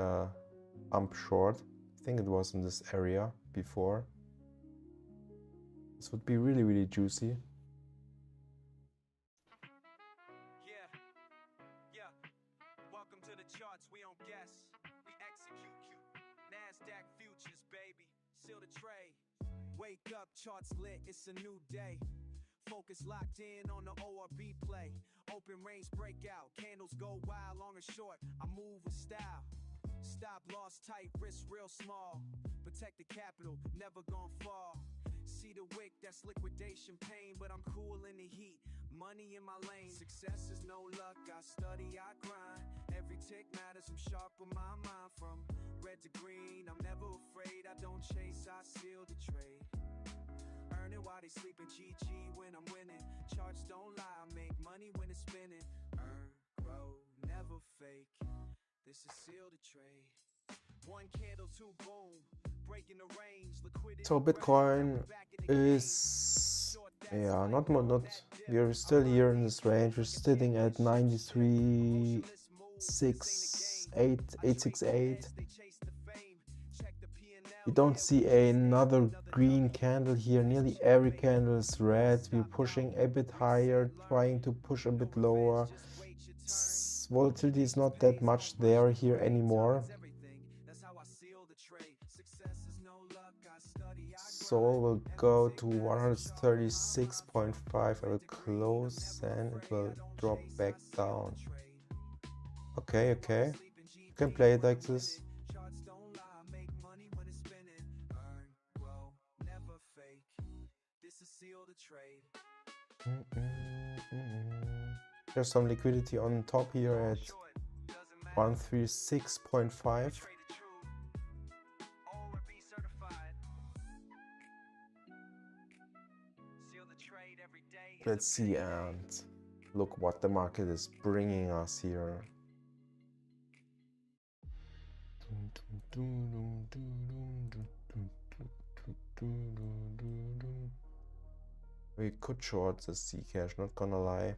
pump short. I think it was in this area before. This would be really, really juicy. Yeah. Welcome to the charts, we don't guess. We execute. NASDAQ futures, baby. Seal the trade. Wake up, charts lit, it's a new day. Focus locked in on the ORB play. Open range breakout, candles go wild, long or short. I move with style. Stop loss tight, risk real small. Protect the capital, never gon' fall. See the wick, that's liquidation pain, but I'm cool in the heat. Money in my lane. Success is no luck, I study, I grind. Every tick matters, I'm sharp with my mind. From red to green, I'm never afraid. I don't chase, I seal the trade. Earning while they sleeping, GG when I'm winning. Charts don't lie, I make money when it's spinning. Earn, grow, never fake. This is seal the trade. One candle, two boom. Breaking the range, liquidity. So Bitcoin is not we're still here in this range. We're sitting at 93.68868. We don't see another green candle here. Nearly every candle is red. We're pushing a bit higher, trying to push a bit lower. Volatility is not that much there here anymore. Sol will go to 136.5. I will close and it will drop back down. Okay, okay. You can play it like this. There's some liquidity on top here at 136.5. Let's see and look what the market is bringing us here. We could short the Zcash, not gonna lie.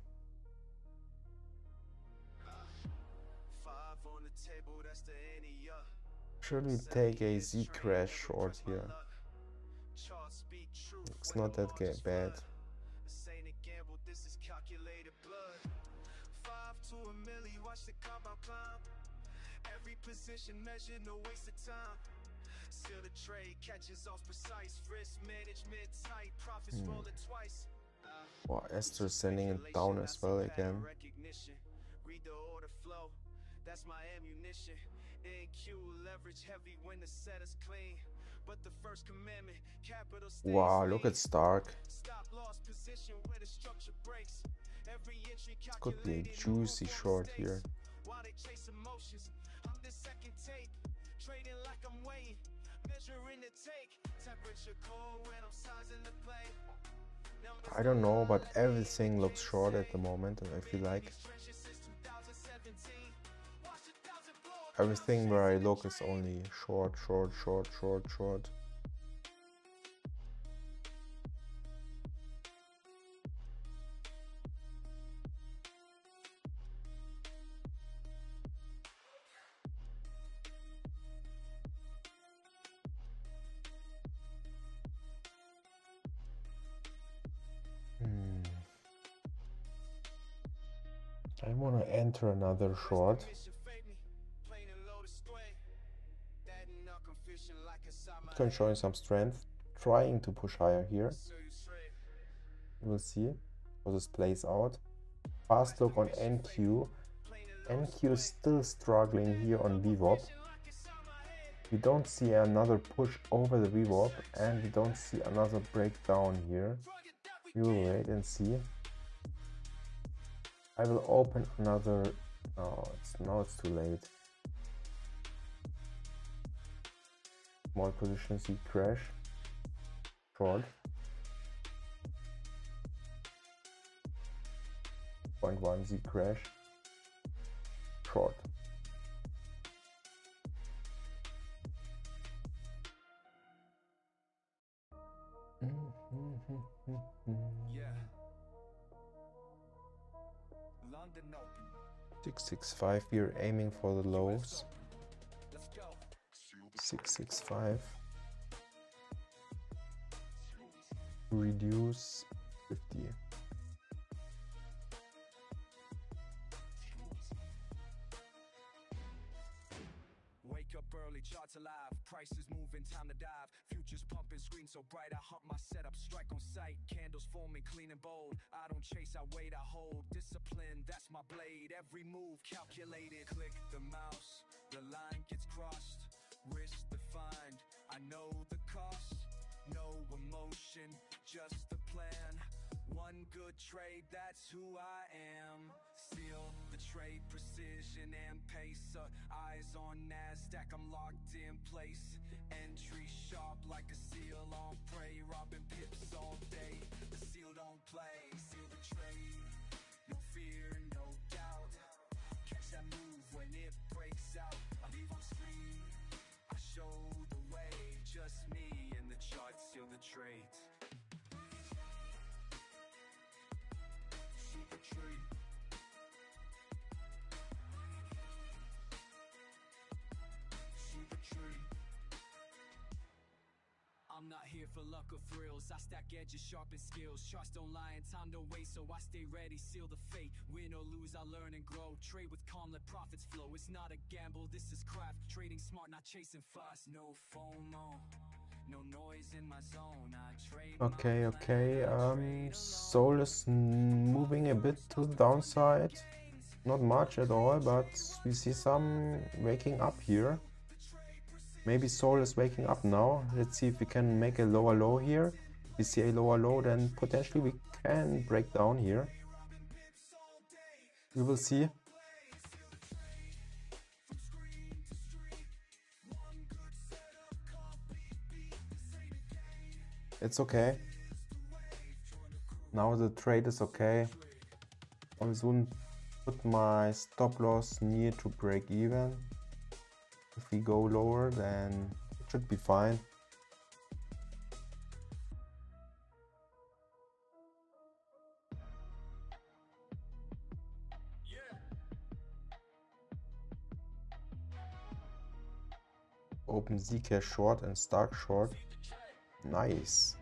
Should we take a Zcash short here? It's not that bad. Every position measured, no waste of time. Seal the trade, catches off precise risk management tight, profits rolling twice. Wow, Esther sending it down as well again. Read the order flow, that's my ammunition. NQ leverage heavy when the set is clean. But the first commandment, capital stays. Wow, look at Stark. Stop loss position where the structure breaks. Every entry Could be a juicy short here. While they chase emotions, I'm the second tape, trading like I'm weighing, measuring the take, temperature cold when I'm sizing the play. I don't know, but everything looks short at the moment, and I feel like everything where I look is only short, short, short, short, short. I want to enter another short. Bitcoin showing some strength, trying to push higher here. We'll see how this plays out. Fast look on NQ. NQ is still struggling here on VWAP. We don't see another push over the VWAP, and we don't see another breakdown here. We will wait and see. I will open another. Oh, now it's too late. Small position, see crash. Short. 0.1 Z crash. Short. Yeah. London Open. 665, we're aiming for the lows. 665. Reduce 50. Wake up early, charts alive, prices moving, time to dive. Futures pumping, screen so bright, I hump my setup, strike on sight. Candles forming, clean and bold. I don't chase, I wait, I hold. Discipline, that's my blade. Every move calculated. Click the mouse, the line gets crossed. Risk defined, I know the cost. No emotion, just the plan. One good trade, that's who I am. Seal the trade, precision and pace. Eyes on NASDAQ, I'm locked in place. Entry sharp like a seal on prey. Robbing pips all day, the seal don't play. Seal the trade, no fear, no doubt. Catch that move when it breaks out. I leave on screen, I show the way. Just me and the chart, seal the trade. Seal the trade. Seal the trade. not here for luck or thrills. I stack edges, sharpen skills. Charts don't lie and time don't waste, so I stay ready, seal the fate. Win or lose, I learn and grow. Trade with calm, let profits flow. It's not a gamble, this is craft. Trading smart, not chasing fast. No FOMO, no noise in my zone. I trade Okay. Soul is moving a bit to the downside. Not much at all, but we see some waking up here. Maybe Soul is waking up now. Let's see if we can make a lower low here. If we see a lower low, then potentially we can break down here. We will see. It's okay. Now the trade is okay. I will soon put my stop loss near to break even. If we go lower, then it should be fine. Open Zcash short and Stark short. Nice.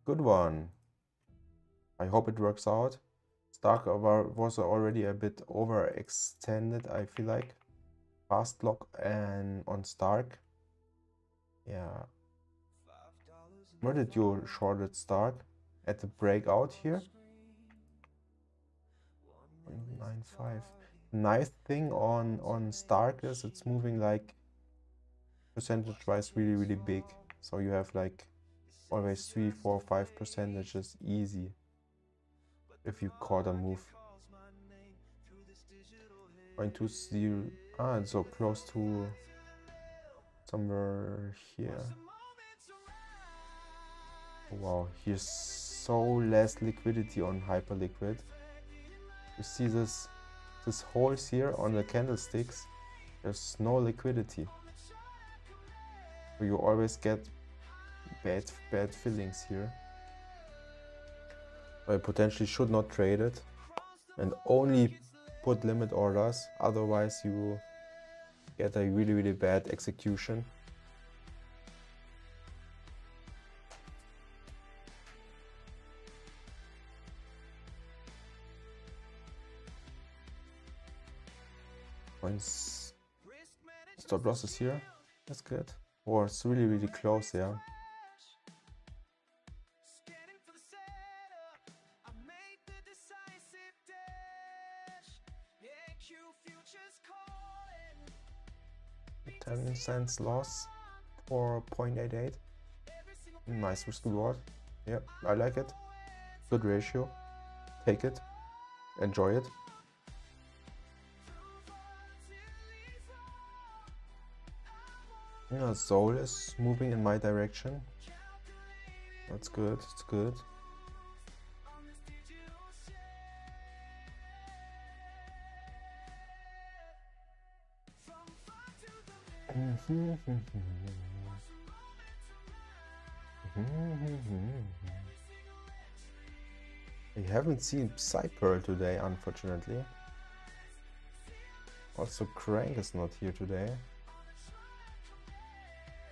Good one. I hope it works out. Stark was already a bit overextended, I feel like. Fast lock and on Stark. Yeah. Where did you short it, Stark? At the breakout here? 195. Nice thing on Stark is it's moving like percentage wise really big. So you have like always 3, 4, 5% is easy if you caught a move. 0.20. It's so close to somewhere here. Wow, here's so less liquidity on Hyperliquid. You see this holes here on the candlesticks. There's no liquidity. So you always get bad fillings here. I potentially should not trade it and only put limit orders, otherwise you get a really bad execution. Once stop losses here, that's good. Or it's really close, yeah. $0.10 loss for 0.88. Nice risk reward. Yep, I like it. Good ratio. Take it. Enjoy it. Yeah, Soul is moving in my direction. That's good. It's good. I haven't seen Psypearl today, unfortunately. Also, Crank is not here today.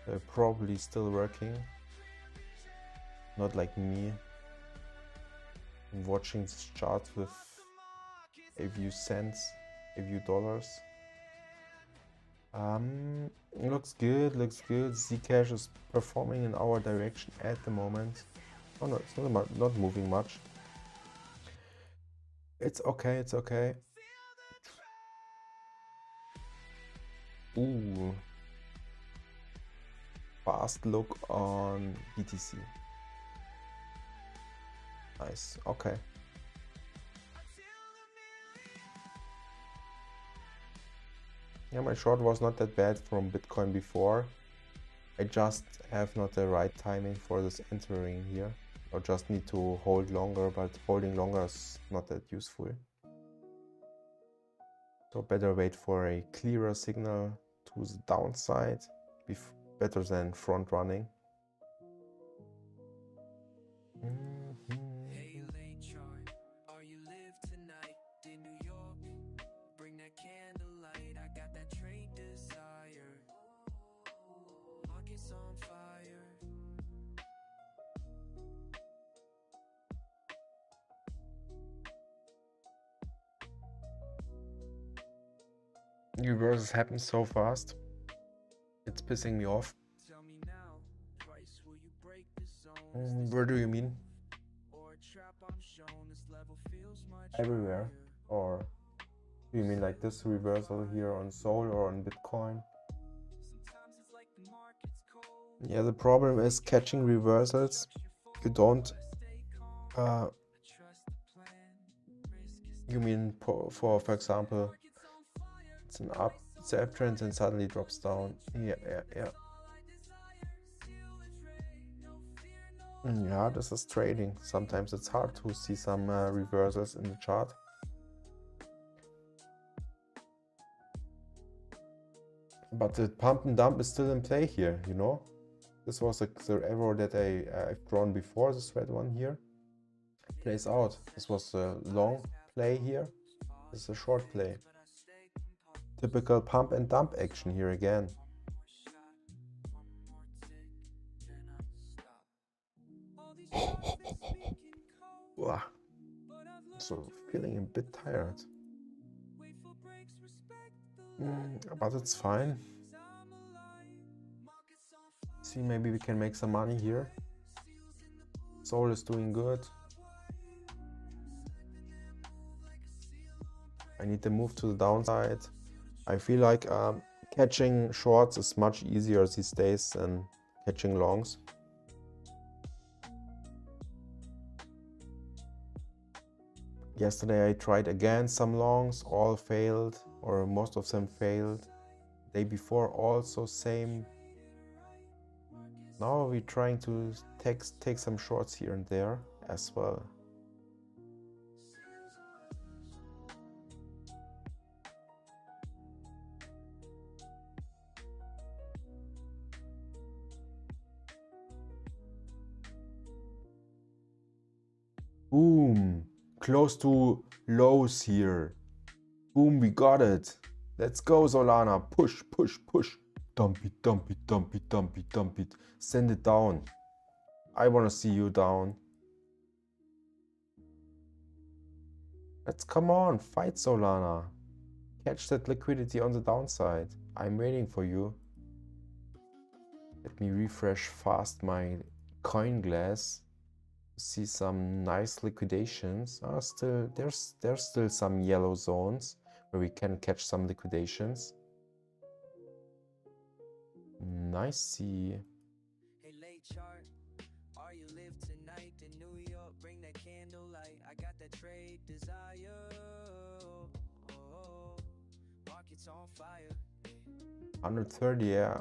They're probably still working. Not like me. I'm watching this chart with a few cents, a few dollars. Looks good. Zcash is performing in our direction at the moment. Oh no, it's not moving much. It's okay. Ooh. Fast look on BTC. Nice, okay. Yeah, my short was not that bad from Bitcoin before. I just have not the right timing for this entering here. I just need to hold longer, but holding longer is not that useful. So better wait for a clearer signal to the downside, better than front running. Hey, late chart, are you live tonight in New York? Bring that candlelight, I got that trade desire. Reversals happen so fast. It's pissing me off. Where do you mean? Everywhere? Or do you mean like this reversal here on Sol or on Bitcoin? Yeah, the problem is catching reversals. You don't. You mean for example, it's an uptrend and suddenly drops down. Yeah. Yeah, this is trading. Sometimes it's hard to see some reversals in the chart. But the pump and dump is still in play here, you know? This was the arrow that I've drawn before, this red one here. Plays out. This was a long play here. This is a short play. Typical pump and dump action here again. So feeling a bit tired. But it's fine. See, maybe we can make some money here. Sol is doing good. I need to move to the downside. I feel like catching shorts is much easier these days than catching longs. Yesterday I tried again some longs, all failed, or most of them failed. Day before also same. Now we're trying to take some shorts here and there as well. Boom! Close to lows here. Boom, we got it. Let's go, Solana. Push, push, push. Dump it, dump it, dump it, dump it, dump it. Send it down. I want to see you down. Let's come on, fight Solana. Catch that liquidity on the downside. I'm waiting for you. Let me refresh fast my coin glass. See some nice liquidations. There's still some yellow zones where we can catch some liquidations. Nice see. Hey, late chart. Are you live tonight in New York? Bring that candlelight. I got that trade desire. Oh, market's on fire. 130, yeah.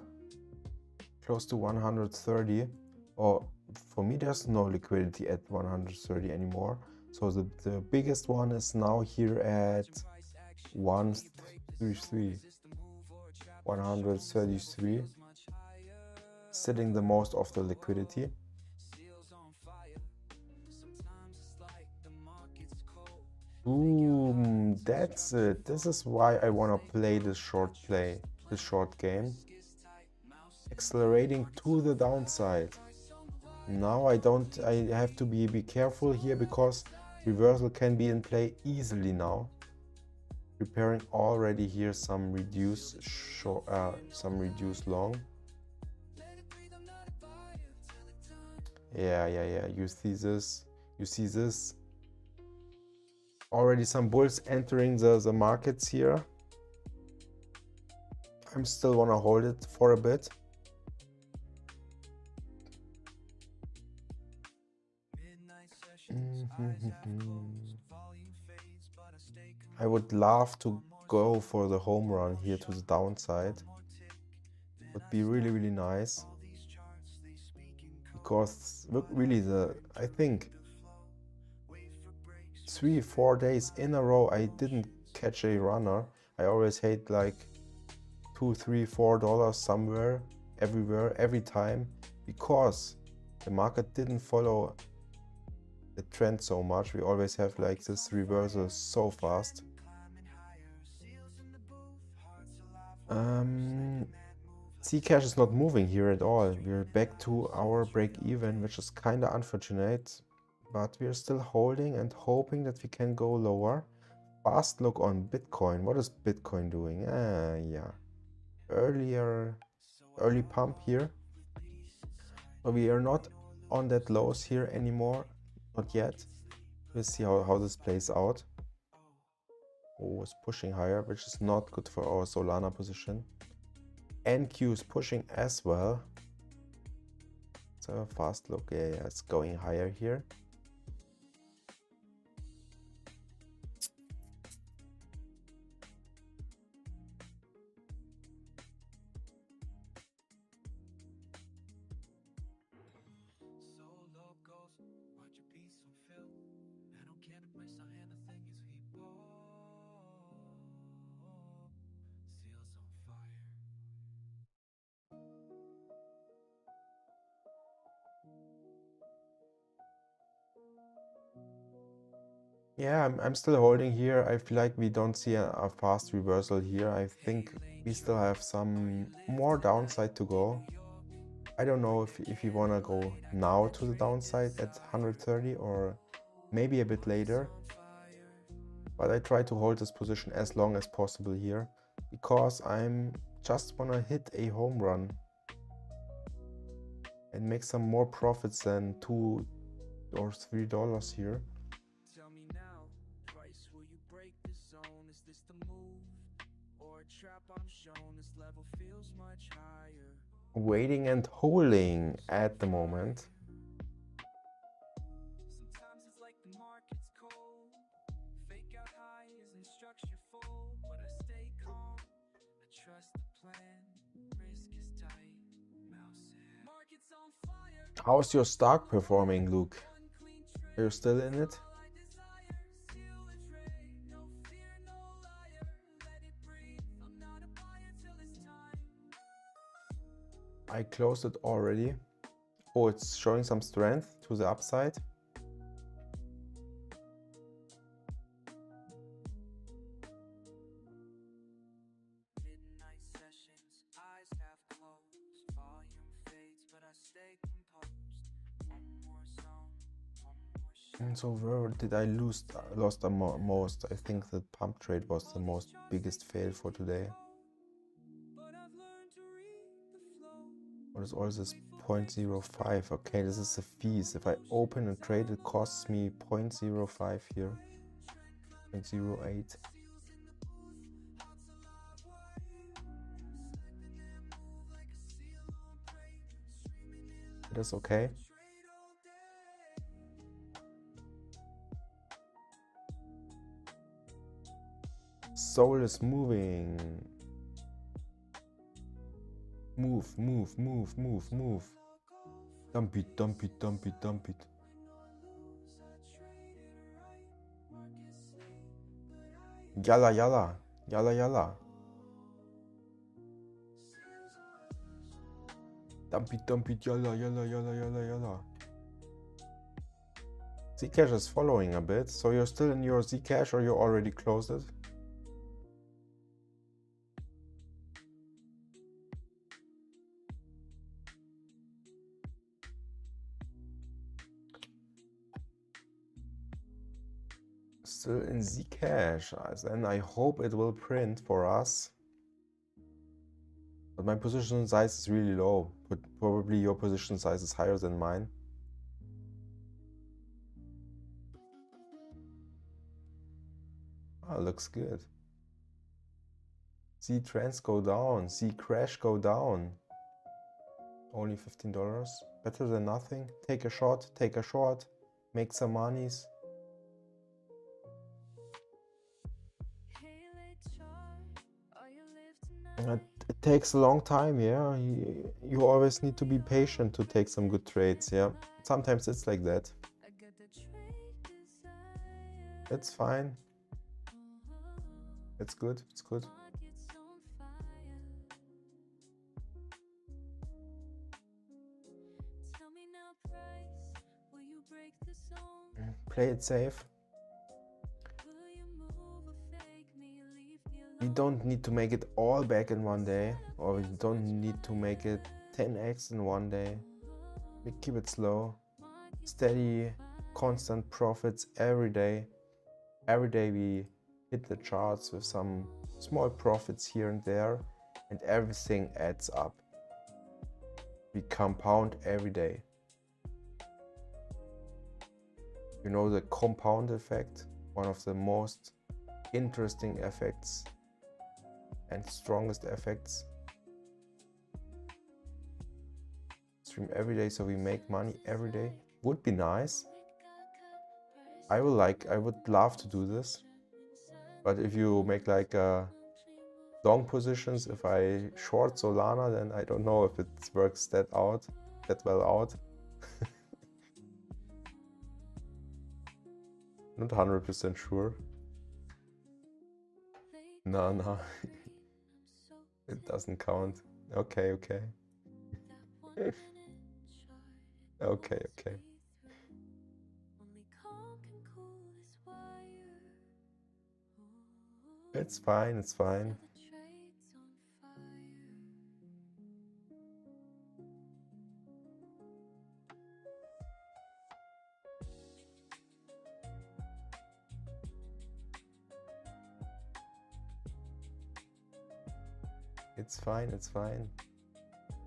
Close to 130. Oh, for me there's no liquidity at 130 anymore. So the biggest one is now here at 133. Sitting the most of the liquidity. Boom, that's it. This is why I want to play this short game. Accelerating to the downside. Now I have to be careful here because reversal can be in play easily now. Preparing already here some reduced long. Yeah. You see this. Already some bulls entering the markets here. I'm still wanna hold it for a bit. I would love to go for the home run here to the downside. Would be really nice. Because look, really I think 3-4 days in a row I didn't catch a runner. I always hate like $2, $3, $4 somewhere, everywhere, every time, because the market didn't follow the trend so much. We always have like this reversal so fast. Zcash is not moving here at all. We're back to our break even, which is kind of unfortunate, but we're still holding and hoping that we can go lower. Fast look on Bitcoin. What is Bitcoin doing? Yeah. Early pump here. But we are not on that lows here anymore. Not yet. We'll see how this plays out. Oh, it's pushing higher, which is not good for our Solana position. NQ is pushing as well. Let's have a fast look. Yeah, it's going higher here. Yeah, I'm still holding here. I feel like we don't see a fast reversal here. I think we still have some more downside to go. I don't know if you want to go now to the downside at 130 or maybe a bit later. But I try to hold this position as long as possible here because I'm just want to hit a home run and make some more profits than $2 or $3 here. Waiting and holding at the moment. How's your stock performing, Luke? Are you still in it? I closed it already. Oh, it's showing some strength to the upside. And so where did I lost the most? I think the pump trade was the most biggest fail for today. What is all this 0.05? Okay, this is the fees. If I open a trade, it costs me 0.05 here. 0.08. It is okay. Soul is moving. Move, move, move, move, move. Dump it, dump it, dump it, dump it. Yalla, yalla. Yalla, yalla. Dump it, yalla, yalla, yalla, yalla, yalla. Zcash is following a bit. So you're still in your Zcash or you already closed it? Still in Zcash, then I hope it will print for us. But my position size is really low, but probably your position size is higher than mine. Ah, looks good. See trends go down, see crash go down. Only $15, better than nothing. Take a shot, make some monies. It takes a long time, yeah. You always need to be patient to take some good trades, yeah. Sometimes it's like that. It's fine. It's good, it's good. Play it safe. We don't need to make it all back in one day, or we don't need to make it 10x in one day. We keep it slow, steady, constant profits every day. Every day we hit the charts with some small profits here and there, and everything adds up. We compound every day. You know the compound effect, one of the most interesting effects and strongest effects. Stream every day so we make money every day. Would be nice. I would love to do this. But if you make like long positions, if I short Solana, then I don't know if it works that well out. Not 100% sure. No. It doesn't count. Okay. Okay. It's fine. It's fine.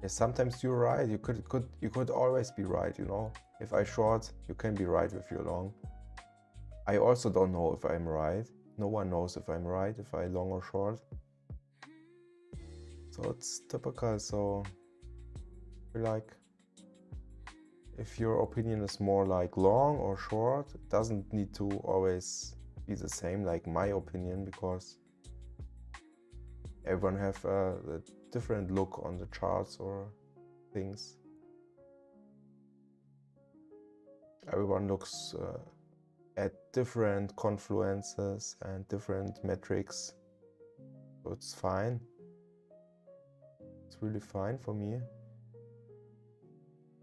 Yeah, sometimes you're right. You could always be right, you know. If I short, you can be right with your long. I also don't know if I'm right. No one knows if I'm right, if I long or short. So it's typical. So like, if your opinion is more like long or short, it doesn't need to always be the same like my opinion, because everyone have a different look on the charts or things. Everyone looks at different confluences and different metrics, so it's fine. It's really fine for me.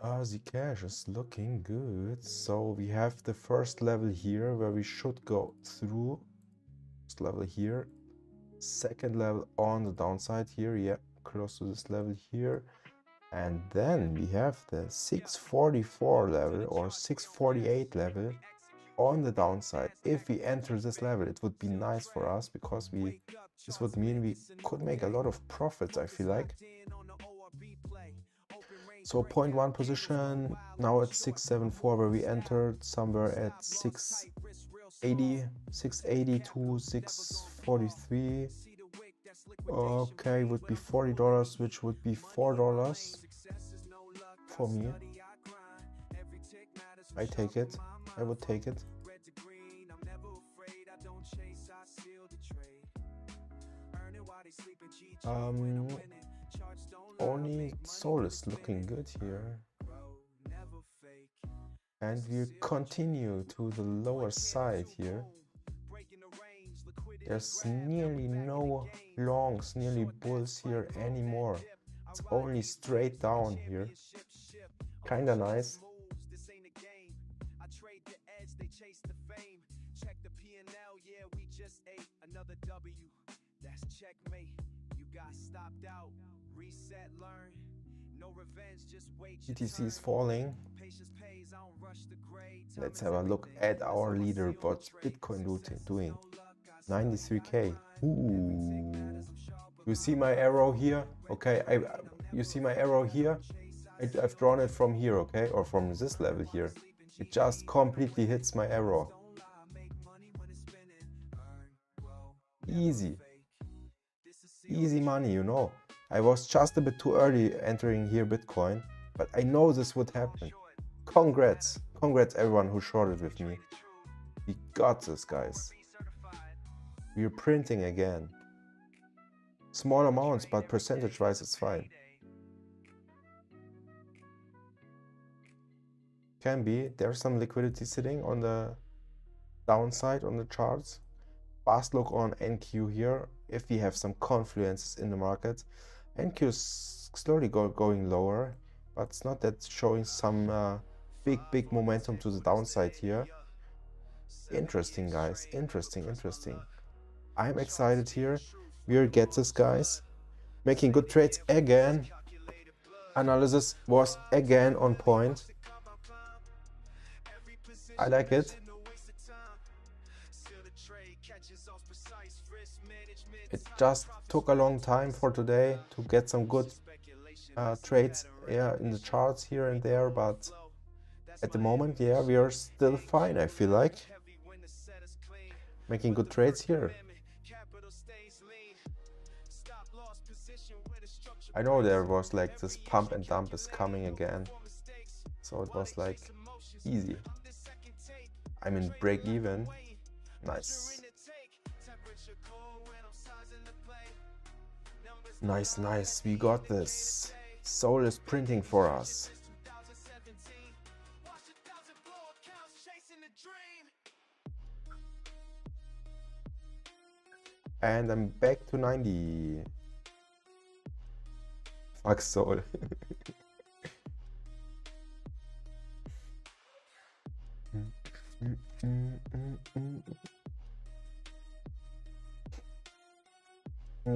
Zcash is looking good. So we have the first level here where we should go through. First level here. Second level on the downside here, yeah, close to this level here. And then we have the 644 level or 648 level on the downside. If we enter this level, it would be nice for us, because this would mean we could make a lot of profits, I feel like. So 0.1 position, now at 674, where we entered somewhere at 680 to 643. Okay, would be $40, which would be $4 for me. I take it. I would take it. Only Sol is looking good here. And we continue to the lower side here. There's nearly no longs, nearly bulls here anymore. It's only straight down here. Kinda nice. BTC is falling. Let's have a look at our leader. What's Bitcoin doing? 93k. Ooh. You see my arrow here? Okay, you see my arrow here? I've drawn it from here, okay? Or from this level here. It just completely hits my arrow. Easy. Easy money, you know. I was just a bit too early entering here Bitcoin, but I know this would happen. Congrats. Congrats everyone who shorted with me. We got this, guys. We're printing again. Small amounts, but percentage-wise it's fine. Can be. There's some liquidity sitting on the downside on the charts. Fast look on NQ here. If we have some confluences in the market, NQ is slowly going lower, but it's not that showing some big momentum to the downside here. Interesting, guys. Interesting. I'm excited here. We'll get this, guys. Making good trades again. Analysis was again on point. I like it. just took a long time for today to get some good trades in the charts here and there, but at the moment, yeah, we are still fine, I feel like. Making good trades here. I know there was like this pump and dump is coming again, so it was like easy. I mean, break even. Nice. Nice, nice. We got this. Sol is printing for us. And I'm back to 90. Fuck Sol.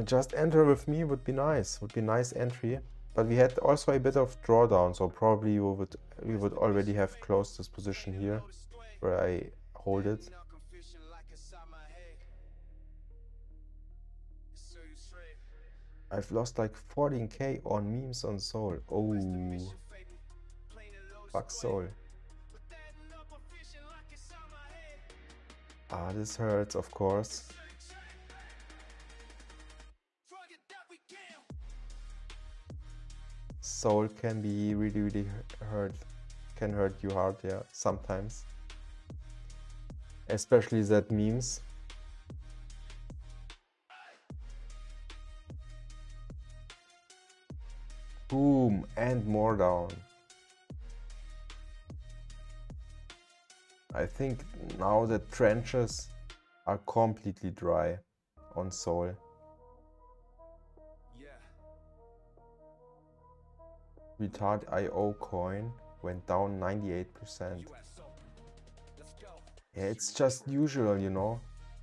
Just enter with me would be nice. Would be nice entry. But we had also a bit of drawdown, so probably we would already have closed this position here where I hold it. I've lost like 14k on memes on Sol. Oh, fuck Sol. Ah, this hurts, of course. Sol can be really hurt. Can hurt you hard, yeah, sometimes. Especially that memes. Boom, and more down. I think now the trenches are completely dry on Sol. Retard IO coin went down 98%. Yeah, it's just usual, you know.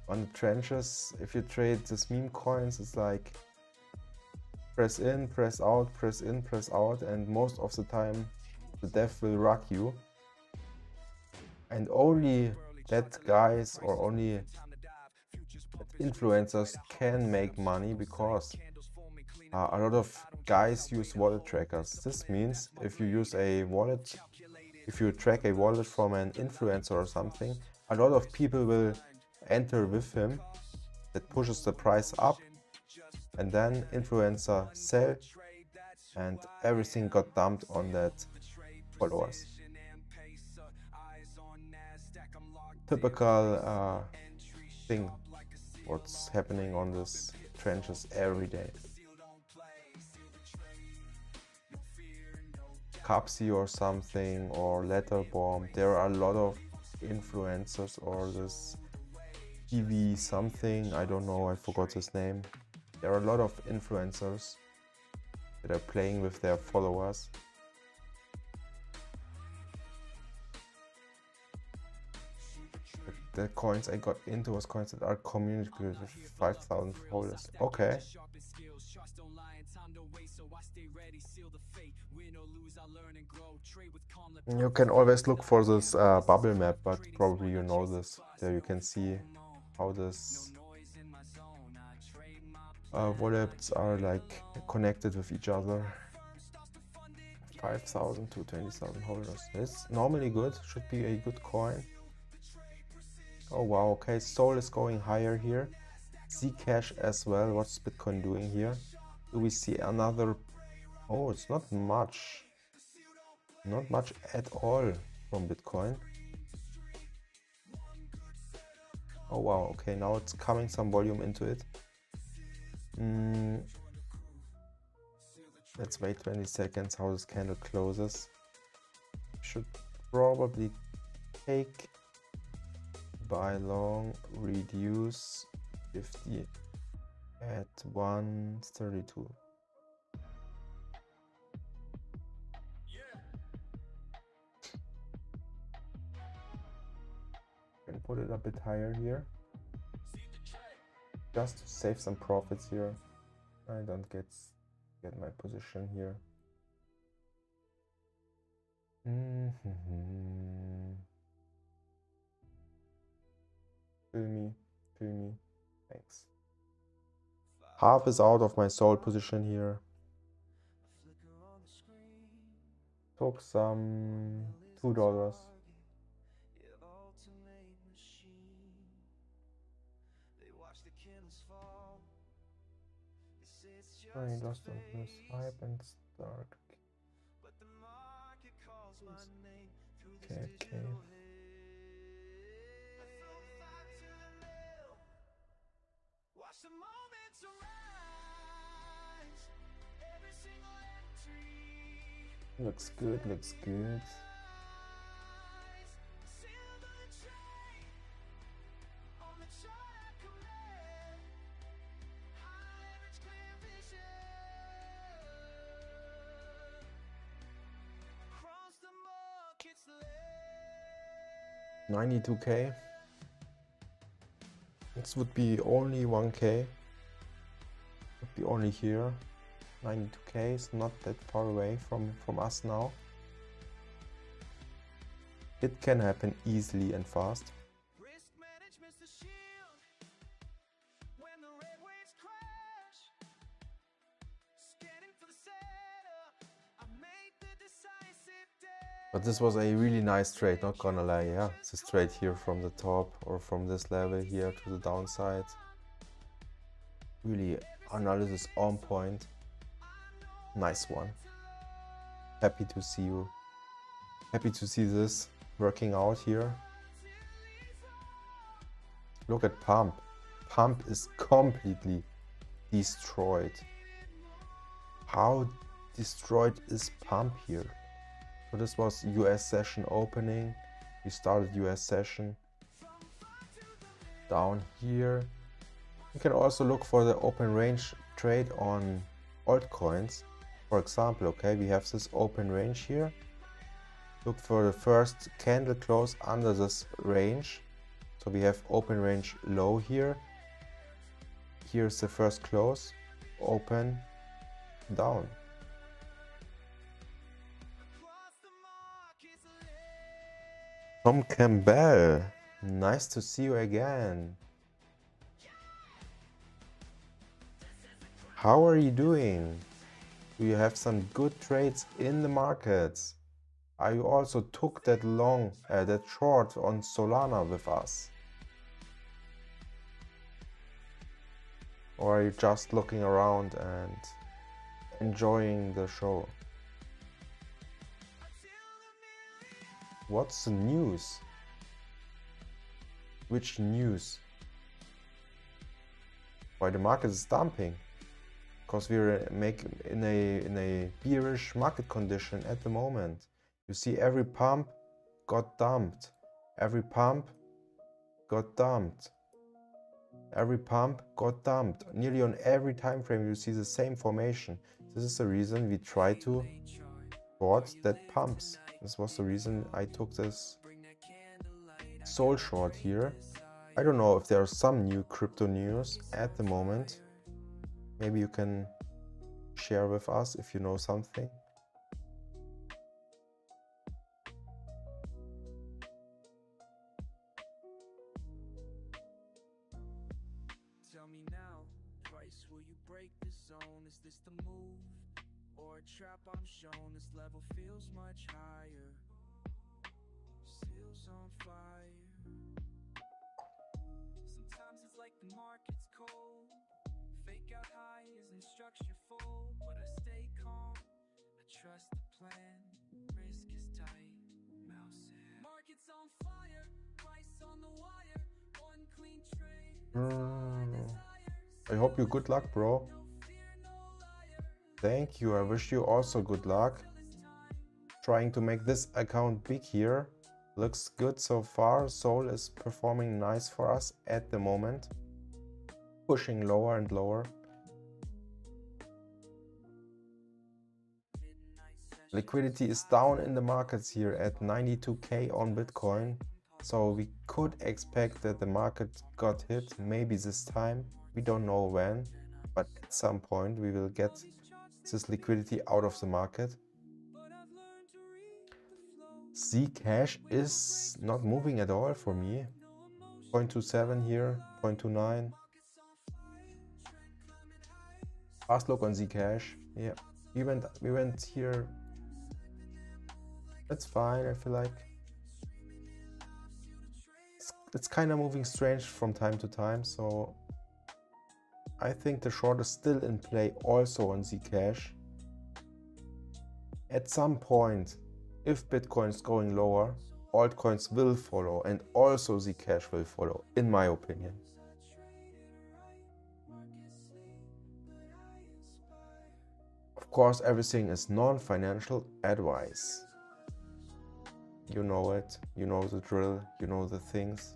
On the trenches, if you trade these meme coins, it's like press in, press out, press in, press out, and most of the time the dev will rock you. And only that guys or only influencers can make money because a lot of guys use wallet trackers. This means if you use a wallet, if you track a wallet from an influencer or something, a lot of people will enter with him. That pushes the price up, and then influencer sell, and everything got dumped on that followers. Typical thing what's happening on this trenches every day. Capsi or something, or Letterbomb. There are a lot of influencers, or this TV something, I don't know, I forgot his name. There are a lot of influencers that are playing with their followers. The coins I got into was coins that are communicated with 5,000 holders. Okay. You can always look for this bubble map, but probably you know this. There you can see how this wallets are like connected with each other. 5,000 to 20,000 holders. It's normally good, should be a good coin. Oh wow, okay, Sol is going higher here. Zcash as well. What's Bitcoin doing here? Do we see another? Oh, it's not much. Not much at all from Bitcoin. Oh wow, okay, now it's coming some volume into it. Let's wait 20 seconds how this candle closes. Should probably take buy long, reduce 50 at 132. Can put it a bit higher here, just to save some profits here. I don't get my position here. Fill me, thanks. Half is out of my sold position here. Took some $2. I lost on this hype and start. Okay. Looks good, looks good. $92K. This would be only 1K. Would be only here. 92K is not that far away from us now. It can happen easily and fast. But this was a really nice trade, not gonna lie, yeah. This trade here from the top or from this level here to the downside. Really analysis on point. Nice one. Happy to see you. Happy to see this working out here. Look at Pump. Pump is completely destroyed. How destroyed is Pump here? So this was US session opening. We started US session. Down here. You can also look for the open range trade on altcoins. For example, okay, we have this open range here. Look for the first candle close under this range. So we have open range low here. Here's the first close, open, down. Tom Campbell, nice to see you again. How are you doing? Do you have some good trades in the markets? Are you also took that long, that short on Solana with us? Or are you just looking around and enjoying the show? What's the news? Which news? Why the market is dumping? Because we're in a bearish market condition at the moment. You see, every pump got dumped. Every pump got dumped. Every pump got dumped. Nearly on every time frame you see the same formation. This is the reason we try to short that pumps. This was the reason I took this soul short here. I don't know if there are some new crypto news at the moment. Maybe you can share with us if you know something. Tell me now, price, will you break the zone? Is this the move or a trap I'm shown? This level feels much higher. Seals on fire. Sometimes it's like the market's cold. Fake out high isn't structureful, but I stay calm. I trust the plan. Risk is tight. Mouse in. Market's on fire. Price on the wire. One clean trade. I hope you good luck, bro. Thank you. I wish you also good luck. Trying to make this account big here. Looks good so far. Sol is performing nice for us at the moment. Pushing lower and lower. Liquidity is down in the markets here at 92K on Bitcoin. So we could expect that the market got hit maybe this time. We don't know when, but at some point we will get this liquidity out of the market. Zcash is not moving at all for me. 0.27 here, 0.29. Fast look on Zcash. Yeah, we went here. That's fine. I feel like it's kind of moving strange from time to time. So I think the short is still in play also on Zcash. At some point, if Bitcoin is going lower, altcoins will follow, and also Zcash will follow, in my opinion. Of course, everything is non-financial advice. You know it, you know the drill, you know the things.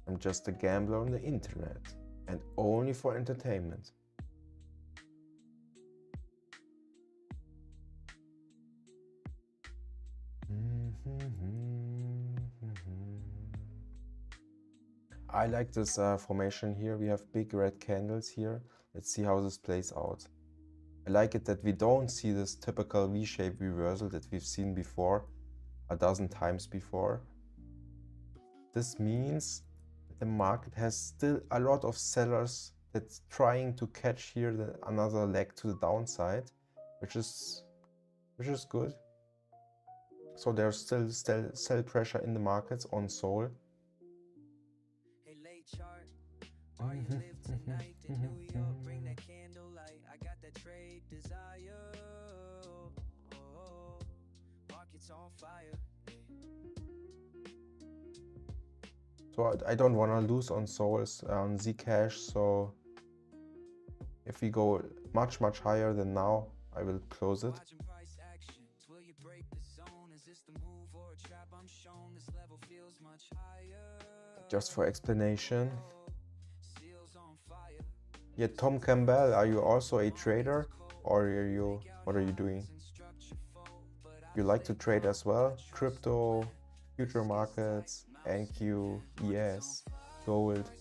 I'm just a gambler on the internet, and only for entertainment. I like this formation here. We have big red candles here. Let's see how this plays out. I like it that we don't see this typical V-shaped reversal that we've seen before, a dozen times before. This means that the market has still a lot of sellers that's trying to catch here another leg to the downside, which is good. So there's still sell pressure in the markets on Sol. Hey, late chart. Are you live tonight in New York? Bring that candlelight. I got that trade desire. Oh, market's on fire. So I don't want to lose on Sols on Zcash. So if we go much higher than now, I will close it. Just for explanation. Yeah, Tom Campbell, are you also a trader, or what are you doing? You like to trade as well? Crypto, future markets, NQ, ES, gold.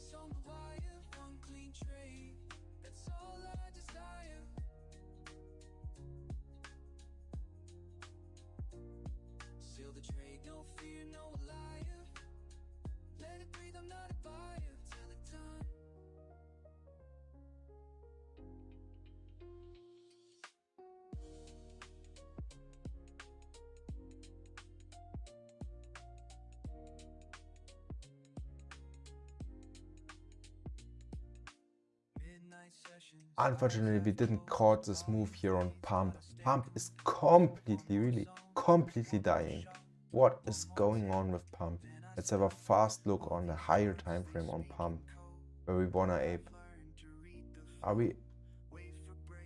Unfortunately, we didn't caught this move here on Pump. Pump is really completely dying. What is going on with Pump? Let's have a fast look on the higher time frame on Pump, where we wanna ape. Are we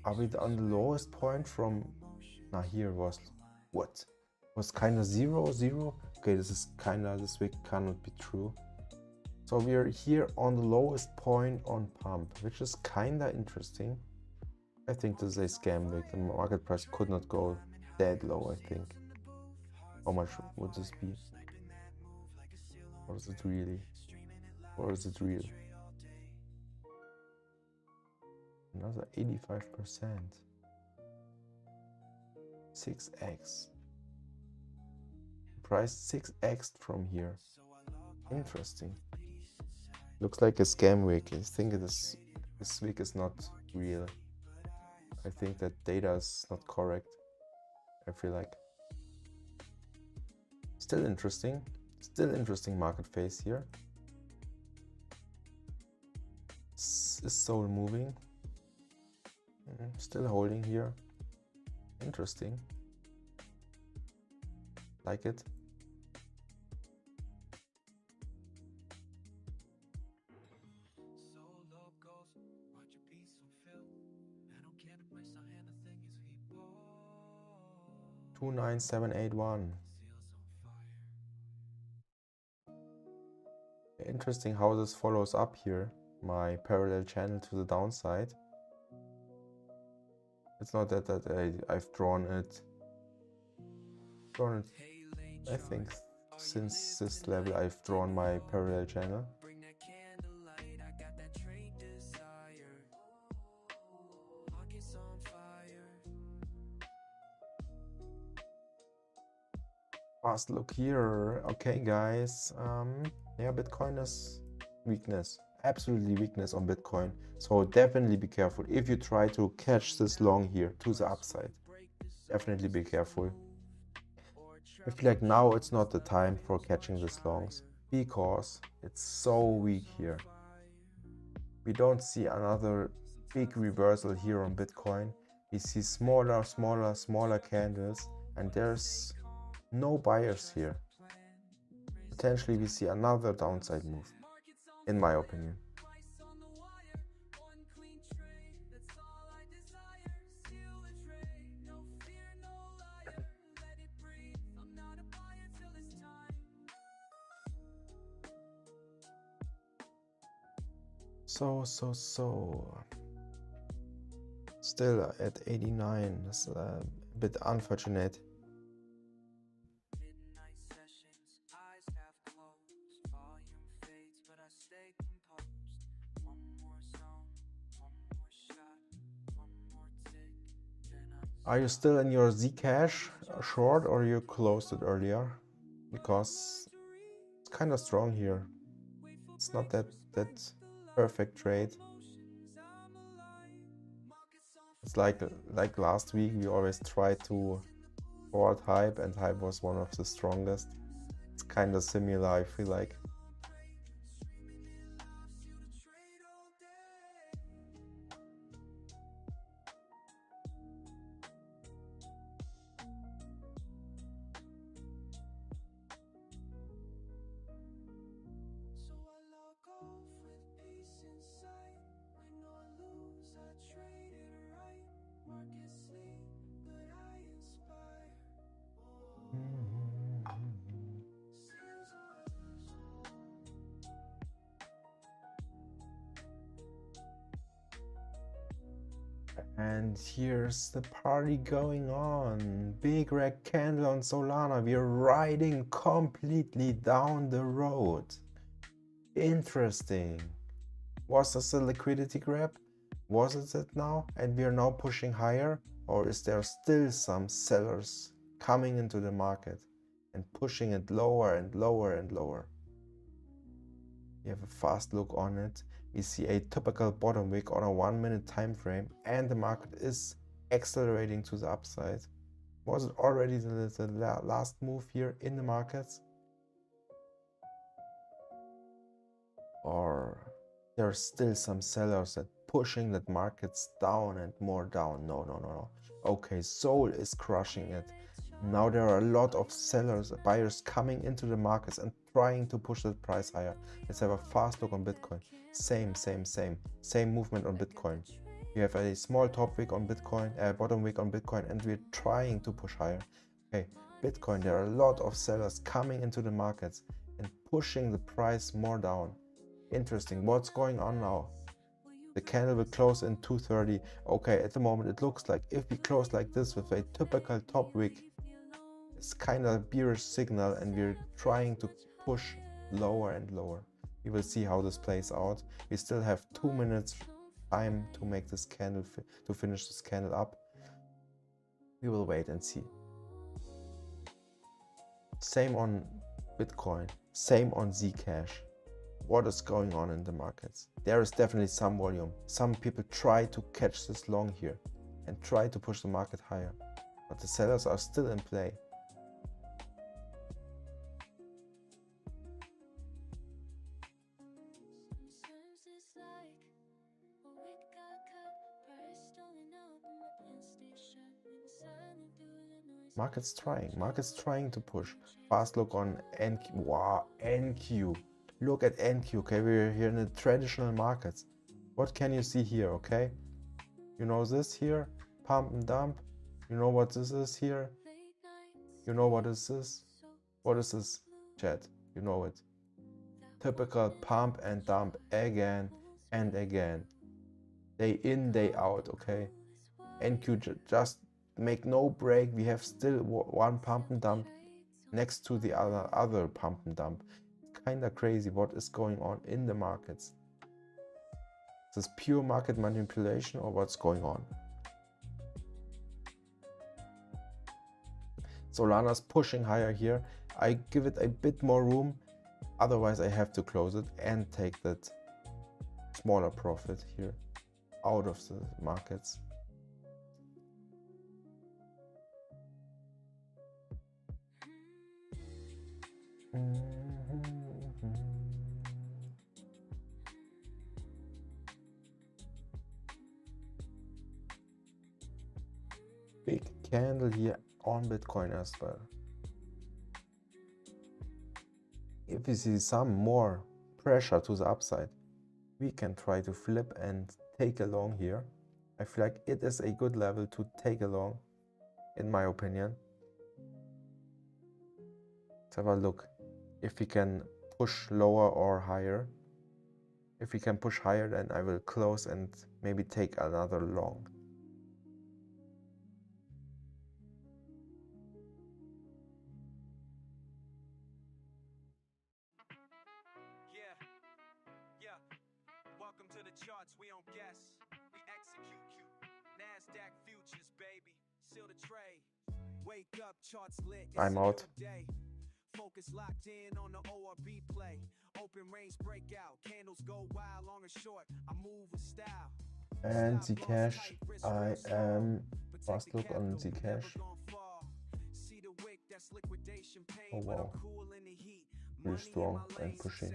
on the lowest point from? Now here was what? Was kind of 0. Okay, this week cannot be true. So we are here on the lowest point on Pump, which is kind of interesting. I think this is a scam week. The market price could not go that low, I think. How much would this be? Or is it really? Or is it real? Another 85%. 6x. Price 6x from here. Interesting. Looks like a scam week. I think this week is not real. I think that data is not correct. I feel like still interesting market phase here. Is Sol moving? Still holding here. Interesting. Like it. $29781. Interesting how this follows up here. My parallel channel to the downside. It's not that I've drawn it. I think since this level I've drawn my parallel channel. Fast look here. Okay, guys. Yeah, Bitcoin is weakness absolutely weakness on Bitcoin. So definitely be careful if you try to catch this long here to the upside. Definitely be careful. I feel like now it's not the time for catching these longs because it's so weak here. We don't see another big reversal here on Bitcoin. We see smaller candles, and there's no buyers here. Potentially we see another downside move, in my opinion. So. Still at 89, that's a bit unfortunate. Are you still in your Zcash short or you closed it earlier? Because it's kind of strong here. It's not that perfect trade. It's like last week we always try to short Hype, and Hype was one of the strongest. It's kind of similar, I feel like. And here's the party going on. Big red candle on Solana. We're riding completely down the road. Interesting. Was this a liquidity grab? Was it now? And we are now pushing higher? Or is there still some sellers coming into the market and pushing it lower and lower and lower? We have a fast look on it. We see a typical bottom wick on a 1 minute time frame, and the market is accelerating to the upside. Was it already the last move here in the markets? Or there are still some sellers that pushing that markets down and more down? No. Okay, Sol is crushing it. Now there are a lot of sellers, buyers coming into the markets and trying to push the price higher. Let's have a fast look on Bitcoin. Same movement on Bitcoin. We have a small top wick on Bitcoin, bottom wick on Bitcoin, and we're trying to push higher. Okay, Bitcoin, there are a lot of sellers coming into the markets and pushing the price more down. Interesting. What's going on now? The candle will close in 230. Okay, at the moment it looks like if we close like this with a typical top wick, it's kind of a bearish signal, and we're trying to push lower and lower. We will see how this plays out. We still have 2 minutes time to make this candle to finish this candle up. We will wait and see. Same on Bitcoin, same on Zcash. What is going on in the markets? There is definitely some volume. Some people try to catch this long here and try to push the market higher, but the sellers are still in play. Market's trying to push. Fast look on NQ. Wow, NQ. Look at NQ. Okay, we're here in the traditional markets. What can you see here? Okay, you know this here, pump and dump. You know what this is here. You know what is this? What is this, chat? You know it. Typical pump and dump again and again. Day in, day out. Okay, NQ just make no break. We have still one pump and dump next to the other pump and dump. It's kind of crazy what is going on in the markets. Is this pure market manipulation or what's going on? Solana's pushing higher here. I give it a bit more room, otherwise I have to close it and take that smaller profit here out of the markets. Big candle here on Bitcoin as well. If we see some more pressure to the upside, we can try to flip and take along here. I feel like it is a good level to take along, in my opinion. Let's have a look if we can push lower or higher. If we can push higher, then I will close and maybe take another long. Welcome to the charts, we don't guess, we execute. NASDAQ futures, baby, seal the trade. Wake up, charts lit. I'm out. Focus locked in on the ORB play. Open range breakout, candles go wild, long or short. I move with style. And Zcash, I am fast look on Zcash. Oh wow, really strong and pushing.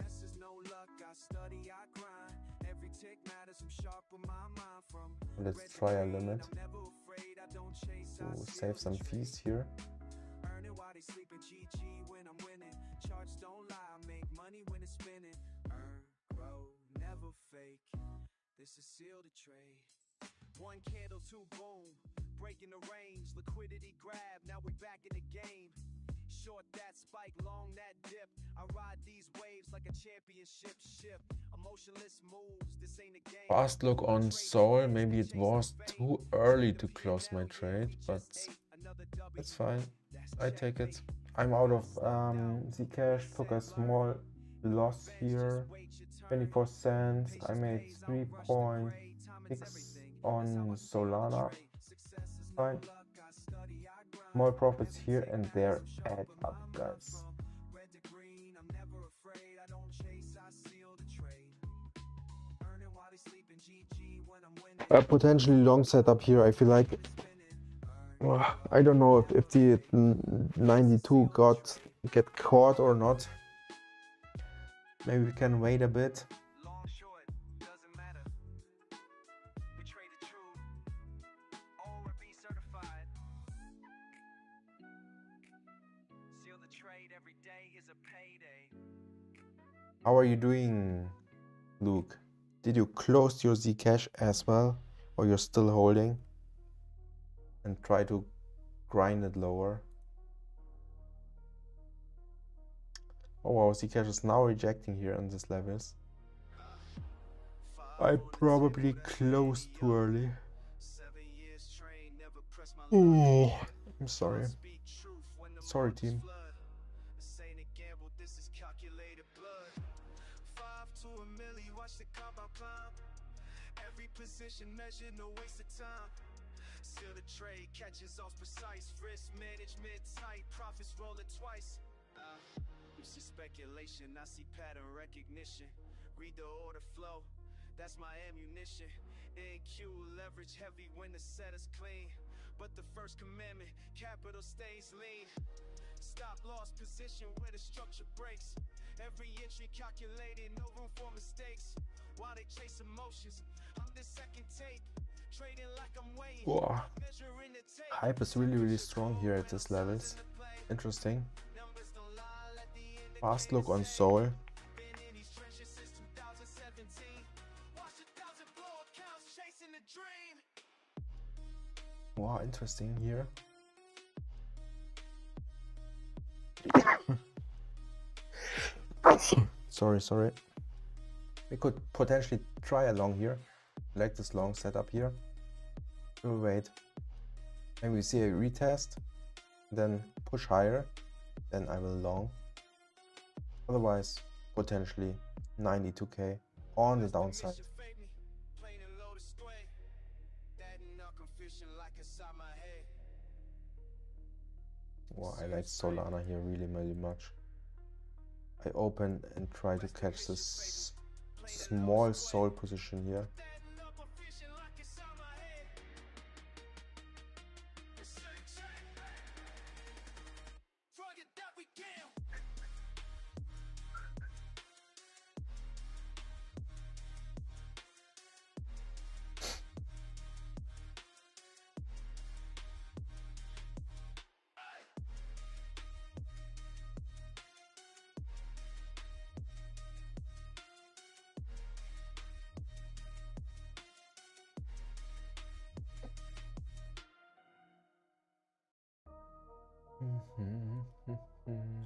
Let's try a limit to save some fees here. Charts don't lie, make money when it's spinning. Earn, grow, never fake. This is seal the trade. One candle, two boom, breaking the range. Liquidity grab, now we're back in the game. Short that spike, long that dip. I ride these waves like a championship ship. Emotionless moves, this ain't a game. Fast look on Sol. Maybe it was too early to close my trade, but it's fine. I take it. I'm out of Zcash, took a small loss here, 24 cents. I made 3.6 on Solana. Fine. Small profits here and there add up, guys. A potentially long setup here. I feel like I don't know if the 92 get caught or not. Maybe we can wait a bit. Long, short, doesn't matter. We trade the truth. ORB certified. Seal the trade, every day is a payday. How are you doing, Luke? Did you close your Zcash as well, or you're still holding? And try to grind it lower. Oh wow, Zcash is now rejecting here on these levels. I probably closed too early. Oh, I'm sorry. Sorry, team. Every position measured, no waste of time. Seal the trade, catches off precise. Risk management tight, profits rolling twice. This is speculation, I see pattern recognition. Read the order flow, that's my ammunition. NQ leverage heavy when the set is clean. But the first commandment, capital stays lean. Stop loss position where the structure breaks. Every entry calculated, no room for mistakes. While they chase emotions, I'm the second tape. Wow. Hype is really strong here at these levels. Interesting. Fast look on Sol. Wow, interesting here. Sorry. We could potentially try a long here. Like this long setup here. We'll wait. And we see a retest, then push higher, then I will long. Otherwise, potentially 92k on the downside. Wow, I like Solana here really much. I open and try to catch this small soul position here.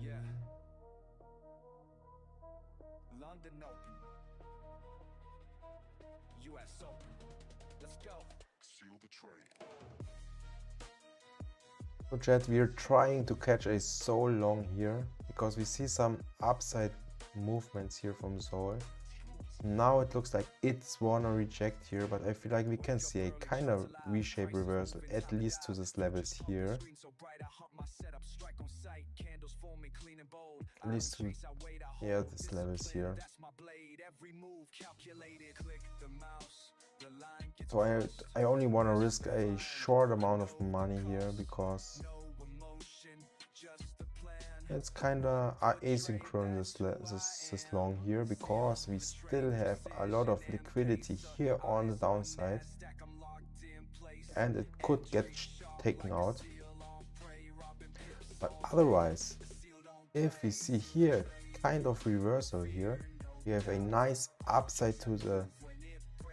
Yeah. London Open. US Open. Let's go. Seal the trade. So chat, we are trying to catch a soul long here because we see some upside movements here from Soul. Now it looks like it's wanna reject here, but I feel like we can see a kind of V-shape reversal at least to these levels here. At least to, yeah, these levels here. So I only want to risk a short amount of money here because it's kind of asynchronous this long here, because we still have a lot of liquidity here on the downside and it could get taken out. But otherwise, if we see here kind of reversal here, we have a nice upside to the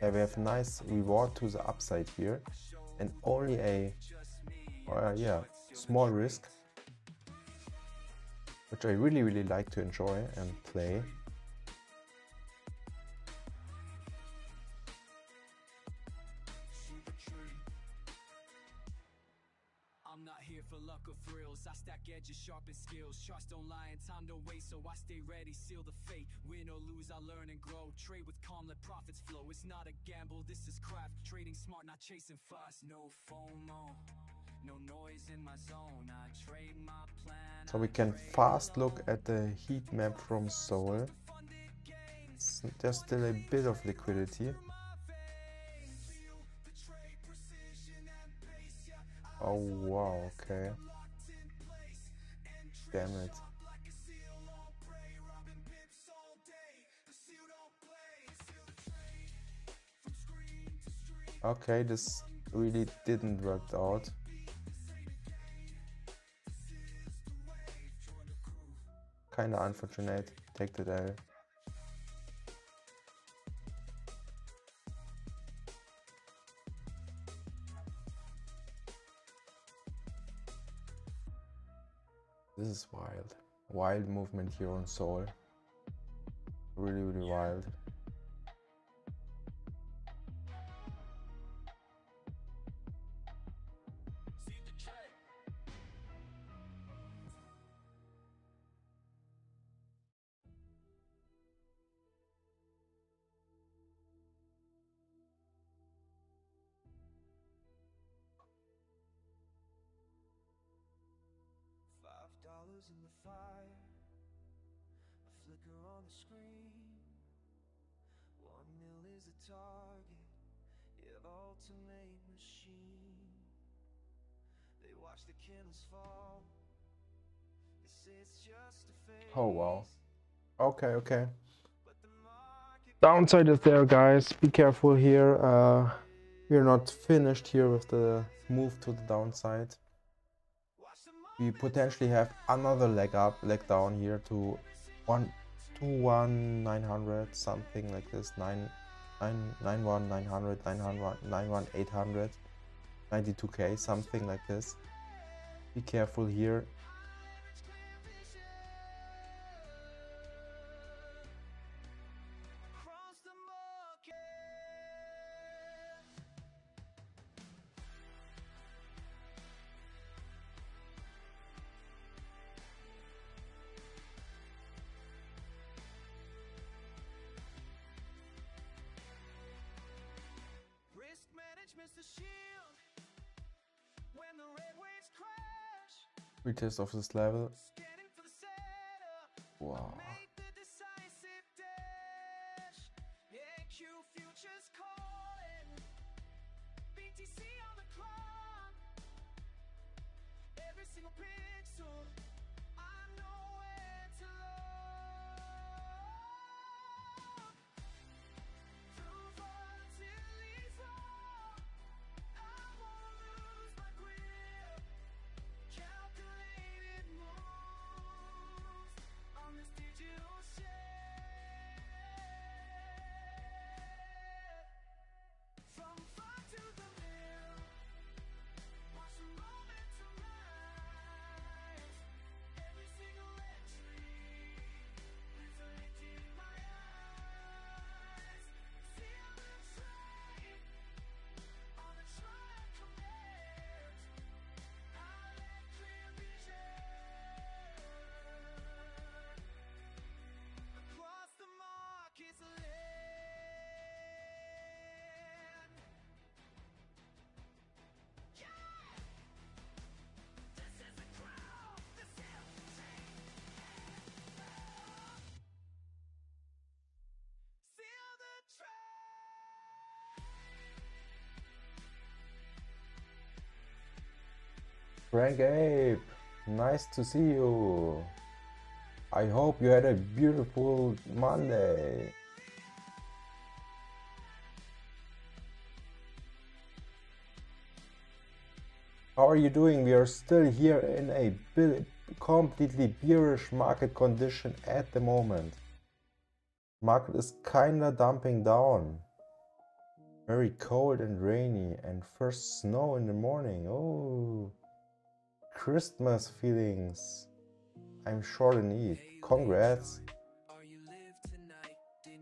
we have nice reward to the upside here, and only a small risk, which I really like to enjoy and play. I'm not here for luck or thrills. I stack edges, sharpen skills. Charts don't lie and time don't waste, so I stay ready, seal the fate. Win or lose, I learn and grow. Trade with calm, let profits flow. It's not a gamble, this is craft. Trading smart, not chasing fast. No FOMO, no noise in my zone. I trade my plan. So we can fast look at the heat map from Soul. There's still a bit of liquidity. Oh wow, okay. Damn it. Okay, this really didn't work out. Kinda unfortunate. Take the L. This is wild. Wild movement here on Soul. Really wild. $5 in the fire, a flicker on the screen. 1 mil is a target, yeah, ultimate machine. They watch the candles fall. They say it's just a phase. Oh wow. Okay. Downside is there, guys. Be careful here. We're not finished here with the move to the downside. We potentially have another leg down here to 121,900, something like this. 91,900, 91,800, 92k, something like this. Be careful here. Retest of this level. Wow. Frank Ape, nice to see you. I hope you had a beautiful Monday. How are you doing? We are still here in a completely bearish market condition at the moment. Market is kinda dumping down. Very cold and rainy, and first snow in the morning. Oh, Christmas feelings. I'm short in ETH. Congrats.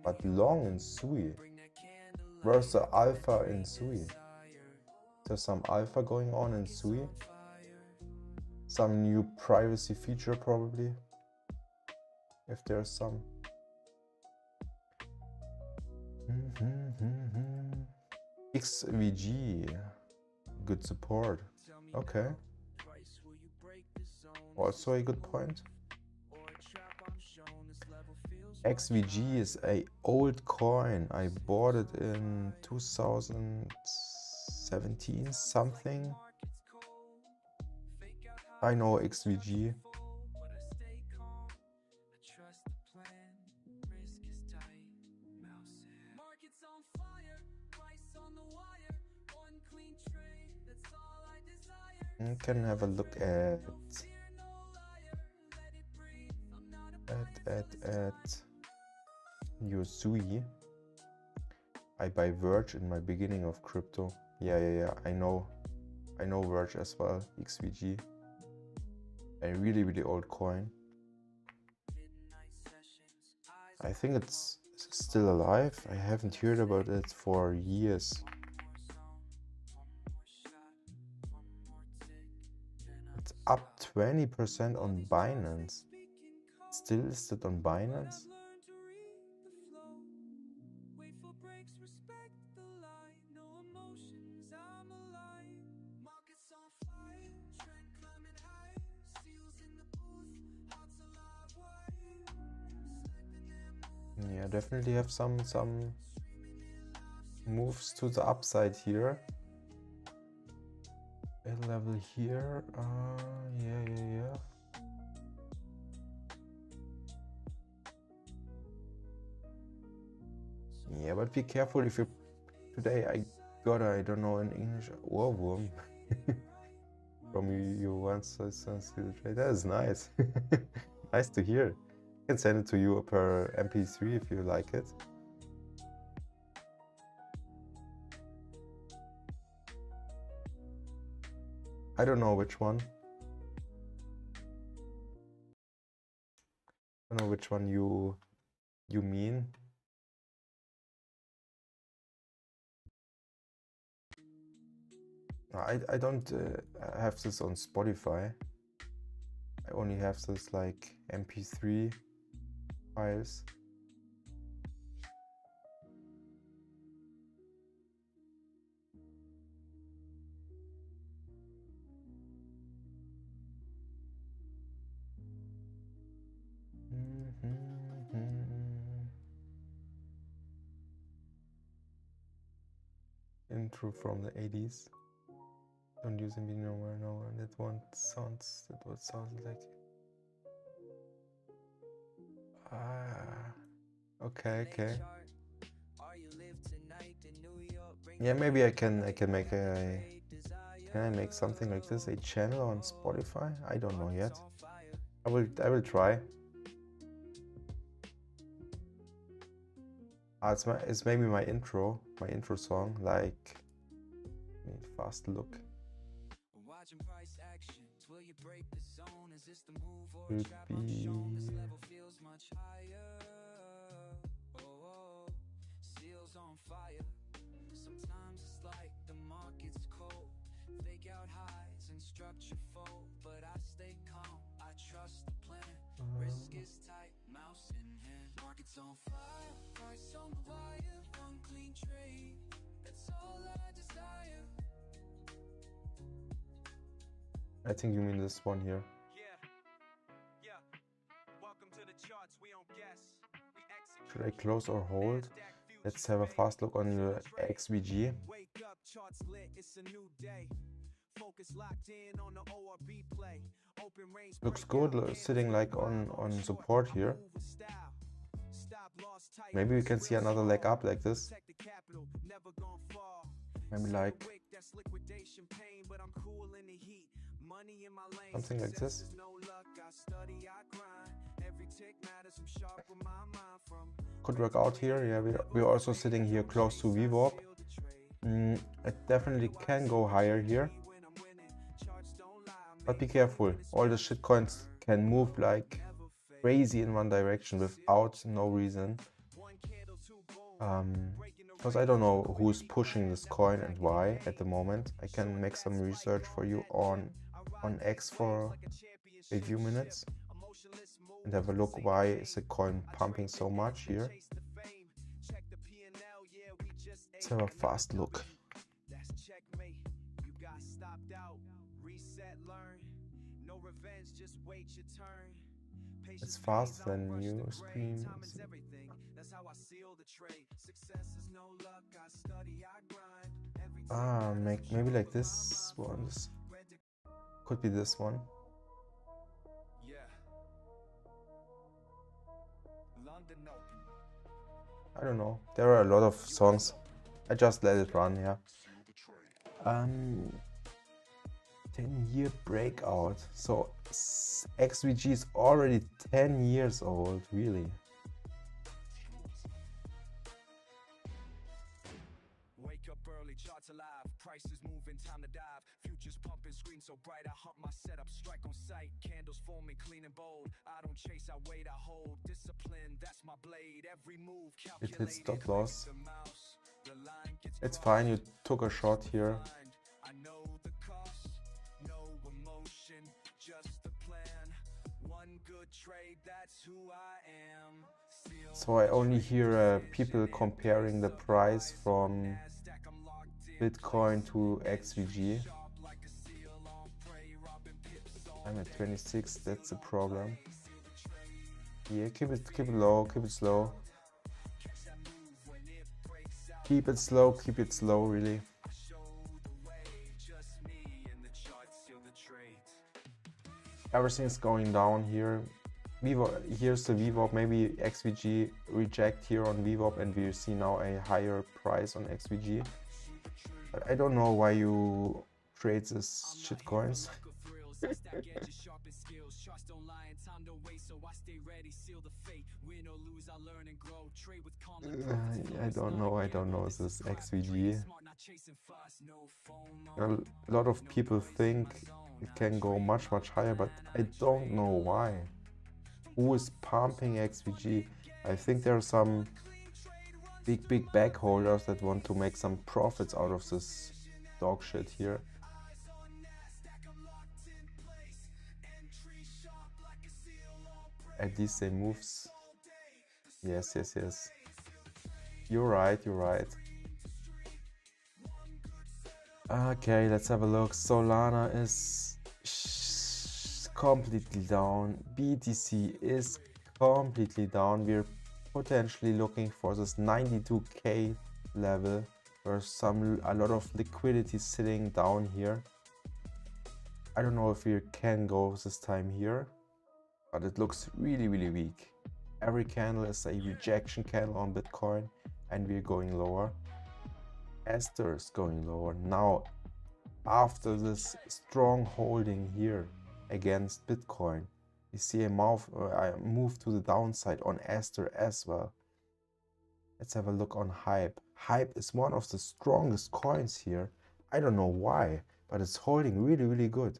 But long in Sui. Where's the alpha in Sui? There's some alpha going on in Sui. Some new privacy feature probably. If there's some. XVG. Good support. Okay. Also a good point. XVG is a old coin. I bought it in 2017 something. I know XVG. You can have a look at your Sui. I buy Verge in my beginning of crypto. Yeah. I know Verge as well. XVG. A really old coin. I think it's still alive. I haven't heard about it for years. It's up 20% on Binance. Still listed on Binance? Yeah, definitely have some moves to the upside here. A level here. Yeah. Yeah, but be careful if you. Today I got I don't know in English, ohrwurm from you once. That is nice. Nice to hear. I can send it to you per MP3 if you like it. I don't know which one. I don't know which one you mean. I don't have this on Spotify. I only have this like MP3 files. Intro from the 80s. Don't use me nowhere, no. That one sounds. That what sounds like. Okay, okay. Yeah, maybe I can make a. Can I make something like this? A channel on Spotify? I don't know yet. I will try. It's maybe my intro song, like fast look. Could be sometimes it's like the market's cold, fake out highs and structure fold, but I stay calm, I trust the plan, risk is tight, mouse in hand, market's on fire, price on the wire, one clean trade, that's all I desire. I think you mean this one here. Yeah. Welcome to the charts, we don't guess. Should I close or hold? Let's have a fast look on the XVG. Wake up, charts lit, it's a new day. Focus locked in on the ORB play. Open range. Looks good, sitting like on support here. Maybe we can see another leg up like this. Maybe like something like this. Could work out here. Yeah, we're also sitting here close to VWAP. It definitely can go higher here, but be careful. All the shitcoins can move like crazy in one direction without no reason. Because I don't know who's pushing this coin and why at the moment. I can make some research for you on X for a few minutes and have a look why is the coin pumping so much here. Let's have a fast look. It's faster than new streams. Maybe like this one. Could be this one. I don't know. There are a lot of songs. I just let it run, yeah. 10-year breakout. So XVG is already 10 years old, really. Wake up early, charts alive, prices moving, time to dive. Futures pumping, screen so bright, I hump my setup, strike on sight. Candles forming, clean and bold. I don't chase, I wait, I hold. Discipline, that's my blade. Every move calculated. It hits stop loss. It's fine, you took a shot here. I know the cost, no emotion, just a plan. One good trade, that's who I am. So I only hear people comparing the price from Bitcoin to XVG. I'm at 26, that's the problem. Yeah, keep it low, keep it slow. Keep it slow, really. Everything's going down here. Here's the VWAP, maybe XVG reject here on VWAP and we see now a higher price on XVG. But I don't know why you trade this shitcoins. I don't know this XVG. A lot of people think it can go much higher, but I don't know why. Who is pumping XVG? I think there are some big bag holders that want to make some profits out of this dog shit here. At least they moves. Yes. You're right. Okay, let's have a look. Solana is completely down. BTC is completely down. We're potentially looking for this 92k level. There's a lot of liquidity sitting down here. I don't know if we can go this time here, but it looks really, really weak. Every candle is a rejection candle on Bitcoin, and we're going lower. Ether is going lower. Now, after this strong holding here against Bitcoin, we see a move to the downside on Ether as well. Let's have a look on Hype. Hype is one of the strongest coins here. I don't know why, but it's holding really, really good.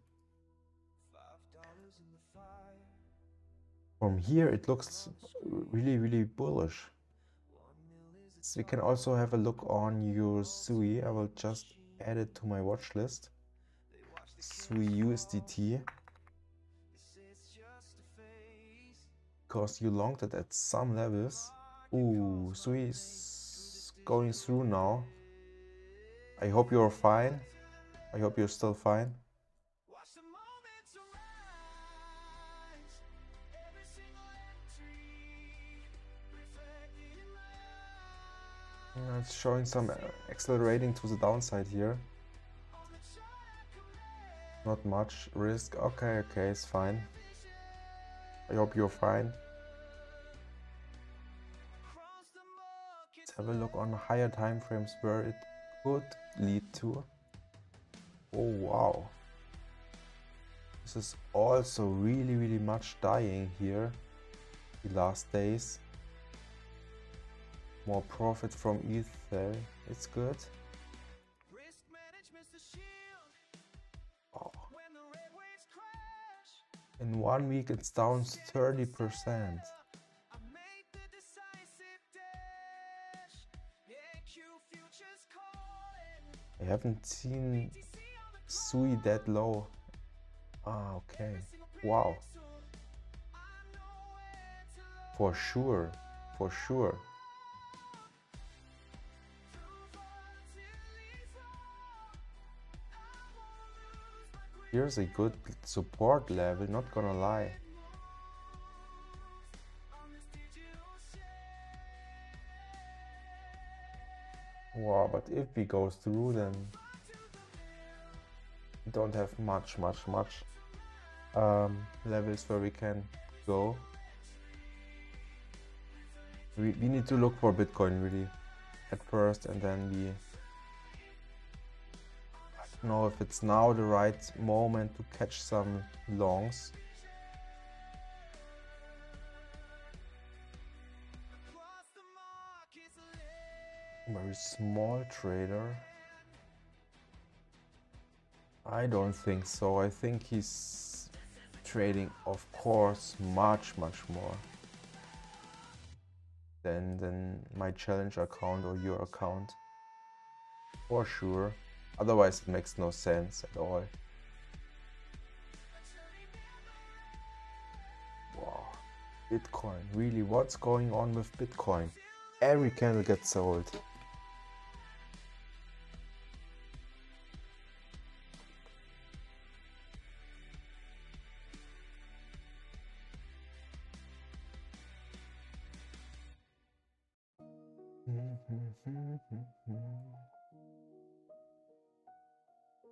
From here, it looks really, really bullish. So we can also have a look on your SUI. I will just add it to my watch list. SUI USDT. Because you longed it at some levels. Ooh, SUI is going through now. I hope you're fine. I hope you're still fine. It's showing some accelerating to the downside here. Not much risk. Okay, it's fine. I hope you're fine. Let's have a look on higher time frames where it could lead to. Oh wow. This is also really, really much dying here the last days. More profit from Ether. It's good. Oh. In 1 week it's down 30%. I haven't seen SUI that low. Ah, okay. Wow. For sure. For sure. Here's a good support level, not gonna lie. Wow, but if we go through, then we don't have much levels where we can go. We need to look for Bitcoin really at first, and then we know if it's now the right moment to catch some longs. Very small trader. I don't think so. I think he's trading, of course, much more than my challenge account or your account. For sure. Otherwise it makes no sense at all. Wow. Bitcoin, really, what's going on with Bitcoin? Every candle gets sold.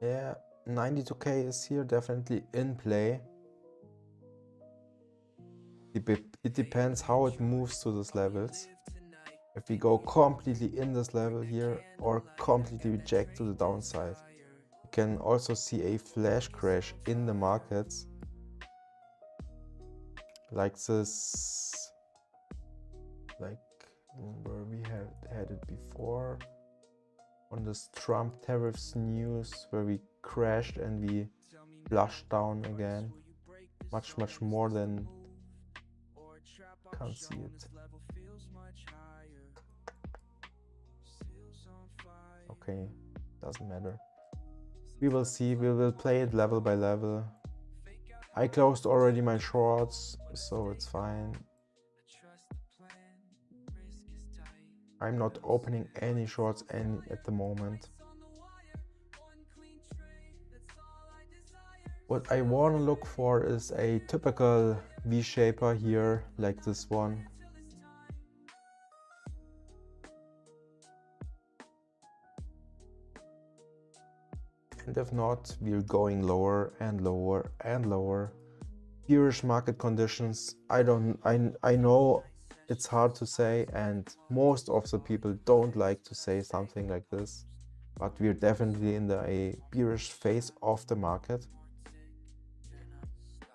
Yeah, 92k is here definitely in play. It depends how it moves to these levels. If we go completely in this level here or completely reject to the downside. You can also see a flash crash in the markets. Like this, like where we had it before. On this Trump tariffs news where we crashed and we flushed down again. Much more than, can't see it. Okay, doesn't matter. We will see, we will play it level by level. I closed already my shorts, so it's fine. I'm not opening any shorts at the moment. What I want to look for is a typical V-shaper here, like this one. And if not, we're going lower and lower and lower. Bearish market conditions. I know it's hard to say, and most of the people don't like to say something like this, but we're definitely in a bearish phase of the market.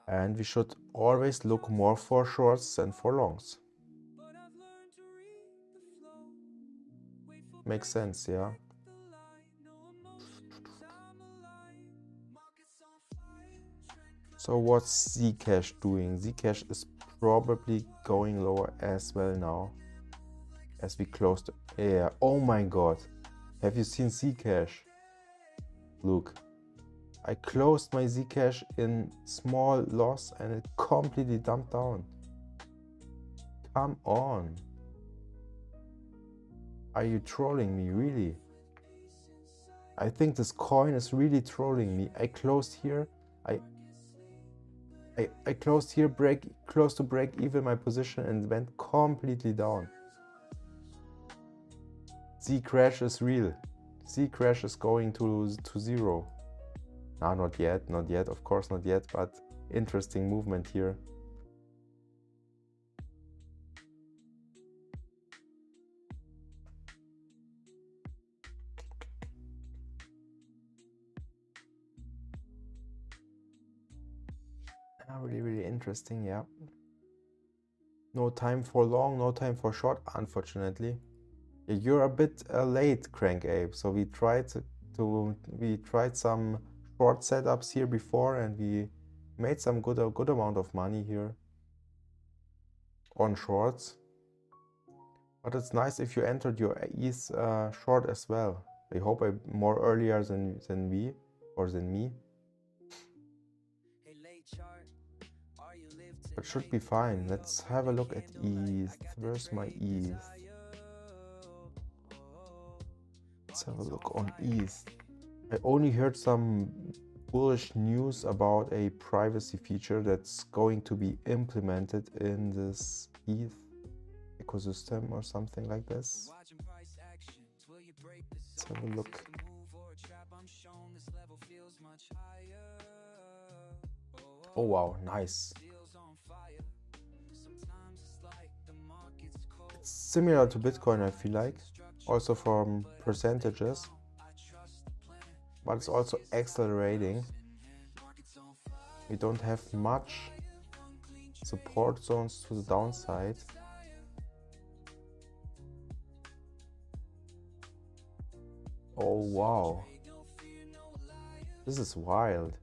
And we should always look more for shorts than for longs. Makes sense, yeah. So what's Zcash doing? Zcash is probably going lower as well now, as we closed. Yeah, oh my god. Have you seen Zcash? Look, I closed my Zcash in small loss and it completely dumped down. Come on. Are you trolling me, really? I think this coin is really trolling me. I closed here. I closed here, close to break even my position, and went completely down. Zcrash is real. Zcrash is going to zero. No, not yet, of course not yet, but interesting movement here. Really interesting, yeah. No time for long, no time for short, unfortunately. You're a bit late, Crank Ape. So we tried some short setups here before, and we made some good amount of money here on shorts. But it's nice if you entered your ETH short as well. I hope I'm more earlier than me. But should be fine. Let's have a look at ETH. Where's my ETH? Let's have a look on ETH. I only heard some bullish news about a privacy feature that's going to be implemented in this ETH ecosystem or something like this. Let's have a look. Oh wow, nice. It's similar to Bitcoin, I feel like, also from percentages, but it's also accelerating. We don't have much support zones to the downside. Oh wow, this is wild.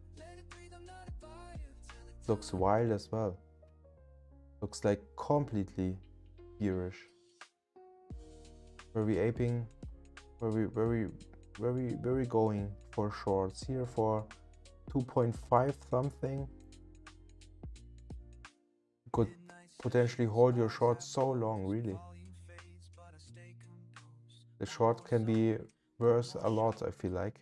Looks wild as well. Looks like completely bearish. Were we aping? Were we going for shorts here for 2.5 something? You could potentially hold your short so long, really. The short can be worth a lot, I feel like.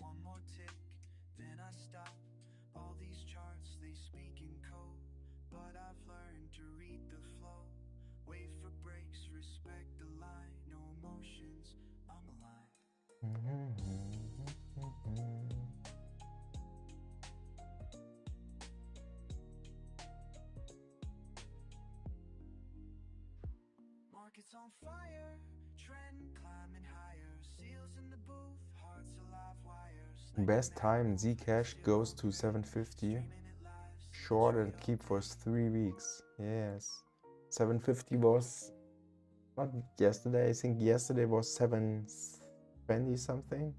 Markets on fire, trend climbing higher, seals in the booth, hearts alive wires. Best time Zcash goes to 750. Short and keep for 3 weeks. Yes. 750 was not yesterday. I think yesterday was 720 something.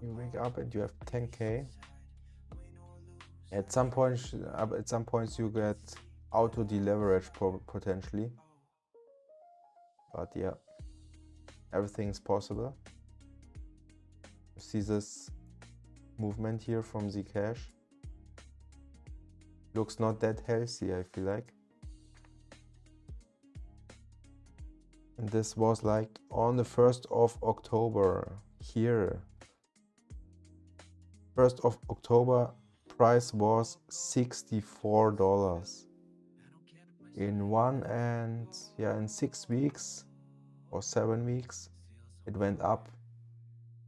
You wake up and you have 10k. At some points you get auto deleverage potentially, but yeah, everything's possible. You see this movement here from Zcash. Looks not that healthy, I feel like. And this was like on the 1st of October here. 1st of October, price was $64. In 6 weeks or 7 weeks, it went up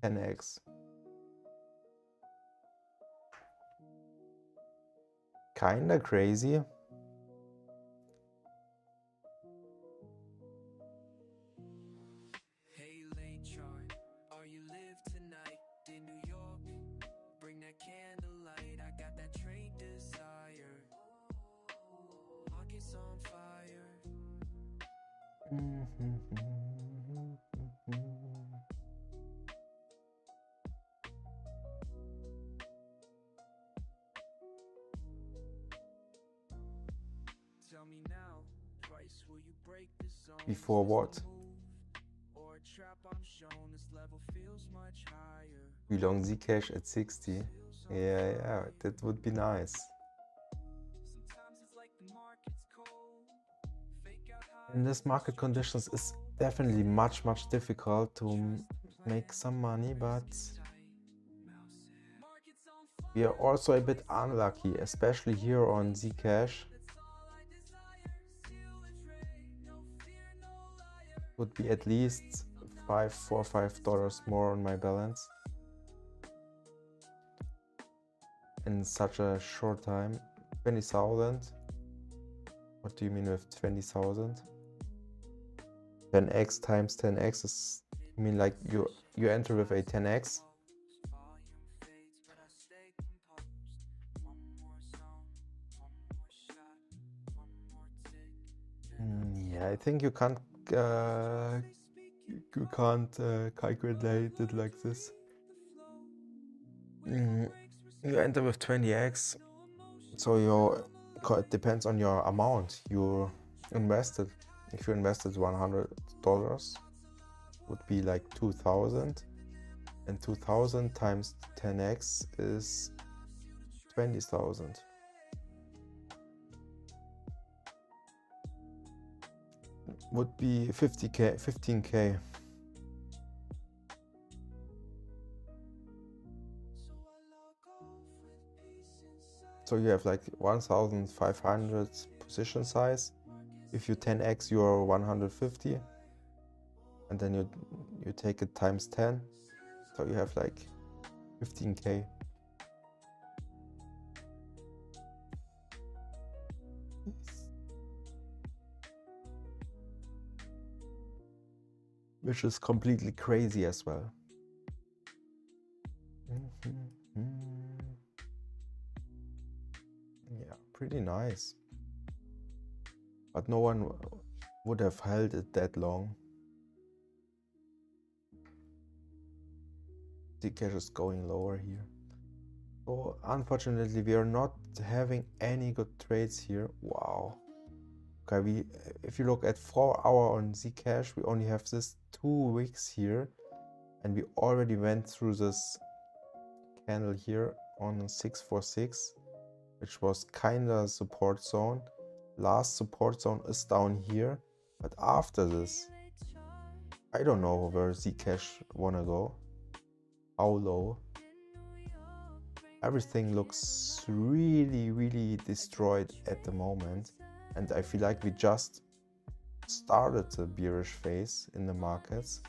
10x. Kinda crazy. Hey, late chart, are you live tonight in New York? Bring that candlelight, I got that trade desire. Pockets on fire. Tell me now, price, will you break the zone? Before what? Or a trap I'm shown, this level feels much higher. We long Zcash at 60. Yeah, that would be nice. Sometimes it's like the market's cold. Fake out high. In this market conditions, it's definitely much difficult to make some money, but we are also a bit unlucky, especially here on Zcash. Would be at least $5 more on my balance in such a short time. 20,000. What do you mean with 20,000? 10x times 10x is, you mean like you enter with a 10x? Yeah, I think you can't calculate it like this. You enter with 20x, so it depends on your amount you invested. If you invested $100, would be like 2,000, and 2,000 times 10x is 20,000. Would be 15k. So you have like 1,500 position size. If you 10x, you're 150, and then you take it times 10, so you have like 15k. Which is completely crazy as well. Yeah, pretty nice. But no one would have held it that long. Zcash is going lower here. So unfortunately, we are not having any good trades here. Wow. Okay, if you look at 4 hour on Zcash, we only have this 2 wicks here, and we already went through this candle here on 646, which was kinda support zone. Last support zone is down here, but after this, I don't know where Zcash wanna go, how low. Everything looks really destroyed at the moment, and I feel like we just started the bearish phase in the markets.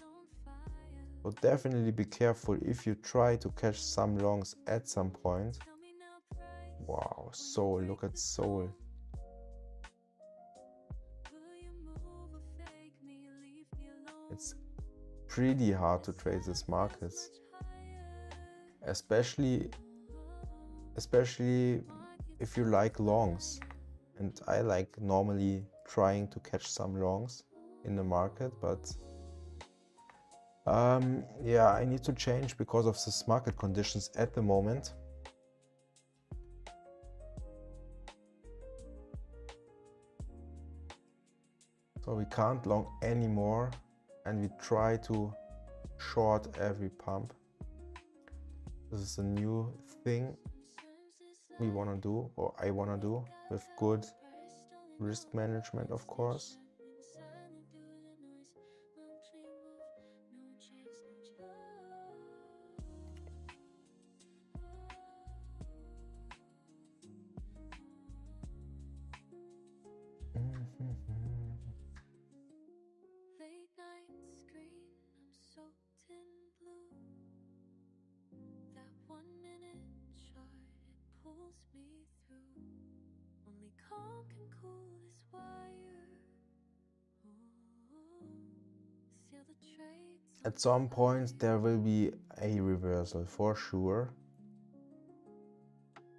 So definitely be careful if you try to catch some longs at some point. Wow, Sol, look at Sol. It's pretty hard to trade these markets, especially if you like longs, and I like normally trying to catch some longs in the market, but yeah, I need to change because of this market conditions at the moment. So we can't long anymore, and we try to short every pump. This is a new thing we want to do, or I want to do, with good risk management, of course. At some point there will be a reversal for sure.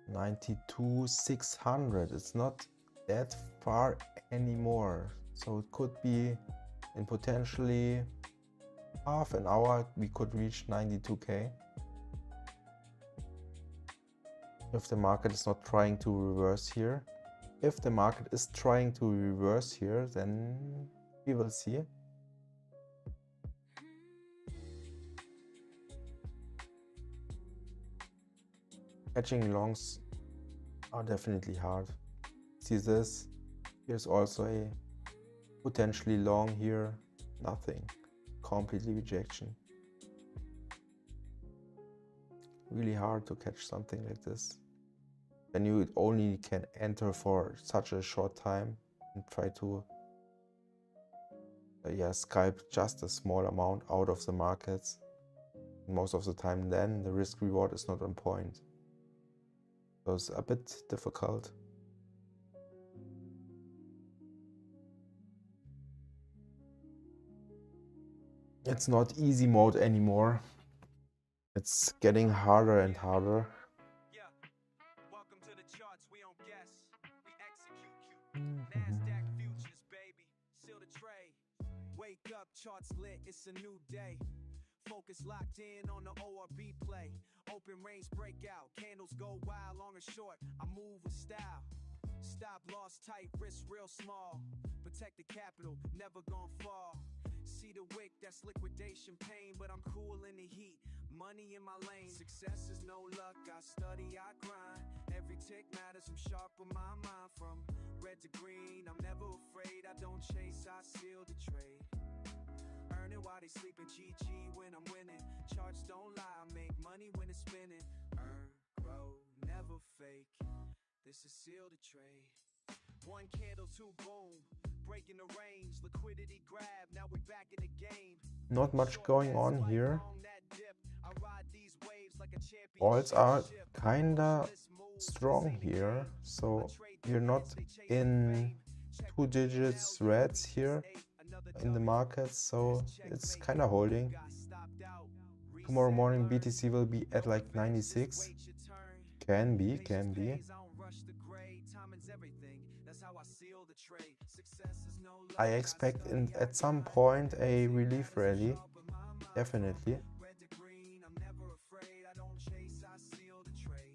92,600. It's not that far anymore, so it could be in potentially half an hour we could reach 92k if the market is not trying to reverse here. If the market is trying to reverse here, then we will see. Catching longs are definitely hard. See this? Here's also a potentially long here. Nothing. Completely rejection. Really hard to catch something like this. Then you only can enter for such a short time and try to scalp just a small amount out of the markets. Most of the time then the risk reward is not on point. So it's a bit difficult. It's not easy mode anymore. It's getting harder and harder. Yeah. Welcome to the charts, we don't guess. We execute. NASDAQ futures, baby. Seal the trade. Wake up, charts lit, it's a new day. Focus locked in on the ORB play. Open range breakout, candles go wild, long or short, I move with style. Stop loss tight, risk real small. Protect the capital, never gonna fall. See the wick, that's liquidation pain, but I'm cool in the heat. Money in my lane, success is no luck. I study, I grind. Every tick matters, I'm sharp with my mind. From red to green, I'm never afraid. I don't chase, I seal the trade. Earn it while they sleeping, GG when I'm winning. Charts don't lie, I make money when it's spinning. Earn, grow, never fake. This is seal the trade. One candle, two boom. Breaking the range, liquidity grab, now we're back in the game. Not much going on here. Alts are kinda strong here, so we're not in 2 digits reds here in the market, so it's kinda holding. Tomorrow morning BTC will be at like 96. Can be. I expect at some point a relief rally, definitely.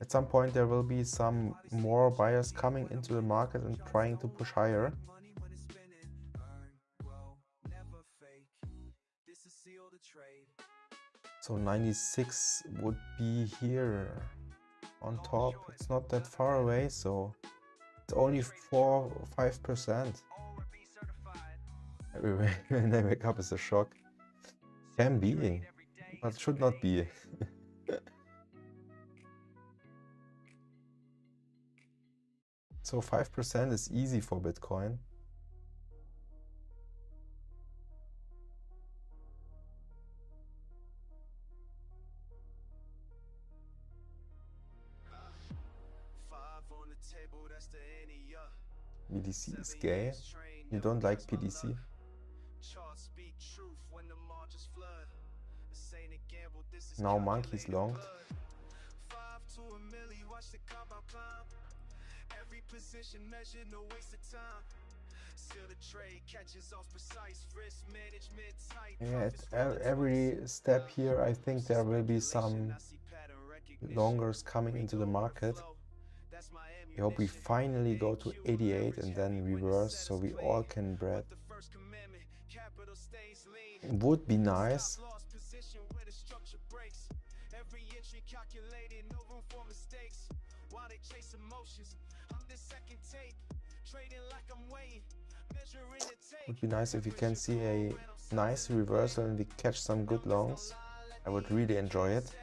At some point there will be some more buyers coming into the market and trying to push higher. So 96 would be here on top. It's not that far away, so it's only 4 or 5%. When I wake up is a shock. Can be, but should not be. So 5% is easy for Bitcoin. BTC is gay. You don't like PDC? Now monkeys longed. Yeah, at every step here I think there will be some longers coming into the market. I hope we finally go to 88 and then reverse so we all can bread. Would be nice. Would be nice if we can see a nice reversal and we catch some good longs. I would really enjoy it.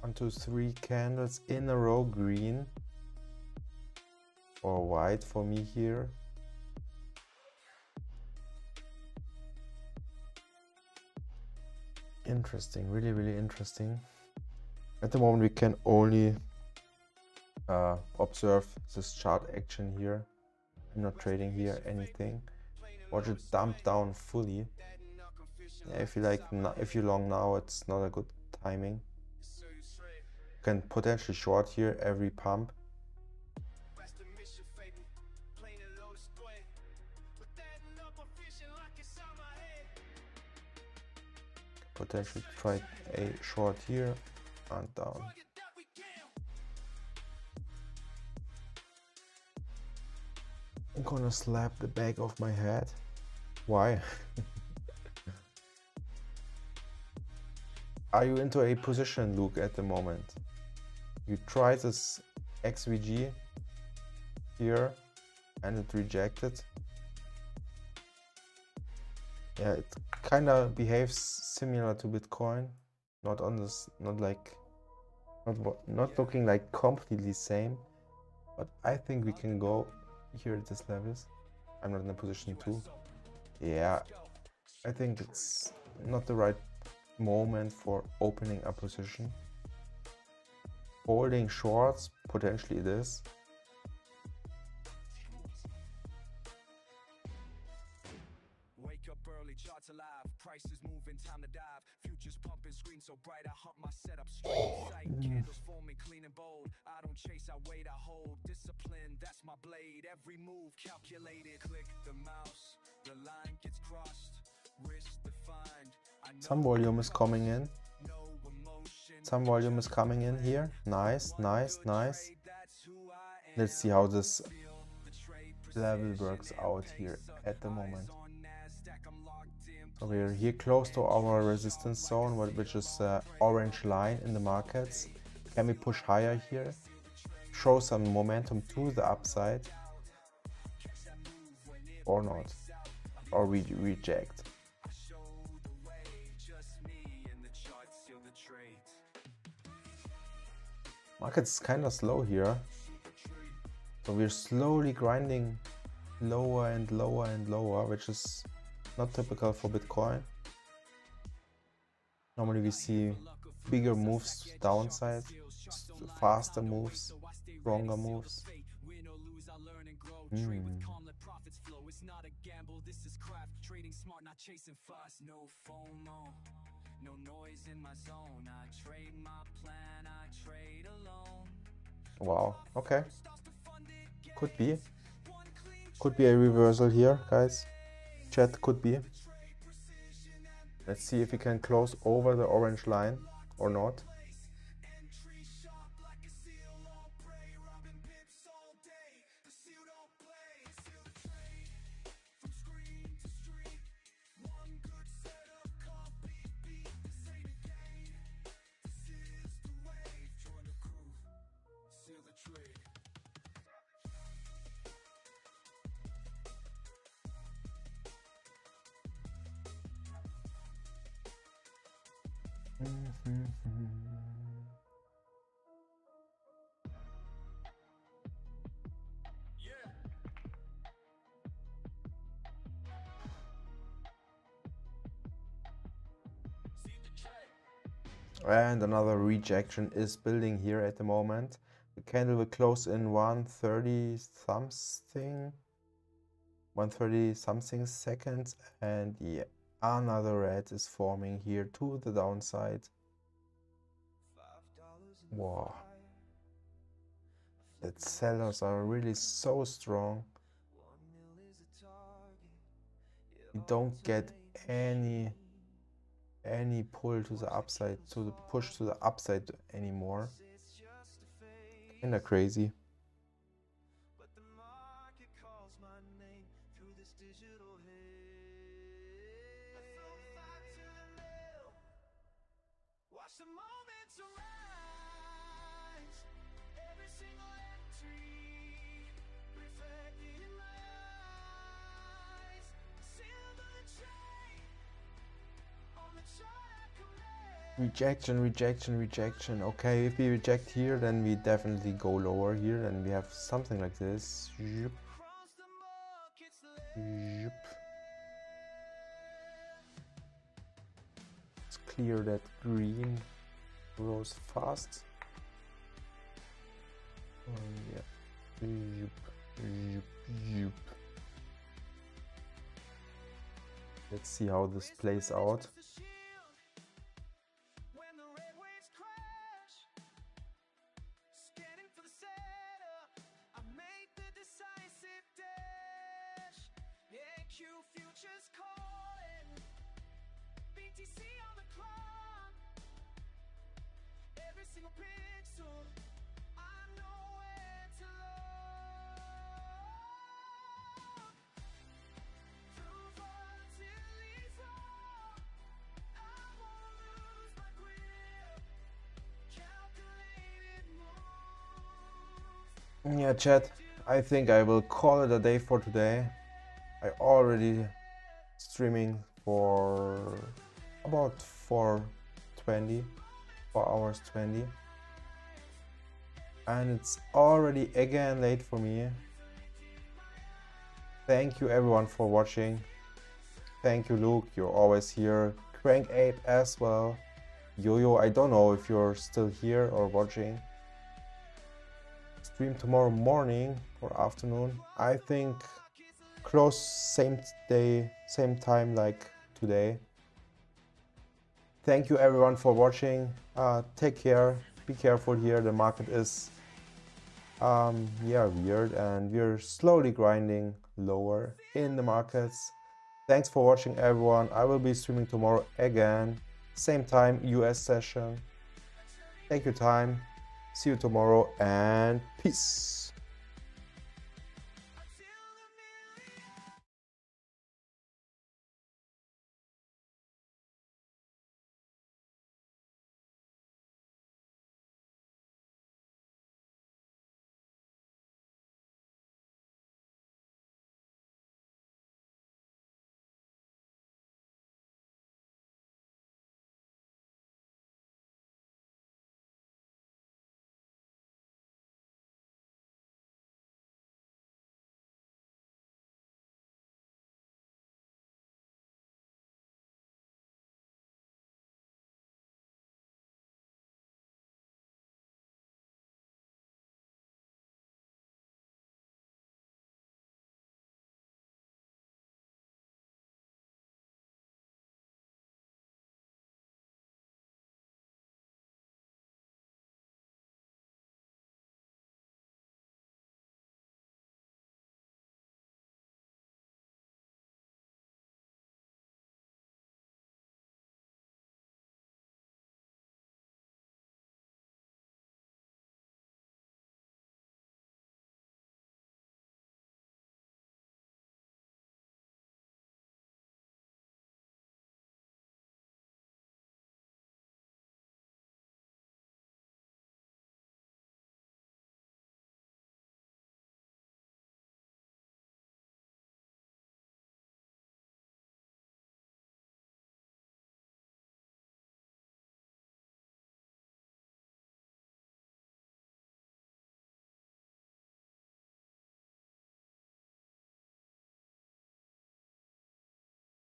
One, two, three candles in a row green or white for me here. interesting, really, really interesting. At the moment, we can only observe this chart action here. I'm not trading here anything. Watch it dump down fully. Yeah, if you like, if you long now, it's not a good timing. You can potentially short here every pump. Potentially try a short here and down. I'm gonna slap the back of my head. Why? Are you into a position, Luke, at the moment? You tried this XVG here and it rejected. Yeah, it kind of behaves similar to Bitcoin. Not on this, not looking like completely same, but I think we can go here at this levels. I'm not in a position to. Yeah, I think it's not the right moment for opening a position. Holding shorts, potentially it is. Wake up early, charts alive, prices moving, time to dive. Futures pumping, screen so bright, I hump my setup straight. Sight, candles forming, clean and bold. I don't chase, I wait, I hold. Discipline, that's my blade. Every move calculated. Click the mouse, the line gets crossed. Risk defined. Some volume is coming in. Some volume is coming in here. Nice, nice, nice. Let's see how this level works out here at the moment. So we're here close to our resistance zone, which is orange line in the markets. Can we push higher here? Show some momentum to the upside or not? Or we reject? Market's kind of slow here. So we're slowly grinding lower and lower and lower, which is not typical for Bitcoin. Normally we see bigger moves downside, faster moves, stronger moves. No noise in my zone. I trade my plan, I trade alone. Wow, okay. Could be. Could be a reversal here, guys. Chat, could be. Let's see if we can close over the orange line or not. And another rejection is building here at the moment. The candle will close in 130 something seconds, and yeah, another red is forming here to the downside. Wow, the sellers are really so strong. You don't get any pull to the upside, to the push to the upside anymore. Kinda crazy. Rejection, rejection, rejection. Okay, if we reject here, then we definitely go lower here, and we have something like this. Yep. Yep. Let's clear that green grows fast. Yeah. Zoop, zoop, zoop. Let's see how this plays out. Futures calling, BTC on the clock. Every single pixel, I know where to look. Through volatility's law, I won't lose my grip. Calculated moves. Yeah, chat, I think I will call it a day for today. I already streaming for about 4:20, 4 hours 20, and it's already again late for me. Thank you everyone for watching. Thank you, Luke, you're always here. Crank Ape as well. Yo-Yo, I don't know if you're still here or watching. Stream tomorrow morning or afternoon. I think close same day, same time like today. Thank you everyone for watching. Take care, be careful here. The market is yeah, weird, and we're slowly grinding lower in the markets. Thanks for watching everyone. I will be streaming tomorrow again, same time, US session. Take your time. See you tomorrow and peace.